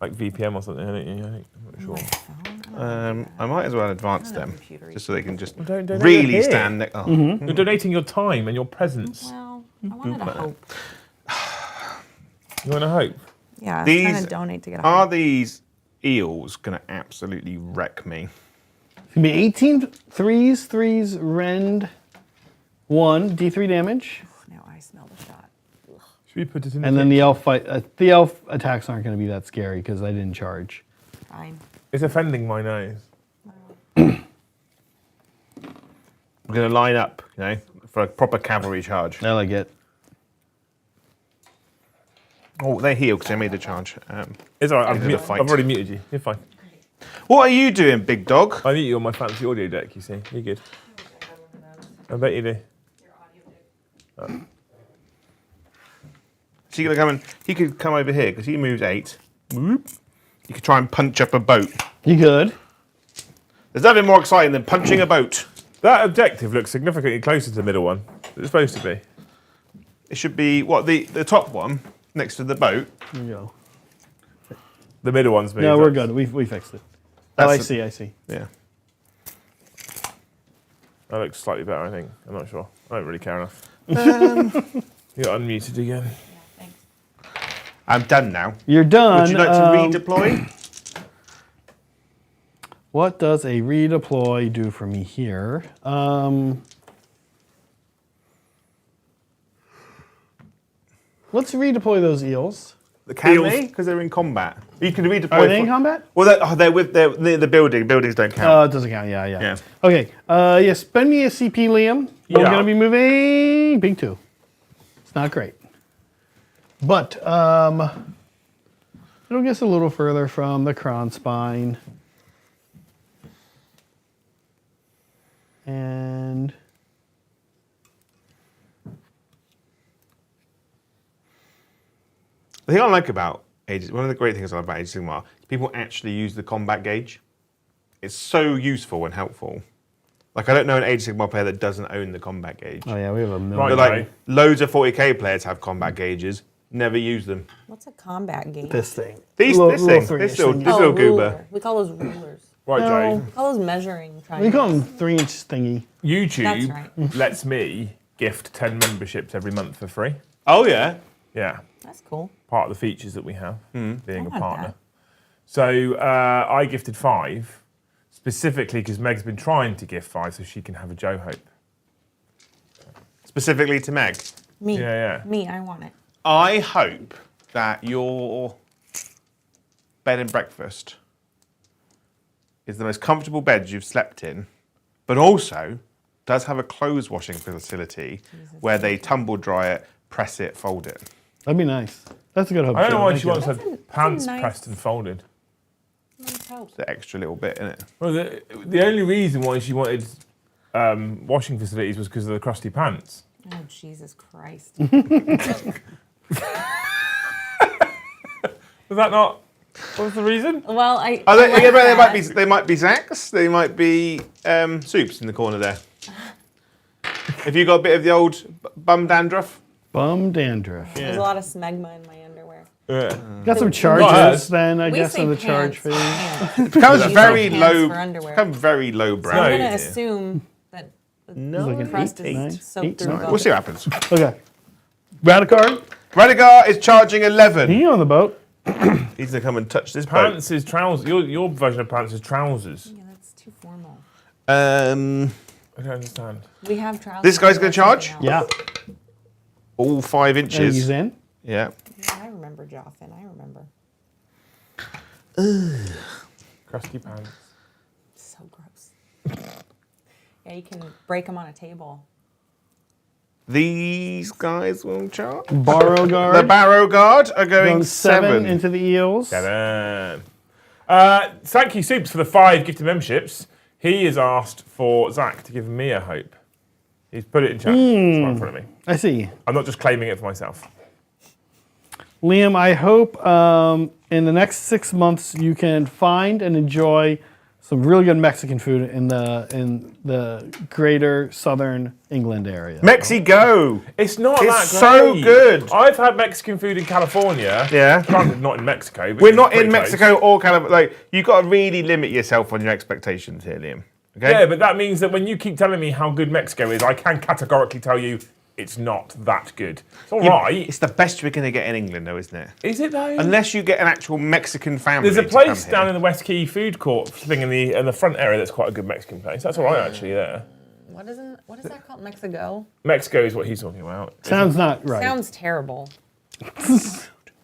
like VPN or something, don't you? I think. I'm not sure. I might as well advance know them, computer just so they can just don't donate really here. stand next. Oh. You're donating your time and your presence. Well, I wanted to hope. You want to hope? Yeah, I was These trying to donate to get a Are hope. these eels going to absolutely wreck me? It's gonna be 18 threes, rend 1, D3 damage. Now I smell the shot. Should we put it in? And then the elf attacks aren't going to be that scary because I didn't charge. Fine. It's offending my nose. We're going to line up, for a proper cavalry charge. I like it. Oh, they heal because they made the charge. It's all right. Into the fight. I've already muted you. You're fine. What are you doing, big dog? I mute you on my fancy audio deck. You see, you're good. I bet you do. So you're gonna come and he could come over here because he moves 8. Whoop. You could try and punch up a boat. You good? There's nothing more exciting than punching a boat. That objective looks significantly closer to the middle one. It's supposed to be. It should be the top one next to the boat. There you go. The middle one's moved. No, we're up. good. We fixed it. That's I see. Yeah. That looks slightly better, I think. I'm not sure. I don't really care enough. You're unmuted again. Thanks. I'm done now. You're done. Would you like to redeploy? What does a redeploy do for me here? Let's redeploy those eels. Can Eels. they? Because they're in combat. You can redeploy. Are they in combat? Well, they're with near the building. Buildings don't count. Oh, it doesn't count. Yeah. Yeah. Okay. Yeah, spend me a CP, Liam. We're Yeah. going to be moving big 2. It's not great. But it'll get us a little further from the Kron spine. And The thing I like about one of the great things I like about Age of Sigmar is people actually use the combat gauge. It's so useful and helpful. Like, I don't know an Age of Sigmar player that doesn't own the combat gauge. oh yeah, we have a million. Right. But like, loads of 40k players have combat gauges, never use them. What's a combat gate? This thing. This Little thing, three-ish this little, thingy. this little goober. ruler. We call those rulers. Right, No. Joe. We call those measuring We triangles. call them 3-inch thingy. YouTube That's right. lets me gift 10 memberships every month for free. Oh yeah. Yeah. That's cool. Part of the features that we have, being I a want partner. that. So I gifted 5, specifically because Meg's been trying to gift 5 so she can have a Joe Hope. Specifically to Meg. Me. Yeah, yeah. Me, I want it. I hope that your bed and breakfast is the most comfortable bed you've slept in, but also does have a clothes washing facility where they tumble dry it, press it, fold it. That'd be nice. That's a good hope. I don't know Joe. why Thank she you. wants her That's a pants nice- pressed and folded. Nice hope. The extra little bit in it. Well, the only reason why she wanted washing facilities was because of the crusty pants. Oh, Jesus Christ. Was that not? What was the reason? Well, I. Oh, I like they that. might be Zacks. They might be soups in the corner there. Have you got a bit of the old bum dandruff? Bum dandruff. There's a lot of smegma in my underwear. Yeah. Got some Not charges us. then, I We guess, say on the pants. charge fee. Pants. It becomes Use very pants low. for underwear. Becomes very low brow. No. I'm going to Yeah. assume that the like an crust 8, 9, is soaked 8, through 9. both. We'll see what happens. Okay. Radicard, Radigar is charging 11. he on the boat. He's gonna come and touch this boat. Pants is trousers. Your version of pants is trousers. Yeah, that's too formal. I don't understand. We have trousers. This guy's gonna that's charge? something else. Yeah. All 5 And he's inches. in. Yeah. Yeah, I remember Joffin. I remember. Crusty pants. So gross. Yeah, you can break them on a table. These guys will charge. Borrow guard. The Barrow Guard are going Going 7 7. into the eels. 7. Thank you, Soups, for the 5 gifted memberships. He has asked for Zach to give me a hope. He's put it in chat. It's right in front of me. I see. I'm not just claiming it for myself. Liam, I hope in the next 6 months you can find and enjoy some really good Mexican food in the greater southern England area. Mexico. It's not It's that so great. good. I've had Mexican food in California. Yeah. Granted, not in Mexico. But We're it's not pretty in close. Mexico or California. Like, you've got to really limit yourself on your expectations here, Liam. Okay? Yeah, but that means that when you keep telling me how good Mexico is, I can categorically tell you it's not that good. It's all right. It's the best you're going to get in England, though, isn't it? Is it though? Unless you get an actual Mexican family. There's a to place come down here. in the West Key food court thing in the front area that's quite a good Mexican place. That's all right actually. There. What is that called? Mexico? Mexico is what he's talking about. Sounds not right. Sounds terrible.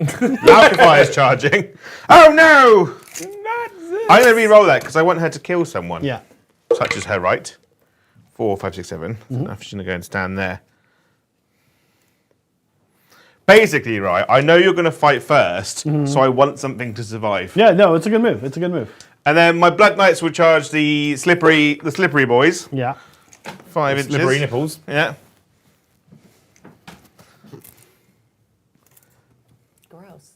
Amplifier's charging. Oh no! I'm going to re-roll that because I want her to kill someone. Yeah. Such as her right. 4, 5, 6, 7. Now she's going to go and stand there. Basically, right, I know you're going to fight first, so I want something to survive. Yeah, no, it's a good move. It's a good move. And then my Blood Knights will charge the slippery boys. Yeah. 5 inches. Slippery nipples. Yeah. Gross.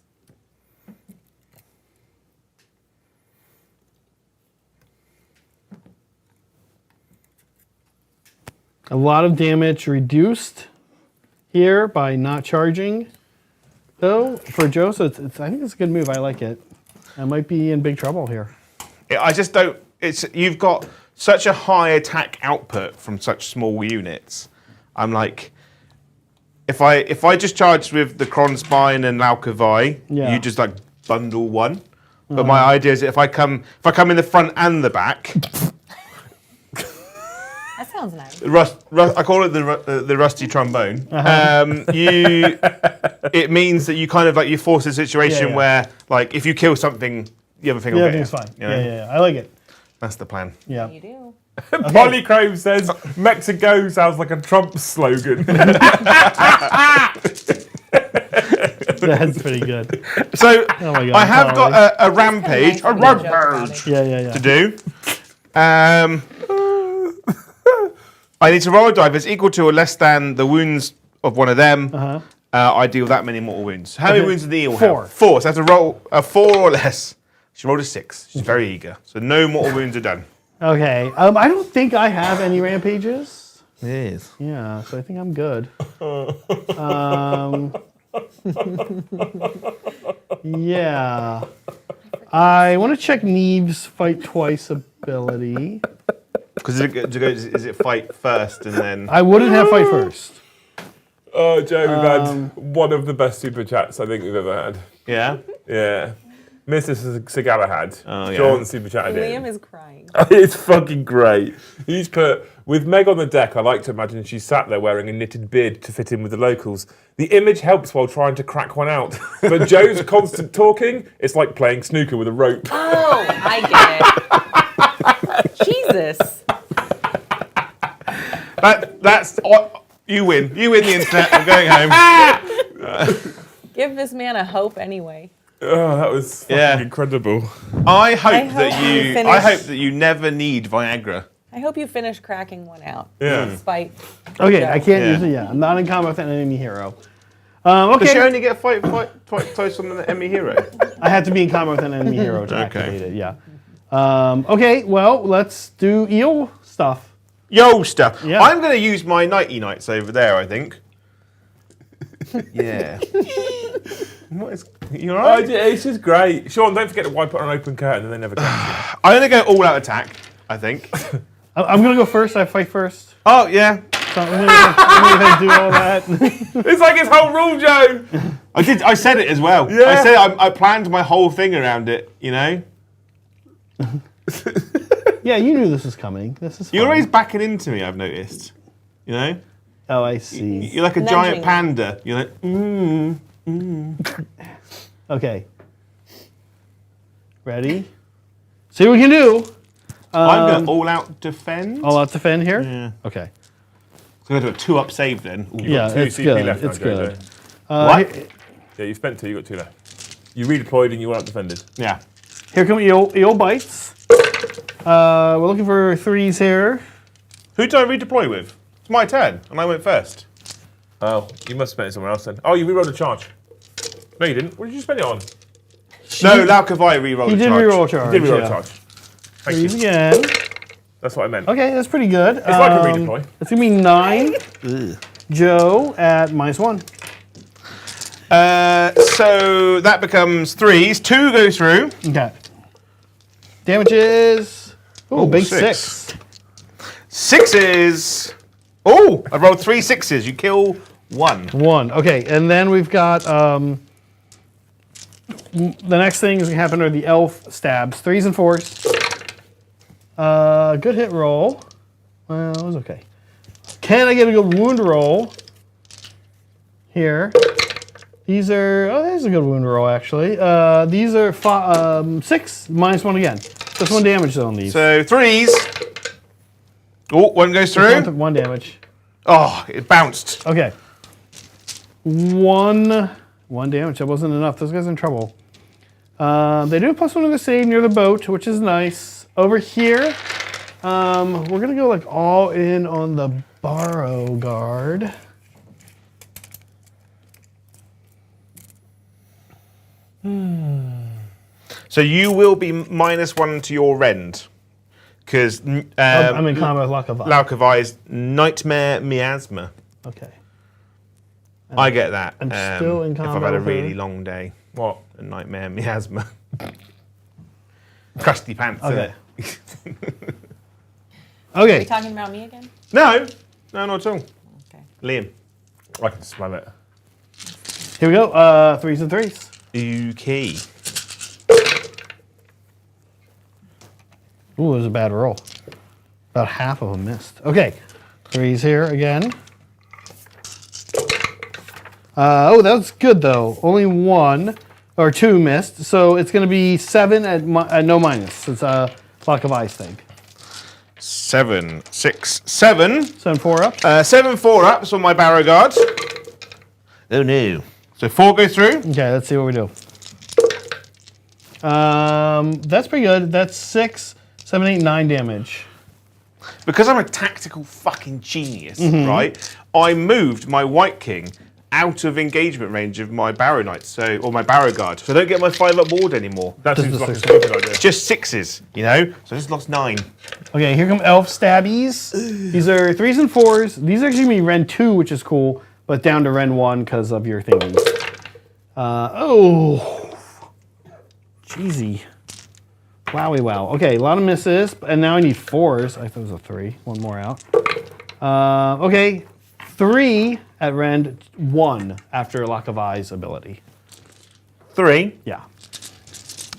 A lot of damage reduced here by not charging, though, for Joe. So I think it's a good move. I like it. I might be in big trouble here. I just don't. You've got such a high attack output from such small units. I'm like, if I just charge with the Kronspine and Laukavai, Yeah. you just like bundle one. But my idea is if I come in the front and the back, That sounds nice. I call it the rusty trombone. It means that you kind of like you force a situation Yeah. where like if you kill something, the other thing will Yeah, get it's you. fine. You know? Yeah. I like it. That's the plan. Yeah. You do. Polychrome says Mexico sounds like a Trump slogan. That's pretty good. So Oh my God, I have Polly. got a rampage, Kinda nice to joke about it. Yeah. to do. I need to roll a die that's equal to or less than the wounds of one of them. I deal that many mortal wounds. How many Okay. wounds did the eel 4. have? 4. So I have to roll a 4 or less. She rolled a 6. She's very eager. So no mortal wounds are done. Okay. I don't think I have any rampages. It is. Yeah, so I think I'm good. Yeah. I want to check Neve's fight twice ability. Because is it fight first and then... I wouldn't have fight first. Oh, Joe, we've had one of the best super chats I think we've ever had. Yeah? Yeah. Mr. Sagalahad. Oh, yeah. Sean super chatted Liam in. is crying. It's fucking great. He's put, with Meg on the deck, I like to imagine she's sat there wearing a knitted beard to fit in with the locals. The image helps while trying to crack one out. But Joe's constant talking, it's like playing snooker with a rope. Oh, I get it. Jesus. That's... You win. You win the internet. I'm going home. Give this man a hope anyway. Oh, that was fucking incredible. I hope finish- that you never need Viagra. I hope you finish cracking one out. Yeah. Despite. Okay, Yeah. I can't Yeah. use it yet. I'm not in combat with an enemy hero. Does she Okay. only get fight close on the enemy hero? I have to be in combat with an enemy hero to Okay. activate it, yeah. Okay, well, let's do eel stuff. Yo stuff. Yeah. I'm going to use my nighty nights over there, I think. Yeah. What is... You Oh, alright? it's just great. Sean, don't forget to wipe it on an open curtain and they never catch you. I'm going to go all out attack, I think. I'm going to go first. I fight first. Oh, yeah. So I'm going to do all that. It's like his whole rule, Joe. I said it as well. Yeah. I said I planned my whole thing around it, you know? Yeah, you knew this was coming. This is fun. You're always backing into me, I've noticed. You know? Oh, I see. You're like a Nudging giant me. panda. You're like, Okay. Ready? See what we can do. I'm going to all out defend. All out defend here? Yeah. Okay. So I'm going to do a 2-up save then. Ooh. Yeah, Two it's CP good. left now, It's Joe, good. Joe. What? Yeah, you spent 2, you got 2 left. You redeployed and you were out defended. Yeah. Here come eel bites. We're looking for 3s here. Who did I redeploy with? It's my turn, and I went first. Oh, you must have spent it somewhere else then. Oh, you rerolled a charge. No, you didn't. What did you spend it on? No, Laukavai rerolled He a did charge. reroll a charge. You did reroll yeah. a charge. Thank 3s you. again. That's what I meant. Okay, that's pretty good. It's like a redeploy. It's gonna be 9. Joe at -1. So that becomes 3s. 2 go through. Okay. Damage is big 6. 6s. Oh, I rolled 3 6s. You kill 1. 1. Okay, and then we've got the next thing is gonna happen are the elf stabs. 3s and 4s. Good hit roll. Well, it was okay. Can I get a good wound roll? Here. These are, there's a good wound roll actually. These are 6, -1 again. Just 1 damage though on these. So 3s. Oh, 1 goes through. 1 damage. Oh, it bounced. Okay. 1 damage. That wasn't enough. Those guys are in trouble. They do have +1 to the save near the boat, which is nice. Over here, we're gonna go like all in on the Borrow Guard. So you will be -1 to your rend. Because I'm in combat with Laukavai. Laukavai's Nightmare Miasma. Okay. I get that. I'm still in If I've combat had a with her. really long day. What? A Nightmare Miasma. Crusty pants. Okay. innit? Okay. Talking about me again? No, not at all. Okay. Liam. I can smell it. Here we go. 3s and 3s. Okay. Ooh, it was a bad roll. About half of them missed. Okay. 3s here again. That's good though. Only 1 or 2 missed. So it's going to be 7 at no minus. It's a block of ice thing. 7, 6, 7. 7 4 up. 7 4-ups on my Barrow Guard. Oh no. So 4 go through. Okay, let's see what we do. That's pretty good. That's 6, 7, 8, 9 damage. Because I'm a tactical fucking genius, right? I moved my White King out of engagement range of my Barrow Knights, or my Barrow Guard. So I don't get my 5-up ward anymore. That Just seems the like a 6. stupid idea. Just 6s, you know? So I just lost 9. Okay, here come elf stabbies. These are 3s and 4s. These are actually going to be Ren 2, which is cool, but down to Ren 1 because of your thingies. Jeezy. Wowie wow. Okay, a lot of misses, and now I need 4s. I thought it was a 3. 1 more out. Okay, 3 at Rend 1 after Laukavai's ability. 3 Yeah,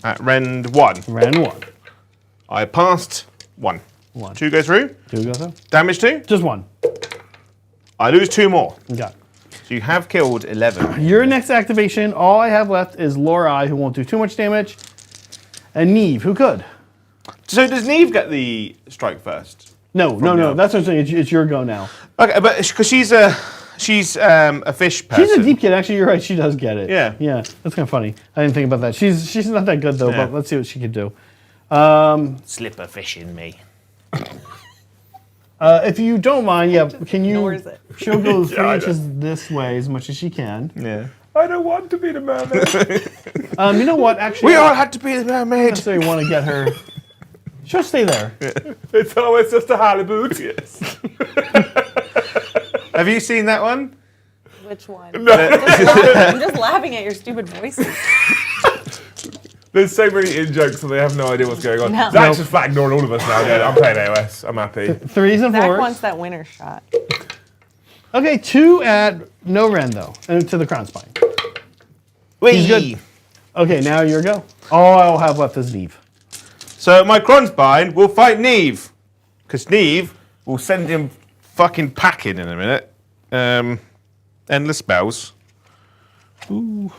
at Rend 1. Rend 1. I passed 1. 1. 2 go through. 2 goes up. Damage 2. Just 1. I lose 2 more. Okay. So you have killed 11. Your next activation, all I have left is Lorai, who won't do too much damage, and Neve, who could. So does Neve get the strike first? No. now. That's what I'm saying. It's your go now. Okay, but because she's a fish person. She's a deep kid. Actually, you're right. She does get it. Yeah. Yeah. That's kind of funny. I didn't think about that. She's not that good though. Yeah. But let's see what she could do. Slip a fish in me. If you don't mind, yeah. Can you? Ignores it. She'll go 3 I inches this way as much as she can. Yeah. I don't want to be the mermaid. You know what? Actually, We I all don't had to be the mermaid. necessarily want to get her. She'll stay there. It's always just a halibut. Yes. Have you seen that one? Which one? I'm just laughing at your stupid voices. There's so many in-jokes and they have no idea what's going on. No. Zach's just flat ignoring all of us now. Yeah, I'm playing AoS. I'm happy. 3s and Zach 4s. wants that winner shot. Okay, 2 at no Ren though, and to the crown spine. He's good. Okay, now your go. All I'll have left is Neve. So my Kronspine will fight Neve. Because Neve will send him fucking packing in a minute. Endless spells. Ooh.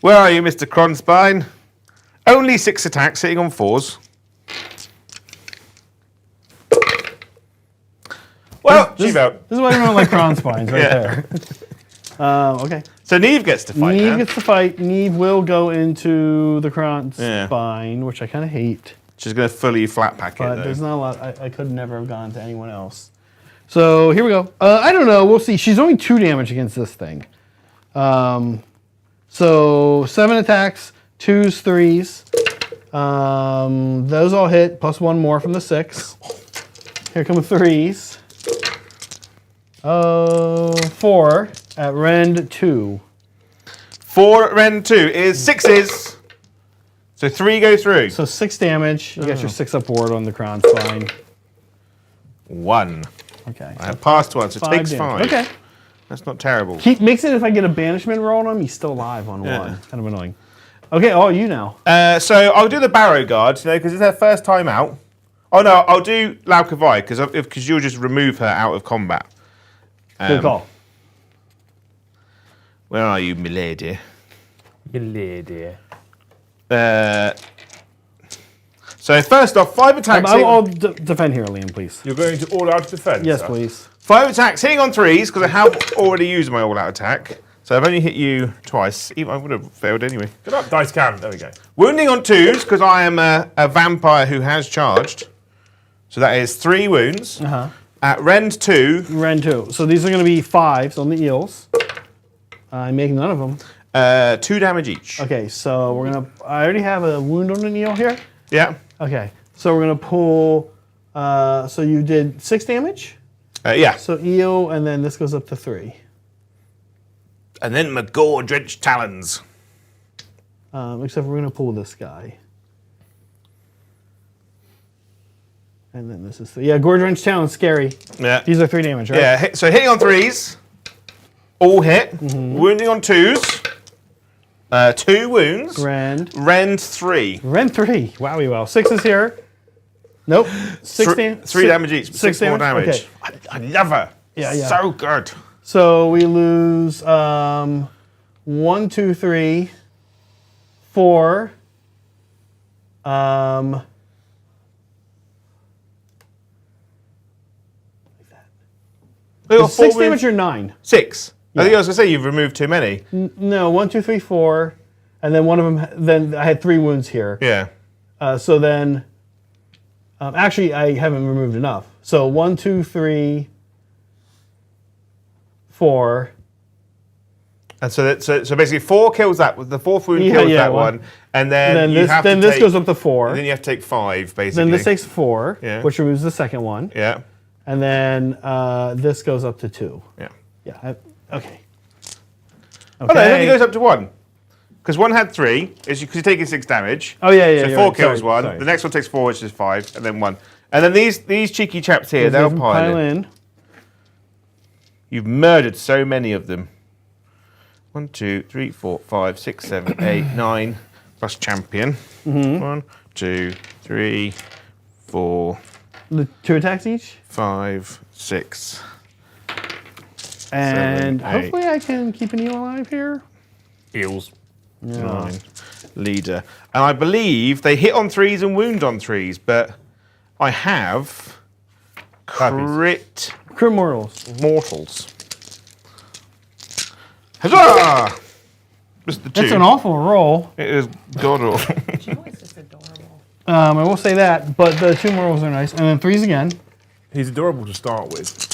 Where are you, Mr. Kronspine? Only 6 attacks, sitting on 4s. Well, This she's out. is why everyone like crown spines right Yeah. there. Okay. So Neve gets to fight Neve now. gets to fight. Neve will go into the Kron's Yeah. spine, which I kind of hate. She's going to fully flat pack But it, though. there's not a lot. I could never have gone to anyone else. So here we go. I don't know. We'll see. She's only 2 damage against this thing. So 7 attacks, 2s, 3s. Those all hit, plus 1 more from the 6. Here come 3s. 4 at rend 2. 4 at Ren 2 is 6s. So 3 go through. So 6 damage. You got your 6 up ward on the Kron's spine. 1. Okay. I have passed 1, so it takes damage. 5. Okay. That's not terrible. Makes it if I get a banishment roll on him, he's still alive on 1. Kind of annoying. Okay, all you now. So I'll do the Barrow Guard, because it's their first time out. Oh no, I'll do Laukavai, because you'll just remove her out of combat. Good call. Where are you, milady? You lady. So first off, 5 attacks. I'll defend here, Liam, please. You're going to all out defense. Yes, sir? please. 5 attacks, hitting on 3s, because I have already used my all-out attack. So I've only hit you twice. I would have failed anyway. Good up, dice cam. There we go. Wounding on 2s, because I am a vampire who has charged. So that is 3 wounds. At rend 2. Rend 2. So these are going to be 5s on the eels. I'm making none of them. 2 damage each. Okay, so we're going to... I already have a wound on an eel here. Yeah. Okay, so we're going to pull... so you did 6 damage? Yeah. So eel, and then this goes up to 3. And then my gore-drenched talons. Except we're going to pull this guy. And then this is... Yeah, Gordrench Talon's scary. Yeah. These are 3 damage, right? Yeah, so hitting on 3s. All hit. Wounding on 2s. 2 wounds. Rend 3. Rend 3. Wowie well. 6 is here. Nope. 6 damage. 3 damage each. 6 more damage. Okay. I love her. Yeah. So good. So we lose 1, 2, 3, 4. We got 6 4 damage or 9? 6. I think I was going to say you've removed too many. No, 1, 2, 3, 4. And then one of them, then I had 3 wounds here. Yeah. So then, actually, I haven't removed enough. So 1, 2, 3, 4. And so basically 4 kills that. The 4th wound kills that one. And then you have to this take, goes up to 4. And then you have to take 5, basically. Then this takes 4, Yeah. which removes the second one. Yeah. And then this goes up to 2. Yeah. Yeah. Okay. Oh no, it only goes up to 1. Because 1 had 3, because you're taking 6 damage. Oh yeah. So you're 4 right. kills Sorry, 1. sorry. The next one takes 4, which is 5, and then 1. And then these cheeky chaps here, they'll pile in. You've murdered so many of them. 1, 2, 3, 4, 5, 6, 7, 8, 9, plus champion. 1, 2, 3, 4, The 2 attacks each. 5, 6. And 7, 8. hopefully I can keep an eel alive here. Eels. 9. Leader. And I believe they hit on 3s and wound on 3s, but I have crit Crit mortals. mortals. Huzzah! Just the 2. It's an awful roll. It is god awful. Joe is just adorable. I will say that, but the 2 mortals are nice. And then 3s again. He's adorable to start with.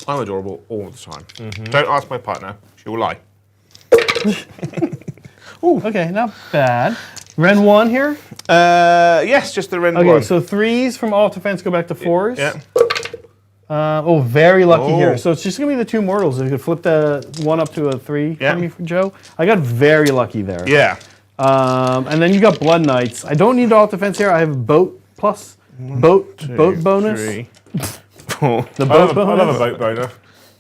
I'm adorable all the time. Don't ask my partner. She will lie. Okay, not bad. Ren 1 here. Yes, just the rend Okay, one. so 3s from all defense go back to 4s. Yeah. Very lucky Oh. here. So it's just going to be the 2 mortals. If you could flip the 1 up to a 3 Yeah. for me, for Joe. I got very lucky there. Yeah. And then you got Blood Knights. I don't need all defense here. I have boat plus. Boat 2, bonus. 3, 4. The I boat love a bonus. boat boner.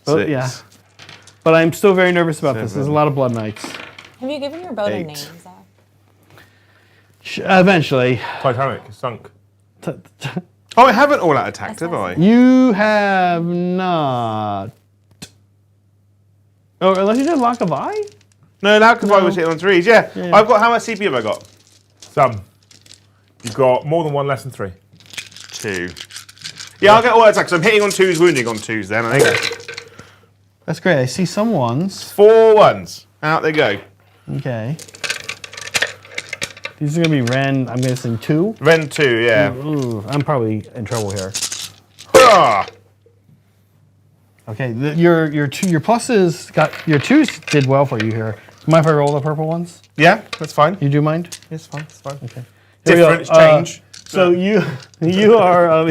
Boat, 6. yeah. But I'm still very nervous about this. There's a 7. lot of Blood Knights. Have you given your boat a 8. name, Zach? Eventually. Titanic sunk. Oh, I haven't all out attacked, have I? You have not. Oh, unless you did Lock of Eye? No, now because I was hitting on 3s. Yeah. Yeah. I've got, how much CP have I got? Some. You've got more than 1, less than 3. 2. Yeah, I'll get all attacks. I'm hitting on 2s, wounding on 2s then, I think. That's great. I see some ones. 4 ones. Out they go. Okay. These are going to be Ren, I'm guessing 2. Ren 2, yeah. Ooh, I'm probably in trouble here. Hurrah! Okay, your pluses your 2s did well for you here. Mind if I roll the purple ones? Yeah, that's fine. You do mind? It's fine, it's fine. Okay. Here we go. Difference, change. So you are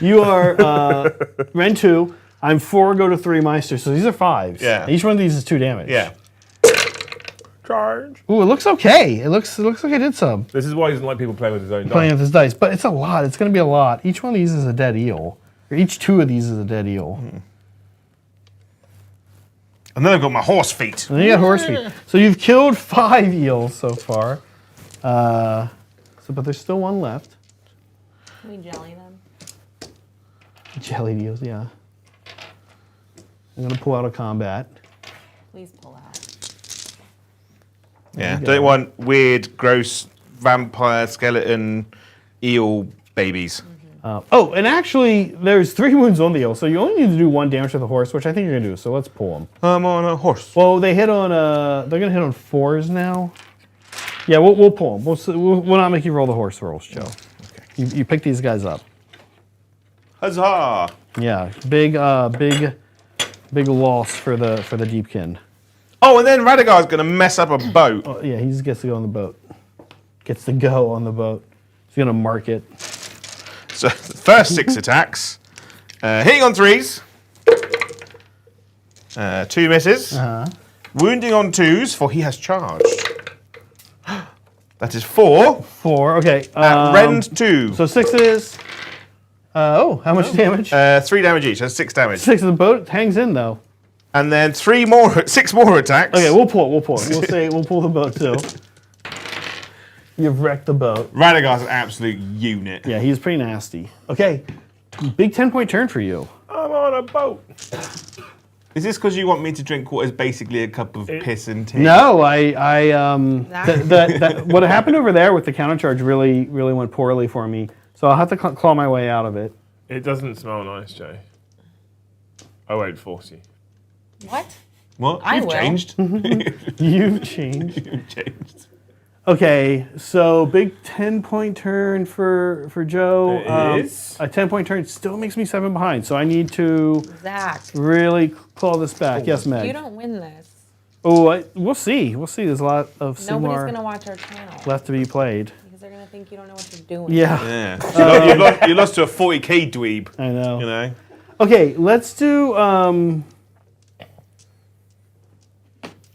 you are Ren 2. I'm 4, go to 3 Meister. So these are 5s. Yeah. Each one of these is 2 damage. Yeah. Charge. Ooh, it looks okay. It looks like I did some. This is why he doesn't like people playing with his own Playing dice. with his dice, but it's a lot. It's going to be a lot. Each one of these is a dead eel. Or each 2 of these is a dead eel. And then I've got my horse feet. And then you got horse feet. So you've killed 5 eels so far. But there's still 1 left. Can we jelly them? Jellied eels, yeah. I'm gonna pull out a combat. Please pull out. Yeah, don't want weird, gross vampire, skeleton, eel babies. Oh, and actually, there's 3 wounds on the eel, so you only need to do 1 damage to the horse, which I think you're gonna do. So let's pull them. I'm on a horse. Well, they hit on they're gonna hit on 4s now. Yeah, we'll pull them. We'll not make you roll the horse rolls, Joe. Okay. You pick these guys up. Huzzah! Yeah, big loss for the Deepkin. Oh, and then Radagar's gonna mess up a boat. Oh, yeah, he just gets to go on the boat. Gets to go on the boat. He's gonna mark it. So the first 6 attacks, hitting on 3s, 2 misses, wounding on 2s, for he has charged. That is 4. 4. Okay. Rend 2. So 6s. How much damage? 3 damage each. That's 6 damage. 6 of the boat hangs in though. And then 6 more attacks. Okay, we'll pull it. We'll pull the boat too. You've wrecked the boat. Radagar's an absolute unit. Yeah, he's pretty nasty. Okay, big 10-point turn for you. I'm on a boat. Is this because you want me to drink what is basically a cup of piss and tea? No, what happened over there with the counter charge really went poorly for me. So I'll have to claw my way out of it. It doesn't smell nice, Joe. I won't force you. What? What? I You've will. changed. You've changed. You've changed. Okay, so big 10-point turn for Joe. It is. A 10-point turn still makes me 7 behind, so I need to Zach, really claw this back. Yes, Meg. you don't win this. Oh, we'll see. We'll see. There's a lot of Nobody's Sigmar gonna watch our channel left to be played. because they're gonna think you don't know what you're doing. Yeah, Yeah. You lost to a 40k dweeb. I know. You know. Okay, let's do.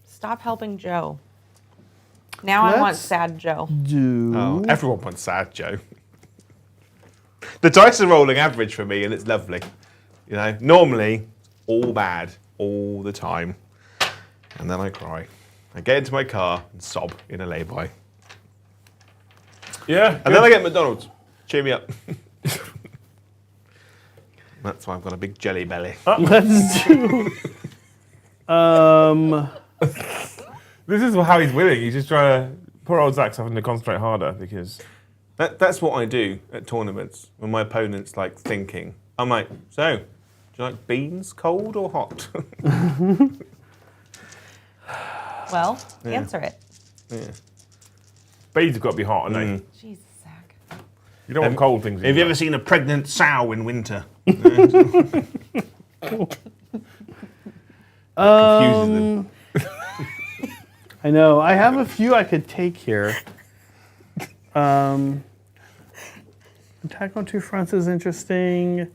Stop helping Joe. Now I want Let's sad Joe. Oh, everyone wants sad Joe. The dice are rolling average for me, and it's lovely. You know, normally all bad all the time, and then I cry. I get into my car and sob in a lay-by, Yeah. and then I get McDonald's. Cheer me up. That's why I've got a big jelly belly. Let's do. This is how he's winning. He's just trying to. Poor old Zach's having to concentrate harder because. That's what I do at tournaments when my opponent's like thinking. I'm like, so, do you like beans, cold or hot? Well, answer it. Yeah. Beans have got to be hot, haven't they? Jesus, Zach. You don't want cold things. in Have you your ever seen a pregnant sow in winter? Confuses them. I know. I have a few I could take here. Attack on 2 fronts is interesting.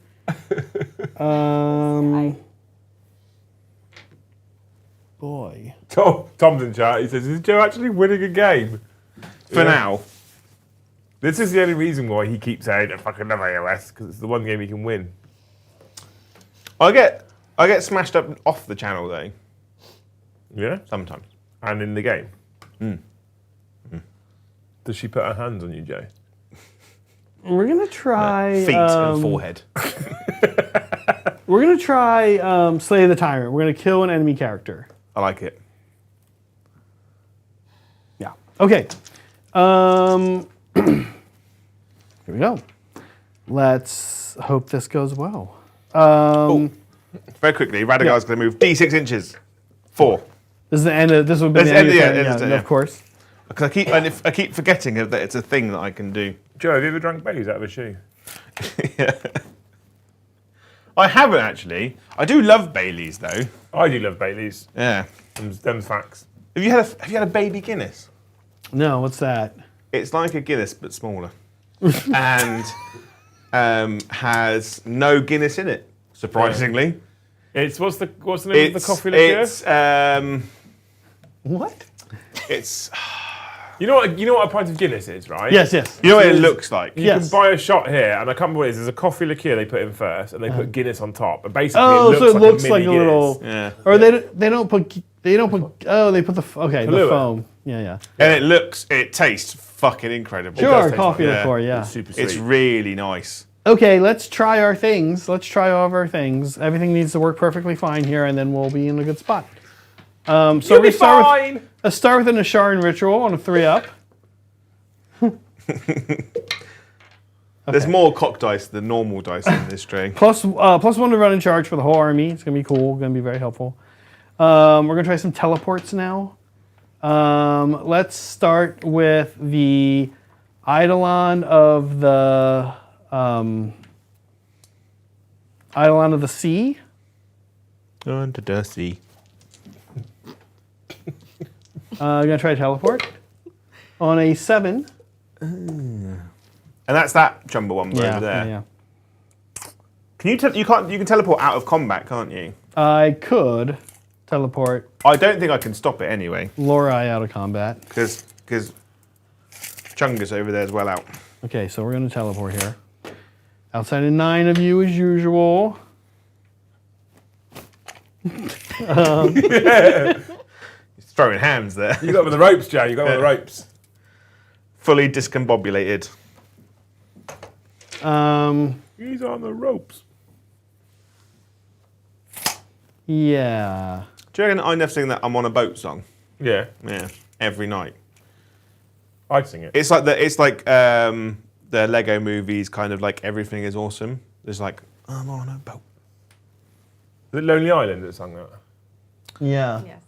Boy. Tom's in chat. He says, "Is Joe actually winning a game?" For now. This is the only reason why he keeps saying, "I fucking love AoS," because it's the one game he can win. I get smashed up off the channel though, Yeah, sometimes. and in the game. Does she put her hands on you, Joe? We're going to try... Feet and forehead. We're going to try Slay the Tyrant. We're going to kill an enemy character. I like it. Yeah. Okay. Here we go. Let's hope this goes well. Very quickly, Radagar's going to move D6 inches. 4. This is the end of, this would be That's the end of your the end, turn, end of yeah, turn, of course. Because I keep forgetting that it's a thing that I can do. Joe, have you ever drunk Baileys out of a shoe? I haven't actually. I do love Baileys though. I do love Baileys. Yeah. Them's facts. Have you had a baby Guinness? No, what's that? It's like a Guinness but smaller, and has no Guinness in it. Surprisingly, It's what's the name of the coffee liqueur? What? It's You know what a pint of Guinness is, right? Yes, yes. you know what it looks like. You Yes. can buy a shot here, and I can't remember what it is. There's a coffee liqueur they put in first, and they put Guinness on top. But basically, Oh, it so looks it like looks a like mini a little. Guinness. Yeah, Or they don't put. Oh, they put the. Okay, the Kahlua. foam. Yeah. and it tastes fucking incredible. does Sure, taste coffee like- liqueur. Yeah. It's super sweet. It's really nice. Okay, let's try our things. Let's try all of our things. Everything needs to work perfectly fine here, and then we'll be in a good spot. So You'll be we start fine. with, let's start with an Asharan ritual on a 3-up. There's more cock dice than normal dice in this string. Plus 1 to run in charge for the whole army. It's gonna be cool. Gonna be very helpful. We're gonna try some teleports now. Let's start with the Eidolon of the Eidolon of the Sea. Under the sea. I'm gonna try to teleport on a 7. And that's that jumbo one over there. Yeah. Can you can teleport out of combat, can't you? I could teleport I don't think I can stop it anyway, Lorai out of combat. because Chungus over there as well out. Okay, so we're gonna teleport here. Outside of 9 of you as usual. He's throwing hands there. You got one with the ropes, Joe. You got one with the ropes. Fully discombobulated. He's on the ropes. Yeah. Do you reckon I never sing that I'm on a boat song? Yeah, Yeah, every night. I'd sing it. It's like the Lego movies, kind of like everything is awesome. There's like I'm on a boat. Is it Lonely Island that sung that? Yeah. Yes.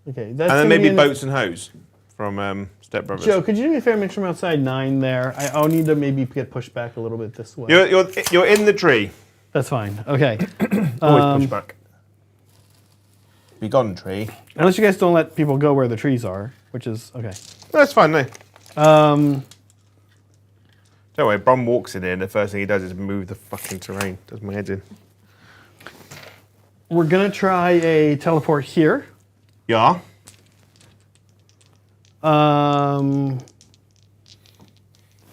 Okay. That's And then gonna maybe be in- Boats and Hose from Step Brothers. Joe, could you do me a favor, make sure I'm outside 9 there? I'll need to maybe get pushed back a little bit this way. You're in the tree. That's fine. Okay. Always push back. Be gone, tree. Unless you guys don't let people go where the trees are, which is okay. That's fine, no. Um, Don't worry, Bron walks in here and the first thing he does is move the fucking terrain. Does my head in. we're gonna try a teleport here. Yeah.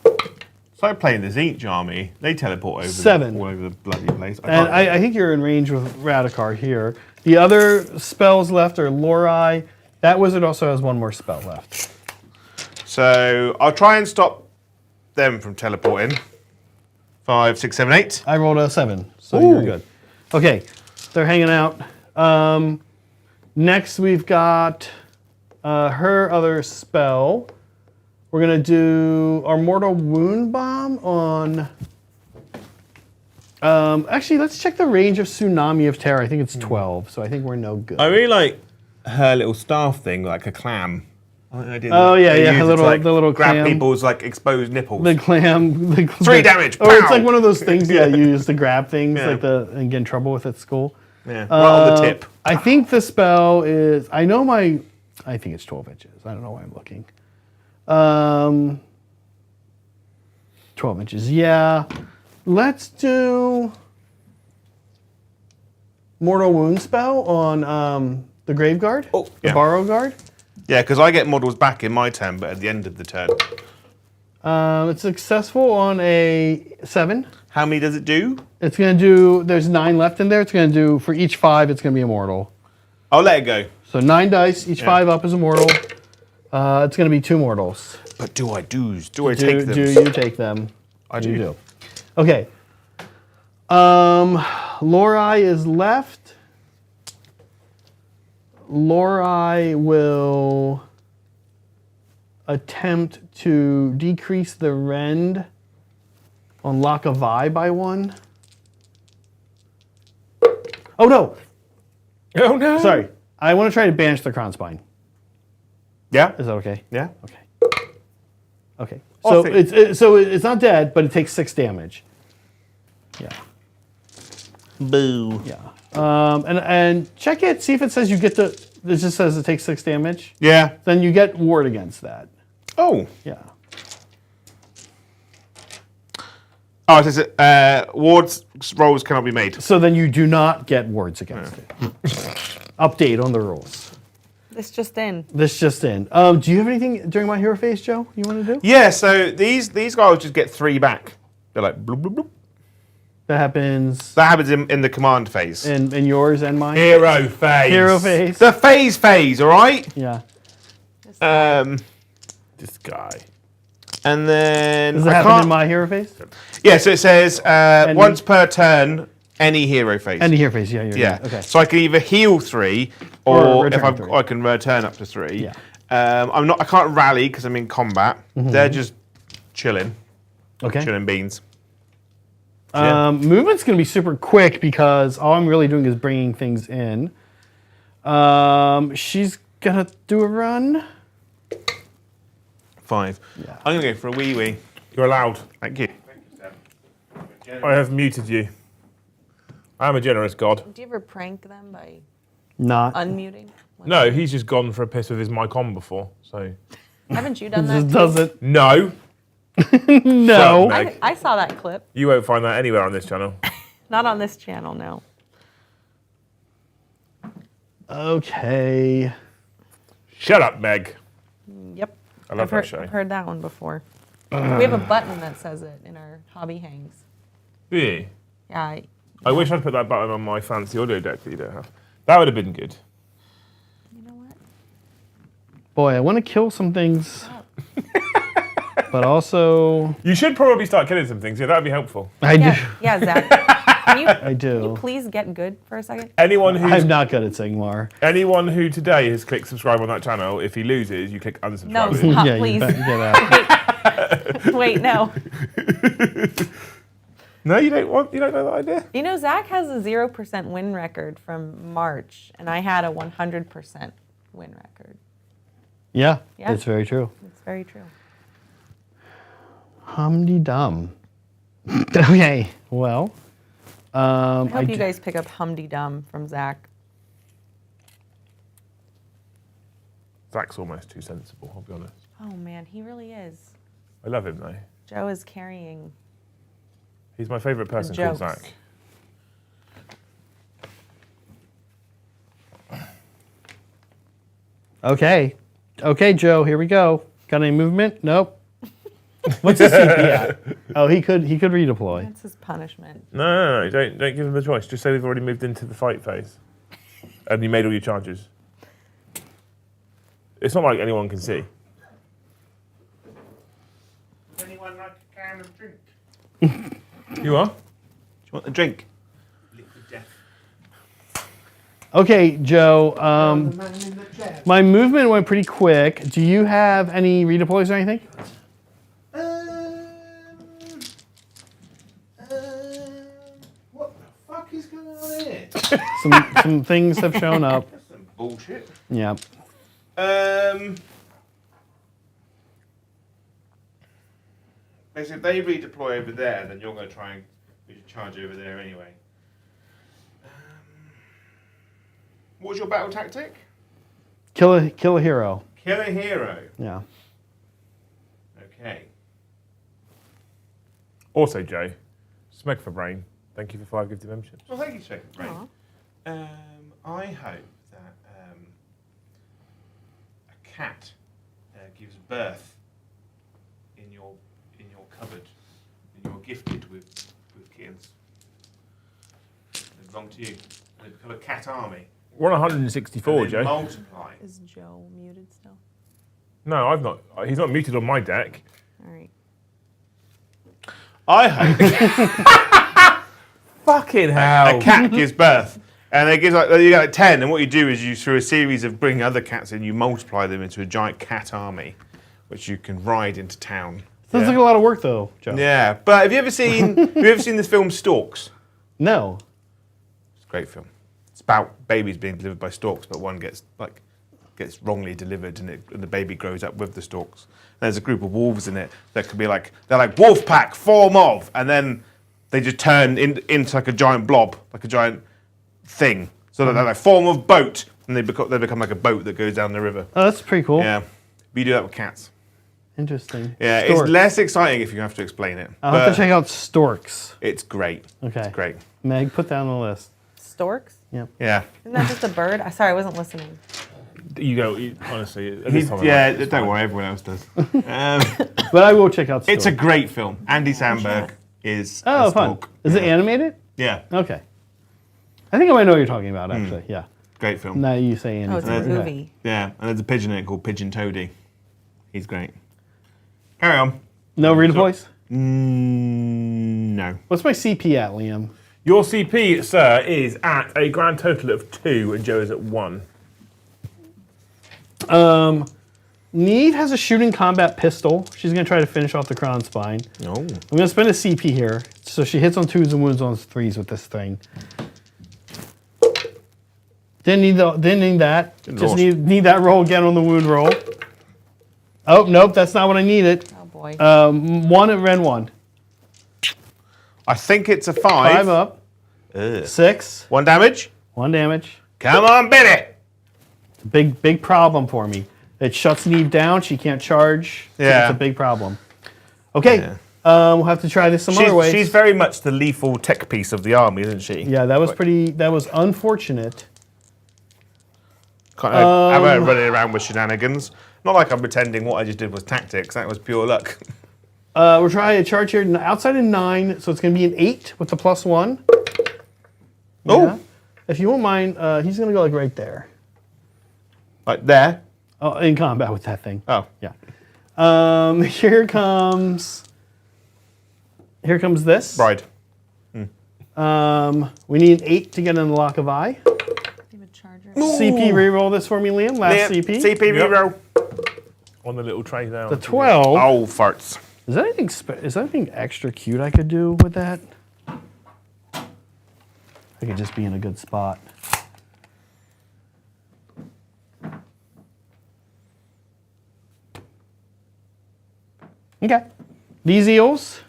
It's like playing the Zinch army. They teleport over 7. all over the bloody place. And I think you're in range with Radikar here. The other spells left are Lorai. That wizard also has 1 more spell left. So I'll try and stop them from teleporting. 5, 6, 7, 8. I rolled a 7, so Ooh. you're good. Okay, they're hanging out. Next, we've got her other spell. We're gonna do our Mortal Wound Bomb on. Actually, let's check the range of Tsunami of Terror. I think it's 12, so I think we're no good. I really like her little staff thing, like a clam. I did Oh, yeah, they yeah, use it the to, little grab clam. people's like exposed nipples. The clam. 3 damage, Or it's pow! like one of those things you use to grab things, Yeah. and get in trouble with at school. Yeah, right on the tip. I think the spell is. I think it's 12 inches. I don't know why I'm looking. 12 inches. Yeah. Let's do Mortal Wound spell on the Grave Guard. Oh, the yeah. Borrow Guard. Yeah, because I get models back in my turn, but at the end of the turn. It's successful on a 7. How many does it do? It's going to do. There's 9 left in there. It's going to do for each 5. It's going to be immortal. I'll let it go. So 9 dice. Each 5 up is immortal. It's going to be 2 mortals. But do I take them? Do you take them? I You do. do. Okay. Lorai is left. Lorai will attempt to decrease the rend on Lock of Eye by 1. Oh no! Oh no! Sorry. I want to try to banish the crown spine. Yeah? Is that okay? Yeah? Okay. Okay. So it's not dead, but it takes 6 damage. Yeah. Boo. Yeah. And check it. See if it says you get the. It just says it takes 6 damage. Yeah. Then you get ward against that. Oh. Yeah. Oh, it says wards rolls cannot be made. So then you do not get wards against it. Update on the rules. This just in. This just in. Do you have anything during my hero phase, Joe? You want to do? Yeah, so these guys just get 3 back. They're like bloop, bloop, bloop. That happens That happens in the command phase. in yours and mine. Hero phase. Hero phase. The phase, all right? Yeah. This guy. And then Does it happen in my hero phase? Yeah, so it says once per turn, any hero phase. And the hero phase. Yeah. You're Yeah. right. Okay. So I can either heal 3, Or or if return 3. I can return up to 3. Yeah. I can't rally because I'm in combat. They're just chilling Okay. beans. Movement's going to be super quick because all I'm really doing is bringing things in. She's going to do a run. 5. Yeah. I'm gonna go for a wee. You're allowed. Thank you. I have muted you. I am a generous god. Do you ever prank them by Not. unmuting? No, he's just gone for a piss with his mic on before, so... Haven't you done that? Just too? does it. No. No. Shut up, Meg. I saw that clip. You won't find that anywhere on this channel. Not on this channel, no. Okay. Shut up, Meg. Yep. I love I've that heard, show. I've heard that one before. We have a button that says it in our hobby hangs. Yeah. Yeah. I wish I'd put that button on my fancy audio deck that you don't have. That would have been good. You know what? Boy, I want to kill some things. But also... You should probably start killing some things. Yeah, that would be helpful. I do. Yeah, Zach. Can you, I do. can you please get good for a second? Anyone who's I'm not good at Sigmar. Anyone who today has clicked subscribe on that channell, if he loses, you click unsubscribe. No, with him. stop, Yeah, you please. better get out. Wait, no. No, you don't know that idea? You know, Zach has a 0% win record from March, and I had a 100% win record. Yeah, Yeah. it's very true. It's very true. Humdy-dum. Okay, well. I hope you guys pick up Humdy-Dum from Zach. Zach's almost too sensible, I'll be honest. Oh, man, he really is. I love him, though. Joe is carrying. He's my favourite person called jokes. Zach. Okay. Okay, Joe, here we go. Got any movement? Nope. What's his CP at? Oh, he could redeploy. That's his punishment. No, don't give him a choice. Just say we've already moved into the fight phase. And you made all your charges. It's not like anyone can see. Anyone like a can of drink? You are? Do you want a drink? Liquid death. Okay, Joe. My movement went pretty quick. Do you have any redeploys or anything? What the fuck is going on here? Some things have shown up. That's some bullshit. Yeah. Basically, if they redeploy over there, then you're going to try and charge over there anyway. What was your battle tactic? Kill a hero. Kill a hero. Yeah. Okay. Also, Joe, Smeg for Brain, thank you for 5 gifted memberships. Well, thank you, Second Brain. Aw. I hope that a cat gives birth in your cupboard, and you're gifted with kittens. They belong to you. They become a cat army. We're on 164, And they Joe. multiply. Is Joe muted still? No, I've not. He's not muted on my deck. All right. I hope Fucking hell. a cat gives birth. And it gives you get like 10, and what you do is you, through a series of bringing other cats in, you multiply them into a giant cat army, which you can ride into town. Sounds like a lot of work, though, Joe. Yeah, but have you ever seen the film Storks? No. It's a great film. It's about babies being delivered by storks, but one gets wrongly delivered, and the baby grows up with the storks. There's a group of wolves in it that could be like, they're like, wolf pack, form of, and then they just turn into like a giant blob, like a giant thing. So they're like, form of boat, and they become like a boat that goes down the river. Oh, that's pretty cool. Yeah. We do that with cats. Interesting. Yeah, Storks. it's less exciting if you have to explain it. I'll have to check out storks. It's great. Okay. It's great. Meg, put that on the list. Storks? Yep. Yeah. Isn't that just a bird? Sorry, I wasn't listening. You go, honestly. At this time Don't worry, everyone else does. But I will check out storks. It's a great film. Andy Samberg is Oh, a fun. stork. Is it animated? Yeah. Okay. I think I might know what you're talking about, actually. Yeah. Great film. Now you say anything. Oh, it's a Okay. movie. Yeah, and there's a pigeon in it called Pigeon Toady. He's great. Carry on. No reader voice? No. What's my CP at, Liam? Your CP, sir, is at a grand total of 2, and Joe is at 1. Neve has a shooting combat pistol. She's going to try to finish off the crown spine. No. I'm going to spend a CP here. So she hits on 2s and wounds on 3s with this thing. Didn't need that. Just need that roll again on the wound roll. Oh, nope, that's not what I needed. Oh, boy. 1 at Ren 1. I think it's a 5. 5 up. Ugh. 6. 1 damage. 1 damage. Come on, bit it. Big problem for me. It shuts Neve down. She can't charge. So Yeah. it's a big problem. Okay. Yeah. We'll have to try this some other ways. She's very much the lethal tech piece of the army, isn't she? Yeah, that was unfortunate. Can't have her running around with shenanigans. Not like I'm pretending what I just did was tactics. That was pure luck. We're trying to charge here outside of 9, so it's going to be an 8 with the +1. Oh. Yeah. If you won't mind, he's going to go like right there. Like there. Oh, in combat with that thing. Oh. Yeah. Here comes this. Right. We need an 8 to get in the lock of eye. CP reroll this for me, Liam. Last CP. CP reroll. On the little tray there. The 12. Oh, farts. Is there anything extra cute I could do with that? I could just be in a good spot. Okay. These eels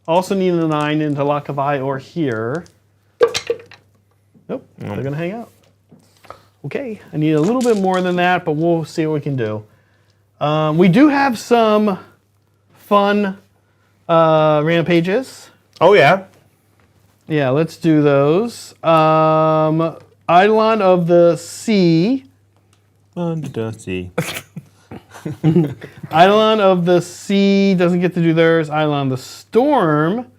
also need a 9 into lock of eye or here. Nope, they're going to hang out. Okay, I need a little bit more than that, but we'll see what we can do. We do have some fun rampages. Oh, yeah. Yeah, let's do those. Eidolon of the Sea. Under Dusty. Eidolon of the Sea doesn't get to do theirs. Eidolon of the Storm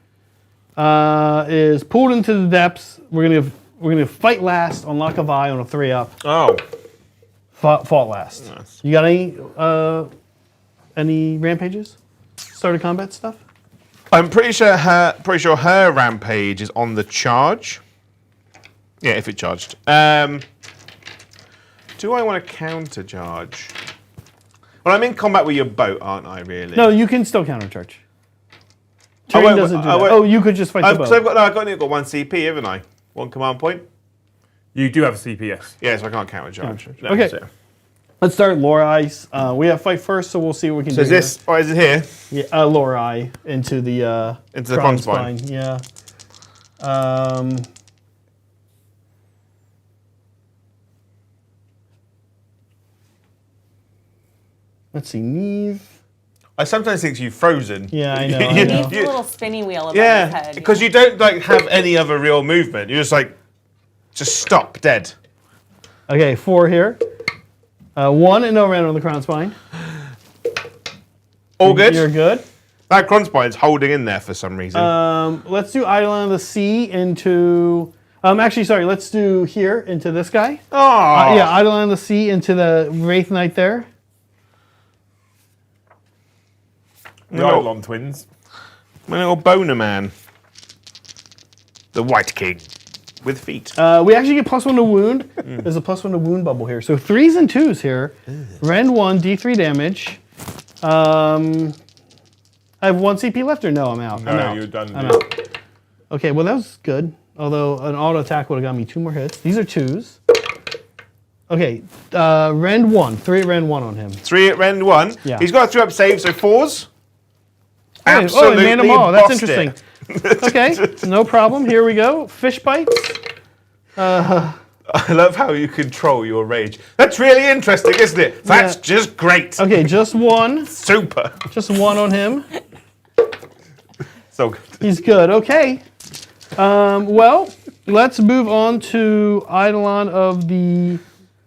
is pulled into the depths. We're gonna fight last on lock of eye on a 3-up. Oh. Fought last. Nice. You got any rampages? Started combat stuff? I'm pretty sure her rampage is on the charge. Yeah, if it charged. Do I want to counter charge? Well, I'm in combat with your boat, aren't I? Really? No, you can still countercharge. Oh, Tyrion wait, doesn't do oh, that. wait. Oh, you could just fight the boat. So I've only got 1 CP, haven't I? 1 command point. You do have a CPS. Yeah, so I can't counter charge. Yeah. Okay. So, Let's start Lorei. We have fight first, so we'll see what we can do. is this? Or is it here? Here. Yeah, Lorei into the Crown spine. Yeah. Let's see, Neve. I sometimes think you've frozen. Yeah, I know. You- I you- know. Needs a little spinny wheel above his Yeah, head. because you don't like have any other real movement. You're just like, just stop dead. Okay, 4 here. 1 and no ran on the crown spine. All good. You're good. That Cronspine's holding in there for some reason. Let's do Eidolon of the Sea into... actually, sorry, let's do here into this guy. Oh, Yeah, Eidolon of the Sea into the Wraith Knight there. The No. Eidolon twins. my little boner man. The White King with feet. We actually get +1 to wound. There's a +1 to wound bubble here. So 3s and 2s here. Ren 1, D3 damage. I have 1 CP left or no? I'm out. I'm No, out. you're done. I'm out. Okay, well that was good. Although an auto attack would have got me 2 more hits. These are 2s. Okay, Rend 1. 3 at Rend 1 on him. 3 at Rend 1. Yeah. He's got a 3-up save, so 4s. Oh, he made them all. That's bossed it. interesting. Okay, no problem. Here we go. Fish bites. I love how you control your rage. That's really interesting, isn't it? That's just great. Okay, just 1. Super. Just 1 on him. So good. He's good. Okay. Well, let's move on to Eidolon of the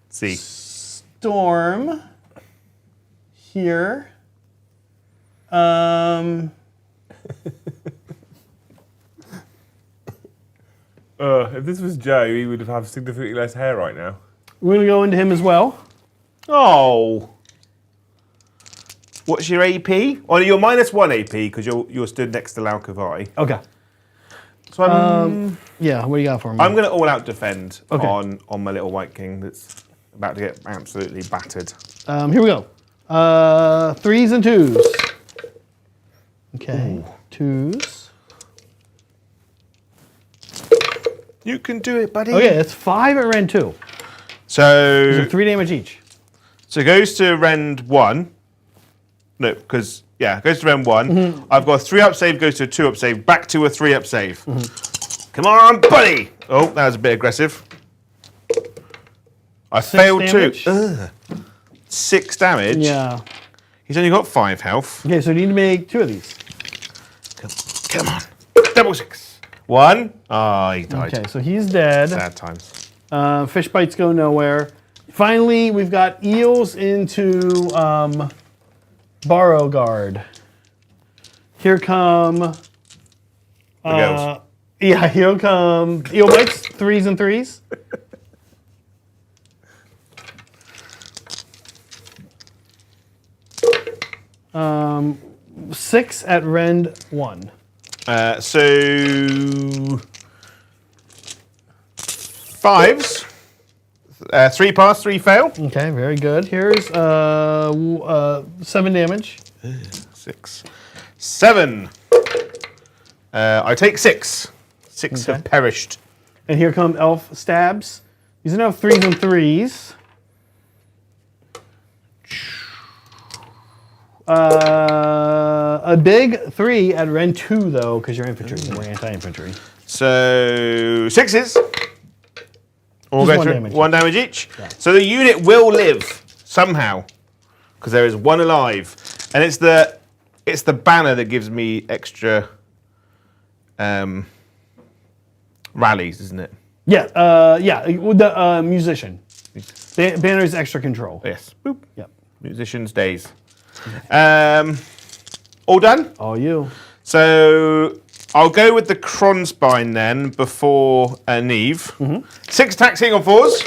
See. Storm. Here. If this was Joe, he would have significantly less hair right now. We're going to go into him as well. Oh. What's your AP? Oh, you're -1 AP because you're stood next to Laukavai. Okay. So Yeah, what do you got for me? I'm going to all-out defend Okay. on my little White King that's about to get absolutely battered. Here we go. 3s and 2s. Okay. 2s. You can do it, buddy. Okay, it's 5 at Rend 2. So 3 damage each. it goes to Rend 1. No, because, it goes to Rend 1. Mm-hmm. I've got a 3-up save, goes to a 2-up save, back to a 3-up save. Come on, buddy! Oh, that was a bit aggressive. I failed damage? too. Ugh. 6 damage. Yeah. He's only got 5 health. Okay, so you need to make 2 of these. Come on. Double 6. 1. Ah, he died. Okay, so he's dead. Sad times. Fish bites go nowhere. Finally, we've got eels into Borrow Guard. Here come. girls. Yeah, here come eel bites. 3s and 3s. Um, 6 at Rend 1. So 5s. 3 pass, 3 fail. Okay, very good. Here's 7 damage. 6. 7. I take 6. 6 have perished. And here come elf stabs. These are now 3s and 3s. A big 3 at Rend 2, though, because you're infantry. We're anti-infantry. So 6s. All Just go 1 through. damage. 1 damage each. Yeah. So the unit will live somehow, because there is 1 alive, and it's the banner that gives me extra rallies, isn't it? Yeah, with the musician. Banner's extra control. Yes. Boop. Yep. Musicians days. All done. All you. So I'll go with the Kronspine then before Neve. 6 attacks hitting on 4s.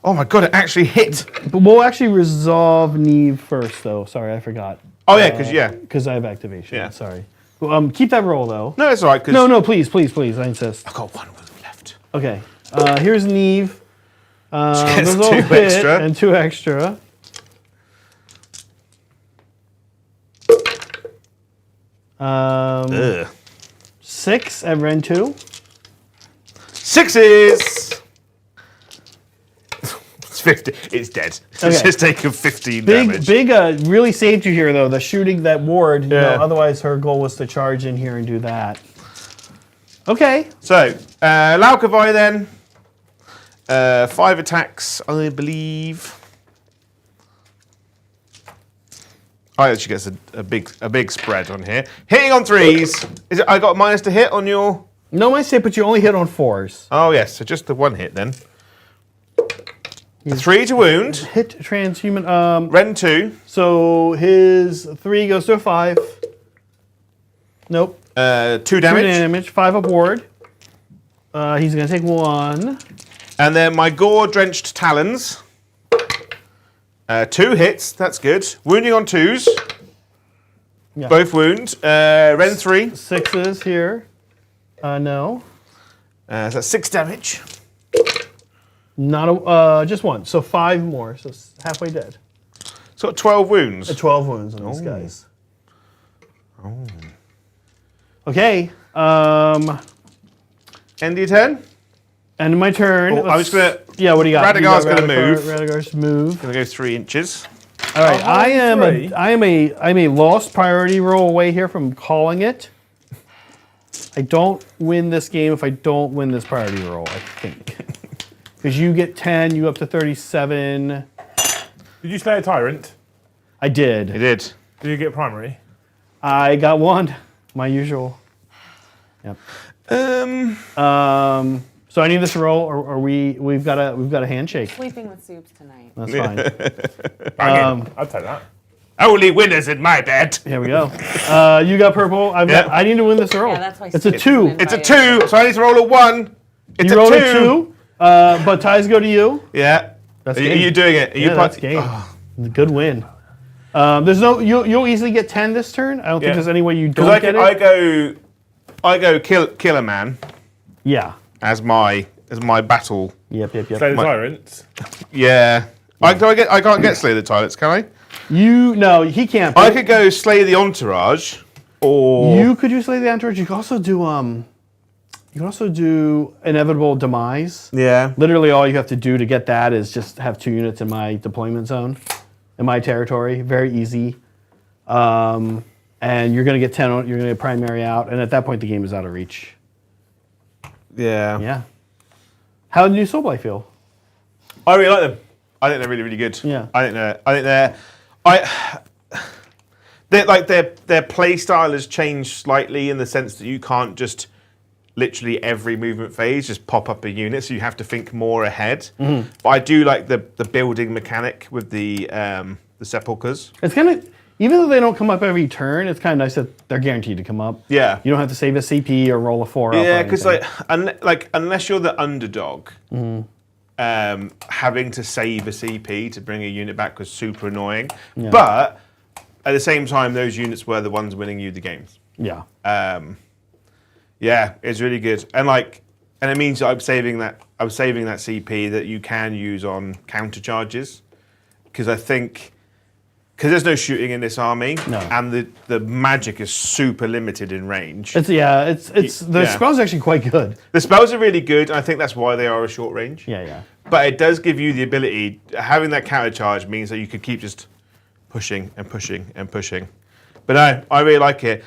Oh my god, it actually hit. But we'll actually resolve Neve first, though. Sorry, I forgot. Oh yeah, because Because I have activation. Yeah. Sorry. Well, keep that roll, though. No, it's alright. No, please, I insist. I've got 1 wound left. Okay. Here's Neve. Gets those all 2 hit extra. and 2 extra. Ugh. 6 at Rend 2. 6s. It's 50. It's dead. It's Okay. just taken 15 damage. Big really saved you here, though. The shooting that ward. You Yeah. know, otherwise, her goal was to charge in here and do that. Okay. So, Laukavai then. 5 attacks, I believe. Oh, she gets a big spread on here. Hitting on 3s. Is it? I got a minus to hit on your. No, I say, but you only hit on 4s. Oh yes, so just the 1 hit then. 3 to wound. Hit transhuman. Rend 2. So his 3 goes to a 5. Nope. 2 2 damage. damage. 5 up ward. He's gonna take 1. And then my gore-drenched talons. 2 hits. That's good. Wounding on 2s. Yeah. Both wound. Rend 3. 6s here. No. So that's 6 damage. Not a, just 1. So 5 more. So it's halfway dead. It's got 12 wounds. 12 wounds on these guys. Oh. Okay. End of your turn. End of my turn. Oh, I'm just gonna. Yeah, what do you got? Radagar's gonna move. Radagar's move. Gonna go 3 inches. All right, three. I'm a lost priority roll away here from calling it. I don't win this game if I don't win this priority roll, I think. Because you get 10, you up to 37. Did you slay a tyrant? I did. It did. Did you get primary? I got 1, my usual. Yep. So I need this roll, or we've got a handshake. Sleeping with soups tonight. That's fine. I'll take that. Only winners in my bed. Here we go. You got purple. I need to win this roll. Yeah, that's why it's a soups 2. win. It's a 2, so I need to roll a 1. It's You rolled a 2. But ties go to you. Yeah. That's Are game. you doing it? Are you Yeah, that's game. Good win. There's no. You'll easily get 10 this turn. I don't think there's any way you don't get it. I go kill a man Yeah. as my battle. Yep. Slay the tyrant. Yeah. I can't get slay the tyrants, can I? No, he can't. I could go slay the entourage, or You could do slay the entourage. You could also do inevitable demise. yeah. Literally, all you have to do to get that is just have 2 units in my deployment zone, in my territory. Very easy. And you're going to get 10. You're going to get primary out, and at that point, the game is out of reach. Yeah. Yeah. How did new Soulblight feel? I really like them. I think they're really, really good. Yeah. Their play style has changed slightly in the sense that you can't just literally every movement phase just pop up a unit, so you have to think more ahead. Mm-hmm. But I do like the building mechanic with the sepulchres. It's kind of, even though they don't come up every turn, it's kind of nice that they're guaranteed to come up. Yeah. You don't have to save a CP or roll a 4 up. Yeah, or because anything. unless you're the underdog, having to save a CP to bring a unit back was super annoying. Yeah. But at the same time, those units were the ones winning you the games. Yeah. Yeah, it's really good, and it means that I'm saving that CP that you can use on counter charges, because there's no shooting in this army, No. and the magic is super limited in range. The spell's actually quite good. The spells are really good, and I think that's why they are a short range. Yeah. But it does give you the ability, having that counter charge means that you could keep just pushing and pushing and pushing. But no, I really like it.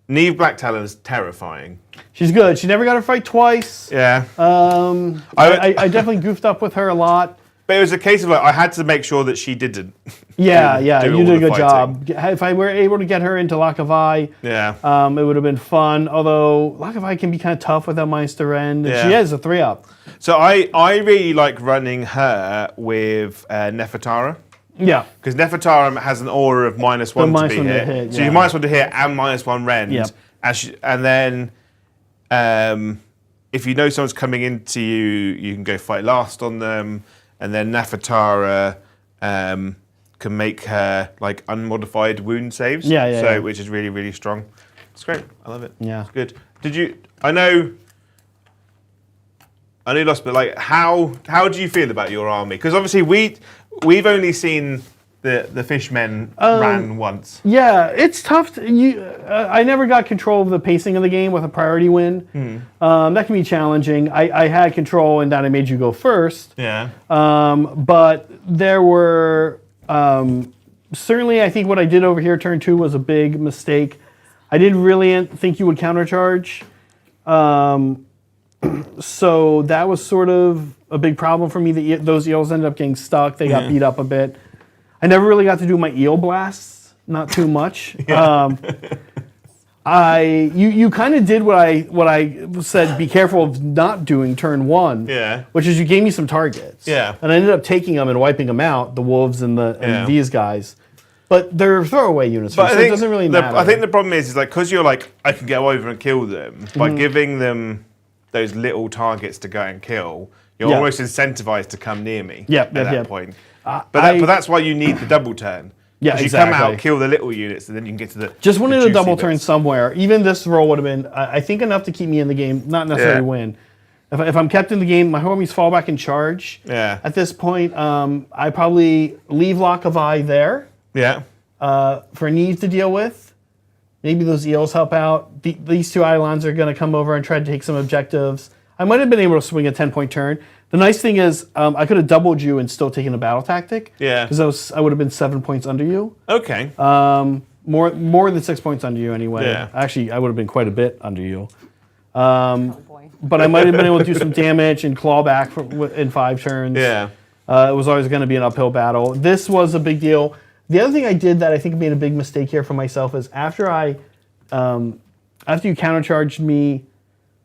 Neve Black Talon is terrifying. She's good. She never got her fight twice. Yeah. I definitely goofed up with her a lot. But it was a case of I had to make sure that she didn't. Yeah, do you all did a the good fighting. job. If I were able to get her into Lakavai, Yeah. it would have been fun. Although Lakavai can be kind of tough without Meister End. Yeah. She is a 3-up. So I really like running her with Nefertara. Yeah. Because Nefertara has an aura of -1 to -1 be to hit. hit, So yeah. you -1 to hit and -1 rend. Yep. And then if you know someone's coming into you, you can go fight last on them. And then Nefertara can make her unmodified wound saves. Yeah. Which is really, really strong. It's great. I love it. Yeah. It's good. I know you lost, but how do you feel about your army? Because obviously we've only seen the fishmen ran once. Yeah, it's tough. I never got control of the pacing of the game with a priority win. That can be challenging. I had control and then I made you go first. Yeah. But there were certainly, I think what I did over here, turn 2, was a big mistake. I didn't really think you would countercharge. So that was sort of a big problem for me. Those eels ended up getting stuck. They got beat up a bit. I never really got to do my eel blasts, not too much. You kind of did what I said. Be careful of not doing turn 1. Yeah. Which is you gave me some targets. Yeah. And I ended up taking them and wiping them out, the wolves and these guys. But they're throwaway units, so it doesn't really matter. I think the problem is because you're I can go over and kill them by giving them those little targets to go and kill. You're almost incentivized to come near me. At that point. But that's why you need the double turn. Yeah, Because exactly. you come out, kill the little units, and then you can get to the Just wanted the a double juicy turn bits. somewhere. Even this roll would have been, I think, enough to keep me in the game, not necessarily win. If I'm kept in the game, my homies fall back in charge. Yeah. At this point, I probably leave Lakavai there Yeah. for Neve to deal with. Maybe those eels help out. These 2 Eidolons are going to come over and try to take some objectives. I might have been able to swing a 10-point turn. The nice thing is I could have doubled you and still taken a battle tactic. Yeah. Because I would have been 7 points under you. Okay. More than 6 points under you anyway. Yeah. Actually, I would have been quite a bit under you. Oh boy. But I might have been able to do some damage and claw back in 5 turns. Yeah. It was always going to be an uphill battle. This was a big deal. The other thing I did that I think made a big mistake here for myself is after you countercharged me,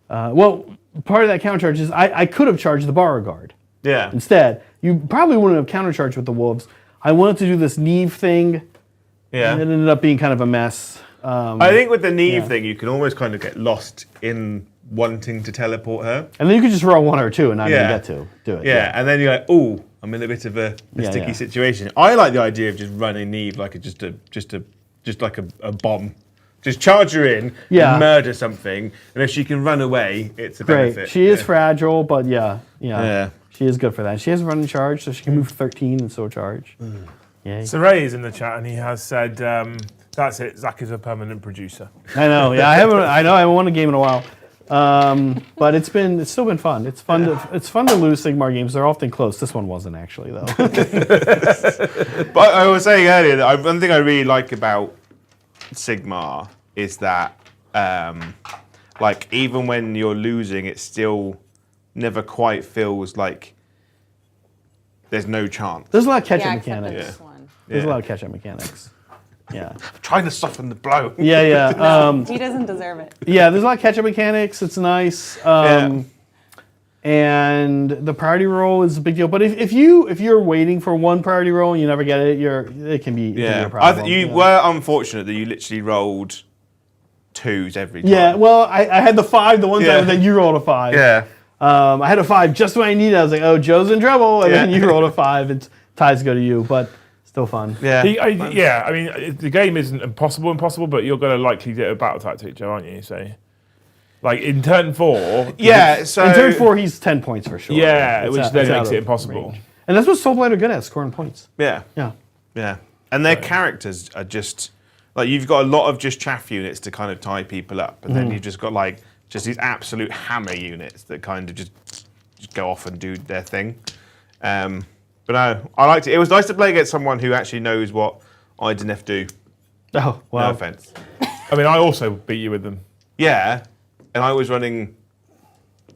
part of that countercharge is I could have charged the Beauregard. Yeah. Instead, you probably wouldn't have countercharged with the Wolves. I wanted to do this Neve thing, Yeah. and it ended up being kind of a mess. I think with the Neve yeah. thing, you can almost kind of get lost in wanting to teleport her. And then you could just roll 1 or 2 and not even Yeah. get to do it. Yeah, and then you're like, oh, I'm in a bit of a sticky yeah. situation. I like the idea of just running Neve like just like a bomb. Just charge her in, Yeah. and murder something, and if she can run away, it's a Great. benefit. She is fragile, but yeah. Yeah. She is good for that. She has running charge, so she can move 13 and still charge. Yay. So Ray is in the chat and he has said, that's it, Zach is a permanent producer. I know. Yeah, I haven't won a game in a while. But it's still been fun. It's fun to lose Sigmar games. They're often close. This one wasn't actually though. But I was saying earlier that one thing I really like about Sigmar is that, like, even when you're losing, it still never quite feels like there's no chance. There's a lot of catch-up Yeah, except mechanics. this one. There's a Yeah. lot of catch-up mechanics. Yeah. Trying to soften the blow. Yeah, yeah. He doesn't deserve it. Yeah, there's a lot of catch-up mechanics. It's nice. And the priority roll is a big deal. But if you're waiting for one priority roll and you never get it, it can be a problem. You were unfortunate that you literally rolled 2s every time. Yeah, well, I had the 5 the one Yeah. time, and then you rolled a 5. Yeah. I had a 5 just when I needed it. I was like, oh, Joe's in trouble. And then Yeah. you rolled a 5. It's ties go to you, but still fun. Yeah. I mean, the game isn't impossible, but you're going to likely get a battle tactic, Joe, aren't you? So, like in turn 4. Yeah, so In turn 4, he's 10 points for sure. Yeah, It's which out- then it's out makes of it impossible. range. And that's what Soulblight are good at, scoring points. Yeah. Yeah. Yeah. And their characters are just like, you've got a lot of just chaff units to kind of tie people up, and then you've just got like just these absolute hammer units that kind of just go off and do their thing. But no, I liked it. It was nice to play against someone who actually knows what Idoneth do. Oh, wow. No offense. I mean, I also beat you with them. Yeah, and I was running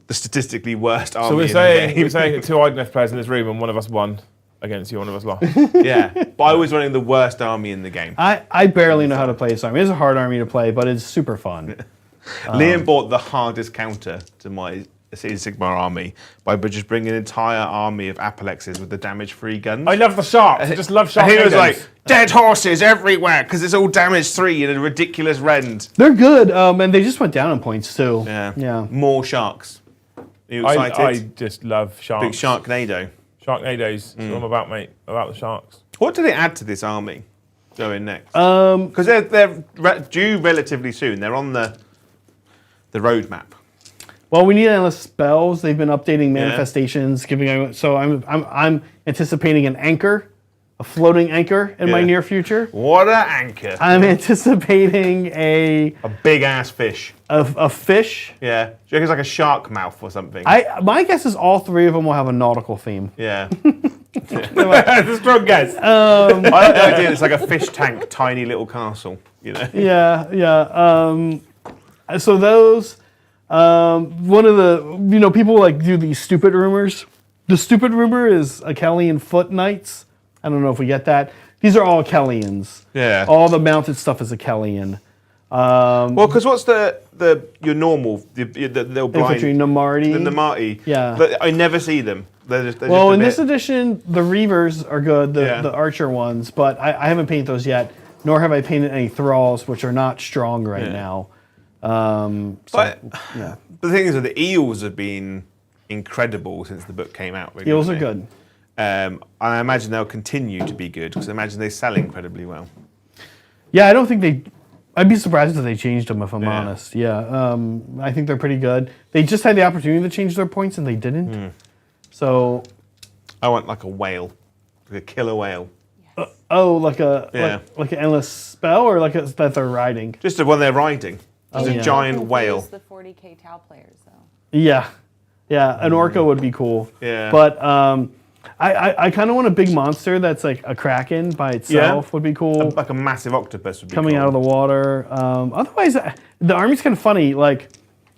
the statistically worst army. So we're in the saying game. we're saying that 2 Idoneth players in this room, and one of us won against you, one of us lost. Yeah, but I was running the worst army in the game. I barely know how to play this army. It's a hard army to play, but it's super fun. Liam bought the hardest counter to my Age of Sigmar army by just bringing an entire army of Apolexes with the damage-free guns. I love the sharks. I just love sharks. And he was like, dead horses everywhere because it's all damage 3 and a ridiculous rend. They're good, and they just went down in points too. Yeah. Yeah. More sharks. Are you excited? I just love sharks. Big Sharknado. Sharknadoes. That's what I'm about, mate. About the sharks. What do they add to this army going next? Um, Because they're due relatively soon. They're on the roadmap. Well, we need endless spells. They've been updating manifestations, so I'm anticipating an anchor, a floating anchor in my Yeah. near future. What a anchor. I'm anticipating a big ass fish. fish. Yeah. Do you reckon it's like a shark mouth or something? My guess is all 3 of them will have a nautical theme. Yeah. That's a strong guess. I like the idea it's like a fish tank, tiny little castle, you know? Yeah. So those, one of the, people like do these stupid rumors. The stupid rumor is Achillean foot knights. I don't know if we get that. These are all Achilleans. Yeah. All the mounted stuff is Achillean. Well, because what's your normal, the little blind... Infantry, Namarti. The Namarti. Yeah. I never see them. They're just Well, a in bit- this edition, the Reavers are good, the archer ones, but I haven't painted those yet, nor have I painted any Thralls, which are not strong right now. But the thing is that the eels have been incredible since the book came out. Really, Eels are haven't good. they? And I imagine they'll continue to be good because I imagine they sell incredibly well. Yeah, I don't think I'd be surprised if they changed them, if I'm Yeah. honest. Yeah, I think they're pretty good. They just had the opportunity to change their points and they didn't. So, I want like a whale, like a killer whale. Yes. Oh, like a Yeah. like an endless spell, or like that they're riding. Just the one they're riding. Just yeah. a giant whale. The 40k Tau players though. Yeah, yeah. An orca would be cool. Yeah. But I kind of want a big monster that's like a kraken by itself would be cool. Like a massive octopus would be Coming cool. out of the water. Otherwise, the army's kind of funny. Like,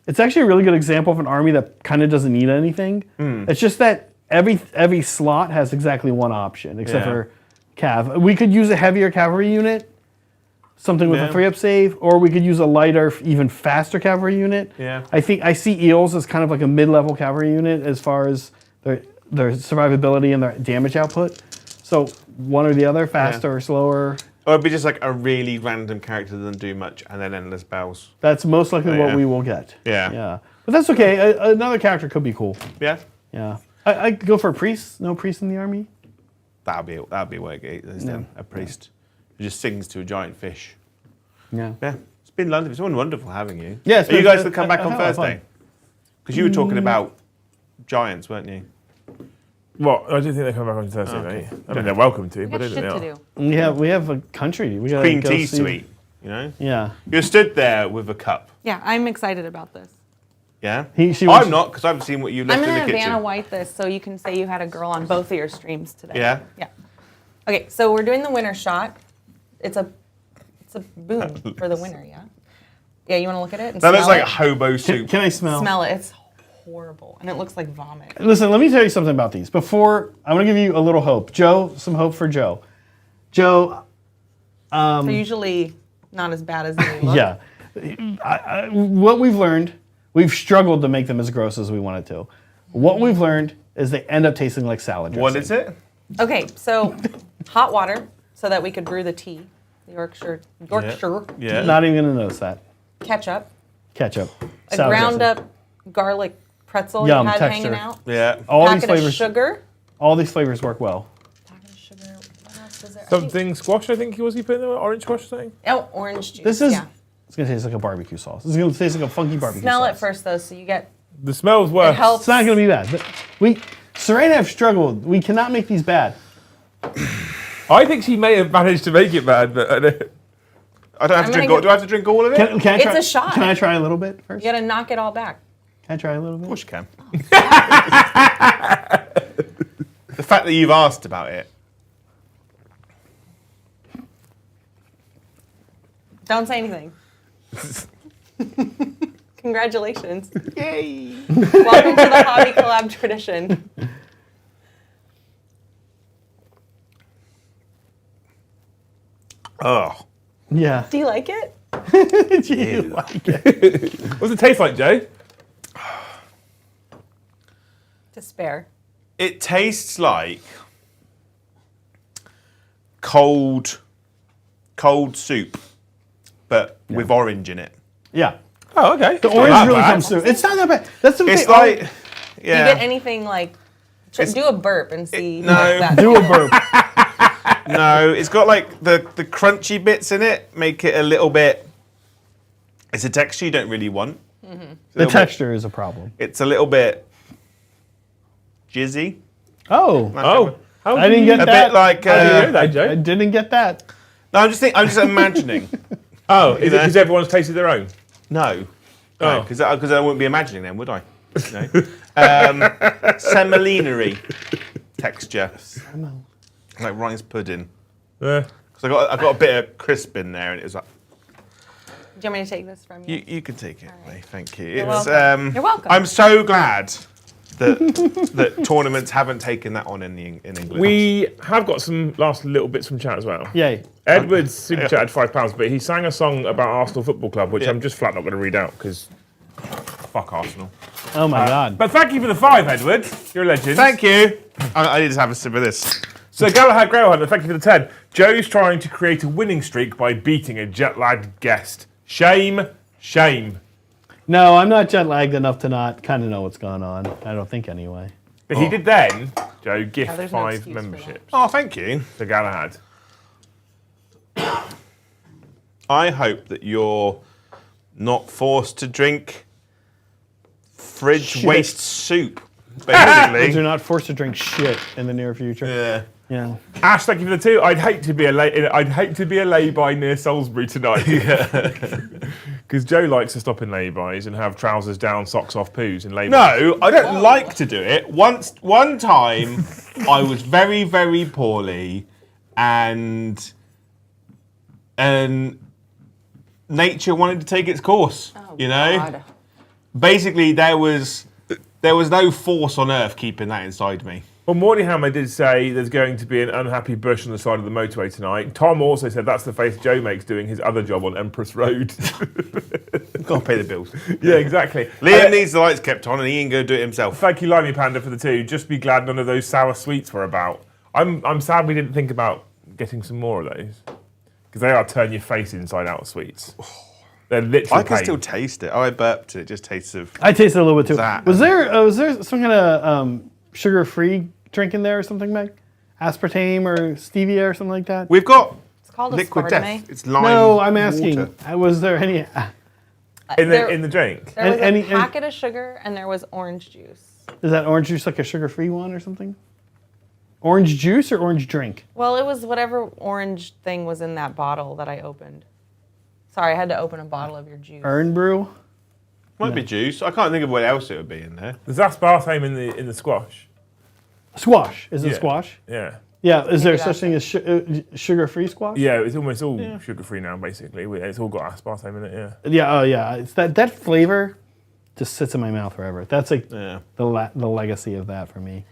it's actually a really good example of an army that kind of doesn't need anything. It's just that every slot has exactly one option, except Yeah. for cav. We could use a heavier cavalry unit, something with a 3-up save, or we could use a lighter, even faster cavalry unit. Yeah. I think I see eels as kind of like a mid-level cavalry unit as far as their survivability and their damage output. So one or the other, faster or slower. Or it'd be just like a really random character that doesn't do much, and then endless bells. That's most likely what yeah. we will get. Yeah. Yeah. But that's okay. Another character could be cool. Yeah. Yeah. I'd go for a priest. No priest in the army. That'd be where it is then. A priest who just sings to a giant fish. Yeah. Yeah. It's been lovely. It's been wonderful having you. Yeah, it's Are you been- guys to come back I on had a lot of Thursday? fun. Because you were talking about giants, weren't you? What? I didn't think they come back on Thursday, mate. I mean, they're welcome to, but I Got don't shit think to they are. do. We have a country. We got Cream teas to eat, you know? Yeah. You're stood there with a cup. Yeah, I'm excited about this. Yeah? She was- I'm not, because I've seen what you I'm left in gonna the kitchen. Vanna White this so you can say you had a girl on both of your streams today. Yeah? Yeah. Okay, so we're doing the winner shot. It's a boon for the winner, yeah? Yeah, you want to look at it and That looks smell like it? hobo soup. Can I smell? Smell it. It's horrible, and it looks like vomit. Listen, let me tell you something about these. Before, I'm going to give you a little hope. Joe, some hope for Joe. Joe, They're usually not as bad as they look. yeah. What we've learned, we've struggled to make them as gross as we wanted to. What we've learned is they end up tasting like salad dressing. What is it? Okay, so hot water so that we could brew the tea. The Yorkshire. Yeah. Not even going to notice that. Ketchup. Ketchup. A salad ground dressing. up garlic pretzel Yum, you had texture. hanging out. Yeah. All these Packet of flavors. sugar. All these flavors work well. Packet of sugar. What else was there? I think- Something squash, I think he putting there, orange squash or something. Oh, orange juice. This is. Yeah. It's gonna taste like a barbecue sauce. It's gonna taste like a funky barbecue Smell sauce. it first though, so you get. The smell's It worse. helps. It's not gonna be bad. But Sarai and I have struggled. We cannot make these bad. I think she may have managed to make it bad, but I don't have I'm to gonna drink all. get- Do I have to drink all of it? Can I It's try, a shot. Can I try a little bit first? You gotta knock it all back. Can I try a little bit? Of course you can. The fact that you've asked about it. Don't say anything. Congratulations. Yay! Welcome to the Hobby Collab tradition. Oh. Yeah. Do you like it? Do you like it? what's it taste like, Joe? Despair. It tastes like cold soup, but with orange in it. Yeah. Oh, okay. The orange really comes through. It's not that bad. That's the It's thing. like, Do you yeah. get anything like? Do a burp and see. no. That. Do a burp. No, it's got like the crunchy bits in it, make it a little bit. It's a texture you don't really want. The texture is a problem. It's a little bit jizzy. Oh. Oh. How I didn't do get you- A that. bit like. How do you know that, I Joe? didn't get that. No, I'm just imagining. Oh, is it know? because everyone's tasted their own? No. Oh. Because I wouldn't be imagining them, would I? No. Semolinery texture. Like rice pudding. Yeah. Because I got a bit of crisp in there, and it was like, Do you want me to take this from you? you can take it away, thank you. You're It's, welcome. You're welcome. I'm so glad that tournaments haven't taken that on in England. We have got some last little bits from chat as well. Yay. Edward's super chatted £5, but he sang a song about Arsenal Football Club, which Yeah. I'm just flat not going to read out because fuck Arsenal. Oh my God. But thank you for the 5, Edward. You're a legend. Thank you. I need to have a sip of this. So Galahad Grailhunter, thank you for the 10. Joe's trying to create a winning streak by beating a jet-lagged guest. Shame, shame. No, I'm not jet lagged enough to not kind of know what's going on. I don't think anyway. But he did then, Joe, gift there's no 5 excuse for that. memberships Oh, thank you. to Galahad. I hope that you're not forced to drink fridge Shit. waste soup. Kids basically. are not forced to drink shit in the near future. Yeah. Yeah. Ash, thank you for the 2. I'd hate to be a lay-by near Salisbury tonight. Because Joe likes to stop in lay-bys and have trousers down, socks off, poos in lay-bys. No, I don't like to do it. One time, I was very, very poorly, and nature wanted to take its course. You know, God. basically there was no force on earth keeping that inside me. Well, Mortyhammer did say there's going to be an unhappy bush on the side of the motorway tonight. Tom also said that's the face Joe makes doing his other job on Empress Road. Gotta pay the bills. Yeah, exactly. Liam needs the lights kept on, and he ain't gonna do it himself. Thank you, Limey Panda, for the 2. Just be glad none of those sour sweets were about. I'm sad we didn't think about getting some more of those. Because they are turn your face inside out sweets. They're literally I can pain. still taste it. Oh, I burped it. It just tastes of. I tasted a little bit too. That. Was there some kind of sugar-free drink in there or something, Meg? Aspartame or stevia or something like that? We've got It's called liquid aspartame. death. It's lime. No, I'm asking. water. Was there any? in There- the drink. There was any- a packet of sugar and there was orange juice. Is that orange juice like a sugar-free one or something? Orange juice or orange drink? Well, it was whatever orange thing was in that bottle that I opened. Sorry, I had to open a bottle of your juice. Urn brew? Might be juice. I can't think of what else it would be in there. There's aspartame in the squash. Squash. Is it Yeah. squash? Yeah. Yeah. Is there Maybe such thing as sugar-free squash? Yeah, it's almost all sugar-free now, basically. It's all got aspartame in it, yeah. Yeah. Oh, yeah. It's that flavor just sits in my mouth forever. That's like Yeah. the legacy of that for me.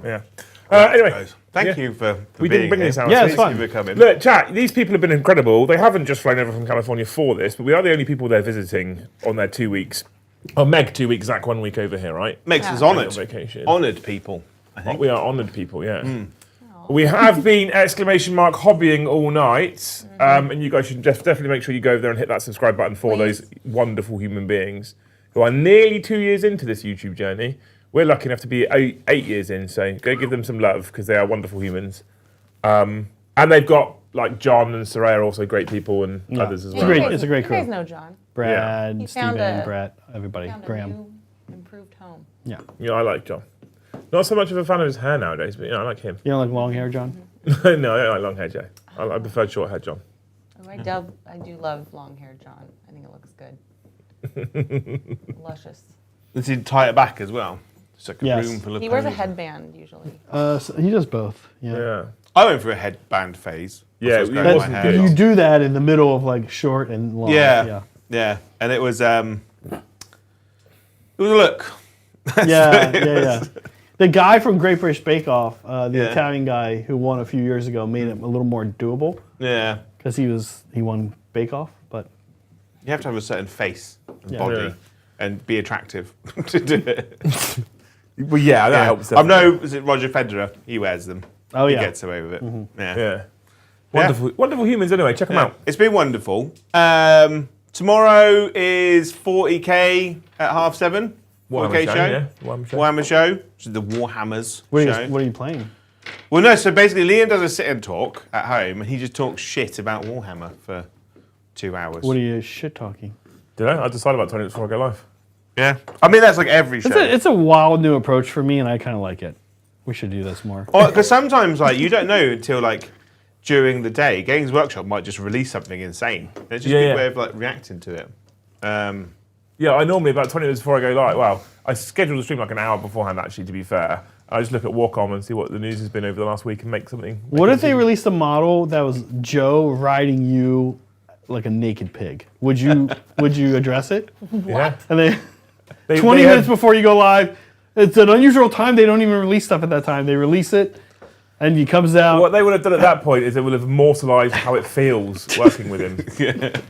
Yeah. Anyway, Guys, thank you for we being didn't bring here. this out. Yeah, so it's it's- fun. Thank you for coming. Look, chat, these people have been incredible. They haven't just flown over from California for this, but we are the only people they're visiting on their 2 weeks. Oh, Meg 2 weeks, Zach 1 week over here, right? Makes Yeah. us honoured. On vacation. Honoured people, I think. We are honoured people, yeah. We have been ! Hobbying all night, and you guys should definitely make sure you go over there and hit that subscribe button for those wonderful human beings who are nearly 2 years into this YouTube journey. We're lucky enough to be 8 years in, so go give them some love because they are wonderful humans. And they've got like John and Soraya are also great people, and others as It's well. a great You guys crew. know John. Brad, He found Steven, a- Brett, everybody. Found a Graham. new, improved home. Yeah. Yeah, I like John. Not so much of a fan of his hair nowadays, but I like him. You don't like long hair, John? No, I don't like long hair, Joe. I prefer short hair, John. Oh, I do love long hair, John. I think it looks good. Luscious. Does he tie it back as well? It's like a Yes. room full of He wears a ponies. headband usually. So he does both. Yeah. Yeah. I went through a headband phase. Yeah, I was it growing my wasn't hair good. out. You do that in the middle of like short and long. Yeah. And it was a look. Yeah. The guy from Great British Bake Off, the Yeah. Italian guy who won a few years ago, made it a little more doable Yeah. because he won Bake Off. But You have to have a certain face and Yeah. body Yeah. and be attractive to do it. Well, yeah, that helps. I know, is it Roger Federer? He wears them. Oh, He yeah. gets away with it. Yeah. Yeah. Wonderful humans anyway, check them Yeah. out. It's been wonderful. Tomorrow is 40k at 7:30. 40k show. Yeah. Warhammer show. Warhammer show, which is the Warhammers what show. are you playing? Well, no, so basically Liam does a sit and talk at home and he just talks shit about Warhammer for 2 hours. What are you shit talking? Did I? I decided about 20 minutes before I go live. Yeah. I mean, that's like every show. It's a wild new approach for me, and I kind of like it. We should do this more. Because sometimes, like, you don't know until, like, during the day. Games Workshop might just release something insane. It's just a way of, like, reacting to it. Yeah, I normally, about 20 minutes before I go live, well, I schedule the stream like an hour beforehand, actually, to be fair. I just look at Warcom and see what the news has been over the last week and make something. What if they released a model that was Joe riding you like a naked pig? Would you address it? Yeah. And they They- 20 they minutes have- before you go live, it's an unusual time. They don't even release stuff at that time. They release it, and he comes out. What they would have done at that point is they would have immortalised how it feels working with him.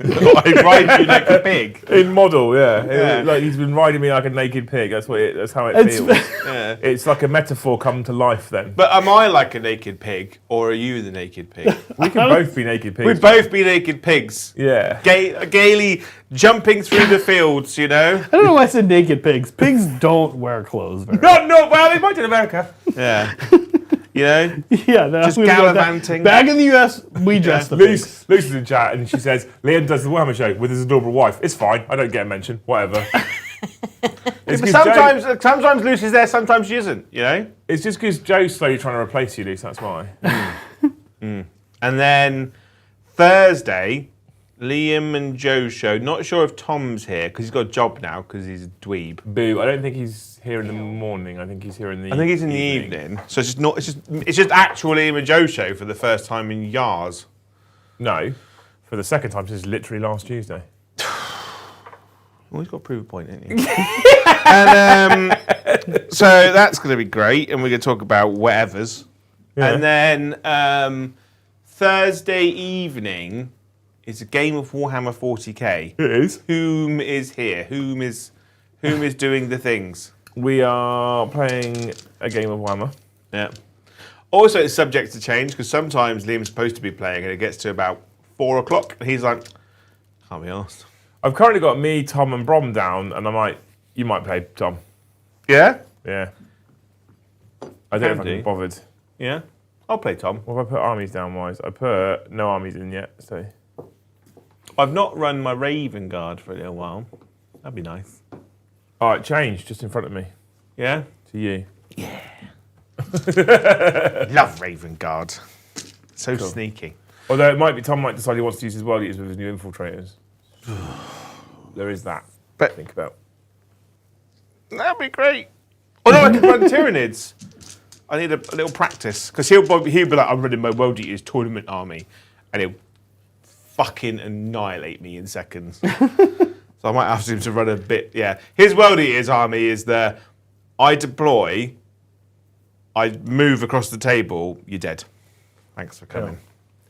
I ride you like a pig. In model, yeah. Yeah. Like he's been riding me like a naked pig. That's how it It's- feels. Yeah. It's like a metaphor come to life then. But am I like a naked pig, or are you the naked pig? We can both be naked pigs. We'd both be naked pigs. Yeah. Gaily jumping through the fields, you know? I don't know why I said naked pigs. Pigs don't wear clothes very No, well, they might in America. Yeah. You know? Yeah, Just we got that. gallivanting. Back in the US, we dress the pigs. Lucy's in chat and she says, Liam does the Warhammer show with his adorable wife. It's fine. I don't get a mention. Whatever. It's But 'cause sometimes Lucy's there, sometimes she isn't, you know? It's just because Joe's slowly trying to replace you, Luce, that's why. And then Thursday, Liam and Joe's show. Not sure if Tom's here, because he's got a job now, because he's a dweeb. Boo, I don't think he's here in the morning. I think he's here in the I think he's in the evening. So it's just actual Liam and Joe show for the first time in years. No, for the second time since literally last Tuesday. Always got to prove a point, ain't you? And so that's going to be great, and we're going to talk about whatevers. Yeah. And then Thursday evening is a game of Warhammer 40k. It is. Whom is here? Whom is doing the things? We are playing a game of Warhammer. Yeah. Also, it's subject to change because sometimes Liam's supposed to be playing and it gets to about 4 o'clock and he's like, can't be asked. I've currently got me, Tom, and Brom down, and you might play Tom. Yeah? Yeah. I don't know if I Andy? can be bothered. Yeah? I'll play Tom. What if I put armies down wise? I put no armies in yet, so. I've not run my Raven Guard for a little while. That'd be nice. All right, change just in front of me Yeah? to you. Love Raven Guard. So sneaky. Although Tom might decide he wants to use his world eaters with his new infiltrators. There is that But- to think about. That'd be great. Oh no, I can run Tyranids. I need a little practice because he'll be like, I'm running my World Eaters tournament army, and he'll fucking annihilate me in seconds. So I might ask him to run a bit. Yeah, his World Eaters army is I deploy, I move across the table, you're dead. Thanks for coming. Yeah.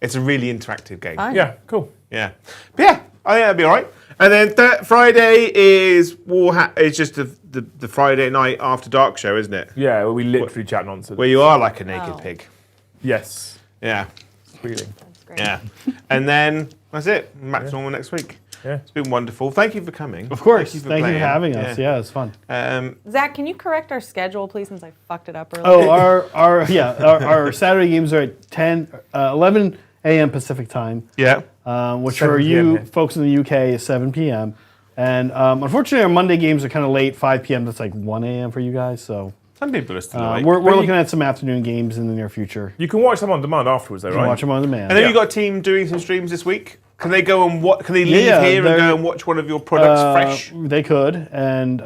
It's a really interactive game. Fun. Yeah, cool. Yeah, but yeah, I think that'd be all right. And then Friday is It's just the Friday night after dark show, isn't it? Yeah, well, we literally chat nonsense. Where you are like a naked Oh. pig. Yes. Yeah, Squealing. That's great. yeah. And then that's it. Back to normal next week. Yeah. It's been wonderful. Thank you for coming. Of course. Thank you for playing. having us. Yeah, it's fun. Zach, can you correct our schedule, please, since I fucked it up earlier? Oh, our Saturday games are at 11 a.m. Pacific time, Yeah. which 7 for p.m. you here. folks in the UK is 7 p.m. And unfortunately, our Monday games are kind of late, 5 p.m. That's like 1 a.m. for you guys. So Some people are still awake. we're But looking at some afternoon games in the near future. You can watch them on demand afterwards, though, You can right? watch them on demand. And then you got a team doing some streams this week. Can they go and Can they leave Yeah, here and they're- go and watch one of your products fresh? They could. And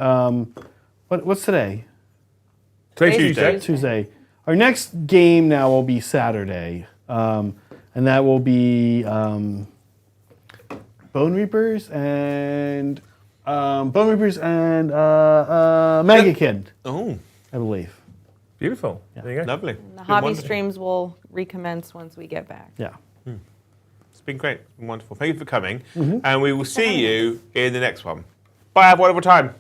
what's today? Today's Tuesday. Tuesday. Tuesday. Our next game now will be Saturday, and that will be Bone Reapers and Mega Kid, Oh, I believe. Beautiful. There you go. lovely. The hobby streams will recommence once we get back. Yeah. It's been great. It's been wonderful. Thank you for coming. And we will see you in the next one. Bye. Have a wonderful time.